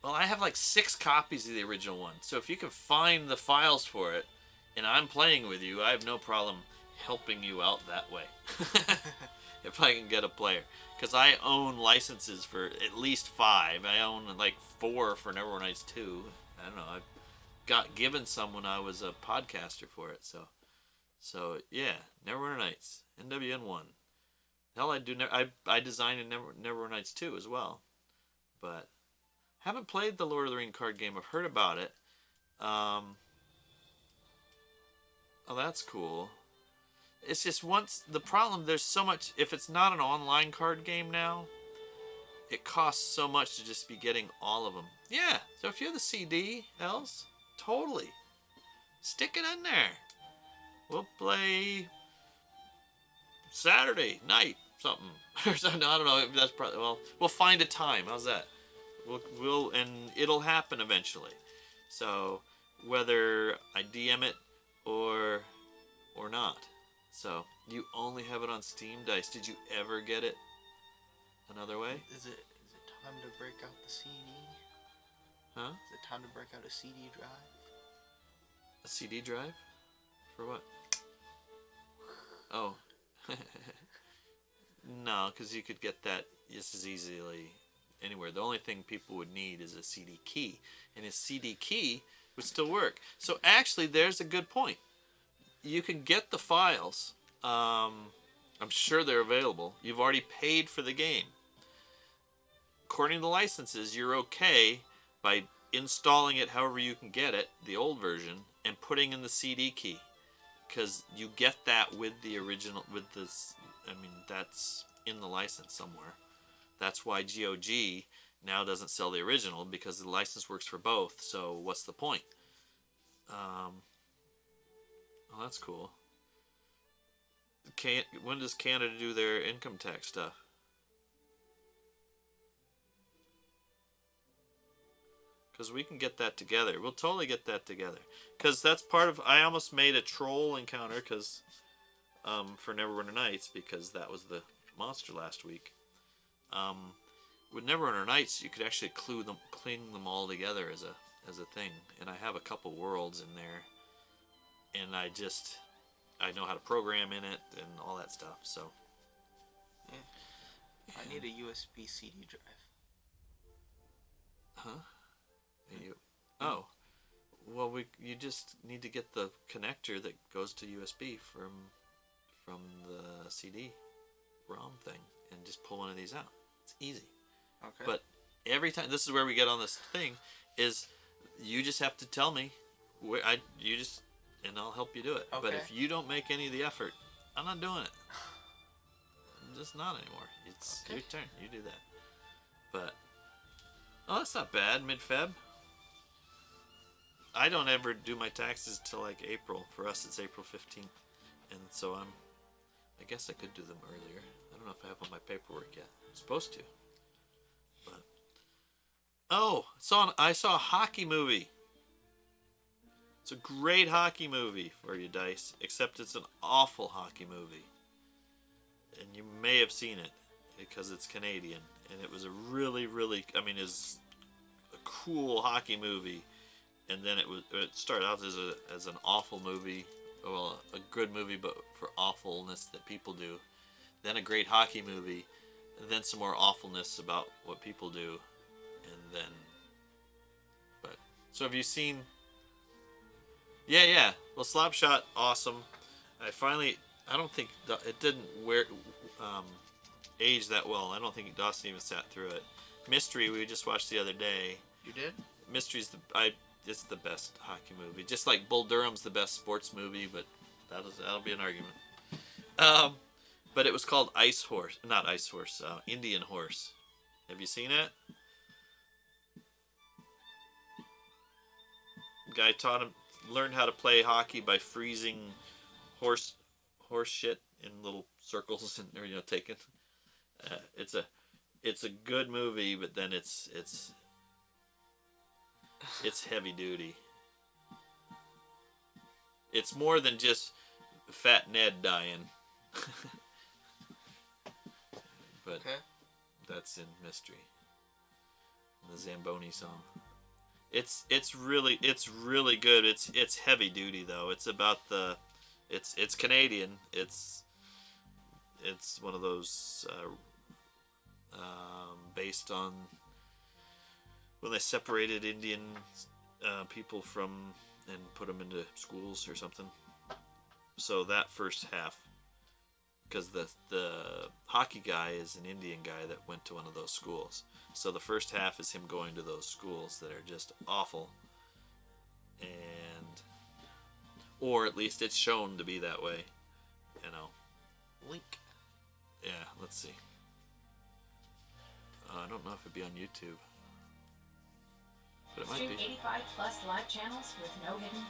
I have 6 copies of the original one. So if you can find the files for it, and I'm playing with you, I have no problem helping you out that way. If I can get a player. Because I own licenses for at least 5. I own 4 for Neverwinter Nights 2. I don't know. I got given some when I was a podcaster for it. So yeah, Neverwinter Nights, NWN1. Hell, I designed in Neverwinter Nights 2 as well. But haven't played the Lord of the Rings card game. I've heard about it. Oh, that's cool. It's just the problem, there's so much, if it's not an online card game now, it costs so much to just be getting all of them. Yeah, so if you have the CD, Els, totally. Stick it in there. We'll play Saturday night, something. Or something. I don't know. That's probably, we'll find a time. How's that? And it'll happen eventually. So whether I DM it or not. So you only have it on Steam, Dice. Did you ever get it another way? Is it time to break out the CD? Huh? Is it time to break out a CD drive? A CD drive? For what? Oh. No, because you could get that just as easily anywhere. The only thing people would need is a CD key. And a CD key would still work. So actually, there's a good point. You can get the files. I'm sure they're available. You've already paid for the game. According to the licenses, you're okay by installing it however you can get it, the old version, and putting in the CD key. because you get that with the original, with this. I mean, that's in the license somewhere. That's why GOG now doesn't sell the original, because the license works for both. So what's the point? Oh, that's cool. When does Canada do their income tax stuff? Because we can get that together. We'll totally get that together. Because that's part of... I almost made a troll encounter because for Neverwinter Nights, because that was the monster last week. With Neverwinter Nights, you could actually cling them all together as a thing. And I have a couple worlds in there. And I know how to program in it and all that stuff. So Yeah. I need a USB CD drive. Huh? Oh, well, you just need to get the connector that goes to USB from the CD-ROM thing, and just pull one of these out. It's easy. Okay. But every time, this is where we get on this thing, is you just have to tell me and I'll help you do it. Okay. But if you don't make any of the effort, I'm not doing it. I'm just not anymore. It's your turn. You do that. But that's not bad. Mid-Feb. I don't ever do my taxes till like April. For us, it's April 15th, and so I guess I could do them earlier. I don't know if I have all my paperwork yet. I'm supposed to. But I saw a hockey movie. It's a great hockey movie for you, Dice, except it's an awful hockey movie. And you may have seen it because it's Canadian, and it was a really, really, it's a cool hockey movie. And then it started out as an awful movie, well, a good movie, but for awfulness that people do. Then a great hockey movie, and then some more awfulness about what people do, and then. So have you seen? Yeah. Well, Slapshot, awesome. I don't think it didn't age that well. I don't think Dawson even sat through it. Mystery, we just watched the other day. You did? Mystery's it's the best hockey movie. Just like Bull Durham's the best sports movie, but that'll be an argument. But it was called Indian Horse. Have you seen it? Guy learned how to play hockey by freezing horse shit in little circles and taking. It's a good movie, but then it's heavy duty. It's more than just Fat Ned dying. But that's in Mystery. The Zamboni song. It's really good. It's heavy duty though. It's about it's Canadian. It's one of those based on when they separated Indian people and put them into schools or something. So that first half, because the hockey guy is an Indian guy that went to one of those schools. So the first half is him going to those schools that are just awful, or at least it's shown to be that way, Link. Yeah, let's see. I don't know if it'd be on YouTube, but it might Stream be. 85 plus live channels with no hidden.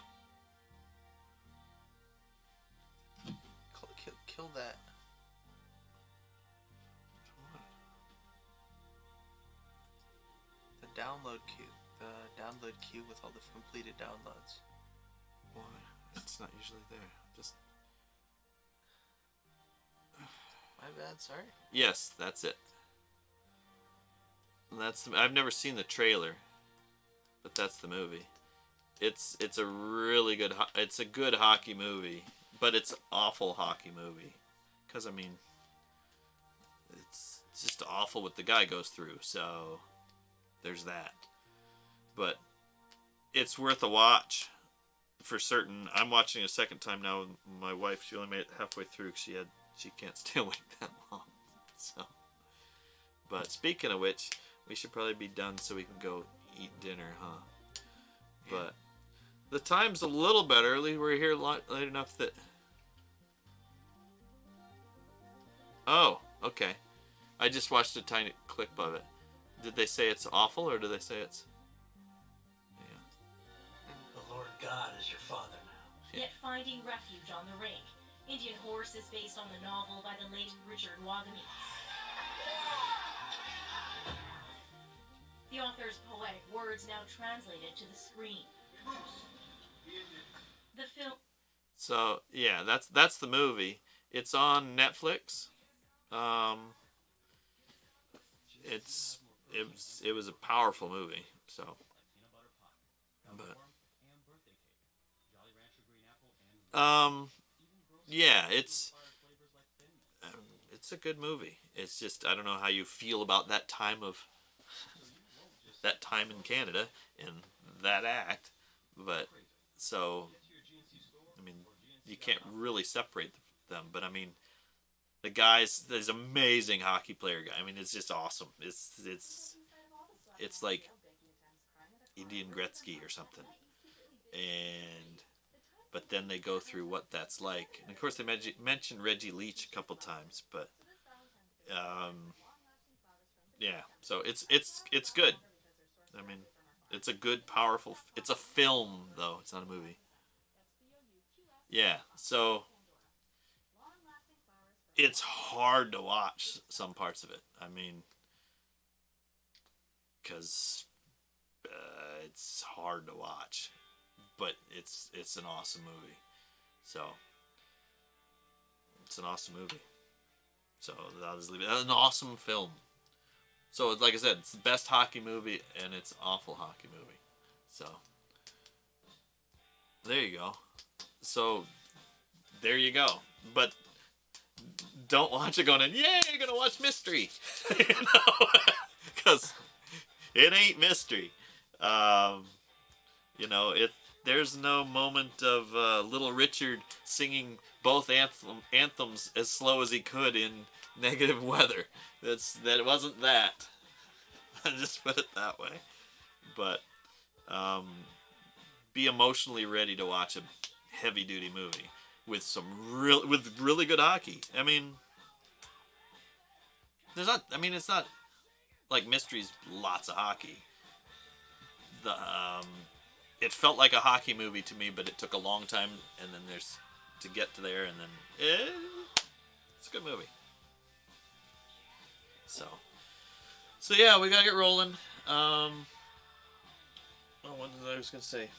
Kill that. The download queue. The download queue with all the completed downloads. Why? It's not usually there. Just. My bad, sorry. Yes, that's it. I've never seen the trailer, but that's the movie. It's a really good. It's a good hockey movie, but it's an awful hockey movie, because it's just awful what the guy goes through. So there's that. But it's worth a watch for certain. I'm watching a second time now with my wife. She only made it halfway through because she can't stay awake that long. So, but speaking of which, we should probably be done so we can go eat dinner, huh? But the time's a little bit early. We're here late enough that Oh, okay. I just watched a tiny clip of it. Did they say it's awful, or did they say it's... The Lord God is your father now. Yet finding refuge on the rink. Indian Horse is based on the novel by the late Richard Wagamese. The author's poetic words now translated to the screen. The film... So, yeah, that's the movie. It's on Netflix. It was a powerful movie, so... But... Yeah, it's a good movie. It's just, I don't know how you feel about that time in Canada and that act, but so, I mean, you can't really separate them, but I mean, the guy's this amazing hockey player guy. I mean, it's just awesome. It's like Indian Gretzky or something, but then they go through what that's like, and of course they mention Reggie Leach a couple times, but yeah, so it's good. I mean, it's a good, powerful. It's a film, though. It's not a movie. Yeah, so it's hard to watch some parts of it. I mean, because it's hard to watch, but it's an awesome movie. So it's an awesome movie. So I'll just leave it. That's an awesome film. So, like I said, it's the best hockey movie, and it's an awful hockey movie. So, there you go. So, there you go. But don't watch it going in, yay, you're going to watch mystery. Because it ain't mystery. There's no moment of Little Richard singing both anthems as slow as he could in negative weather. That wasn't that. I just put it that way. But be emotionally ready to watch a heavy duty movie with with really good hockey. I mean, it's not like Mystery's lots of hockey. It felt like a hockey movie to me, but it took a long time, and then to get to there, and then it's a good movie. So yeah, we gotta get rolling. What was I was gonna say?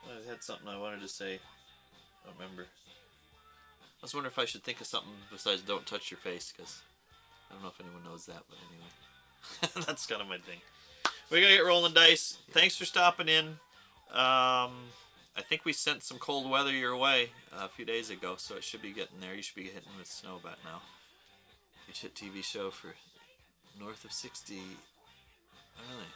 I had something I wanted to say. I don't remember. I was wondering if I should think of something besides "Don't touch your face," because I don't know if anyone knows that, but anyway, that's kind of my thing. We gotta get rolling, Dice. Thanks for stopping in. I think we sent some cold weather your way a few days ago, so it should be getting there. You should be hitting with snow about now. Huge hit TV show for north of 60. Really?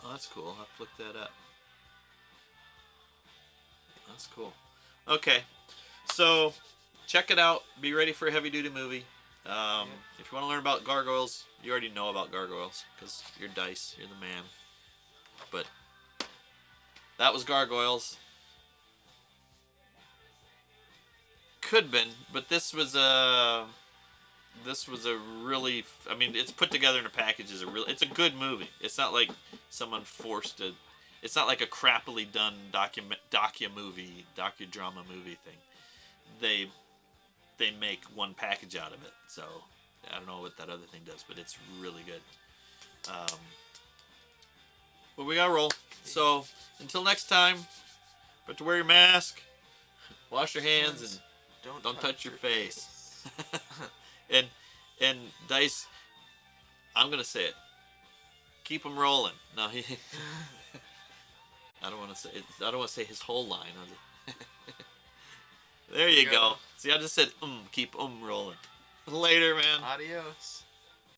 Oh, that's cool. I'll have to look that up. That's cool. Okay. So, check it out. Be ready for a heavy-duty movie. If you want to learn about gargoyles, you already know about gargoyles, because you're Dice. You're the man. But, that was Gargoyles. Could been, but this was a really, I mean, it's put together in a package it's a good movie. It's not like someone it's not like a crappily done docudrama movie thing. They make one package out of it. So I don't know what that other thing does, but it's really good. But we gotta roll. So until next time, but to wear your mask, wash your hands, and don't touch your face. and Dice, I'm gonna say it. Keep them rolling. No, I don't want to say it. I don't want to say his whole line. There you go. See, I just said keep rolling. Later, man. Adios.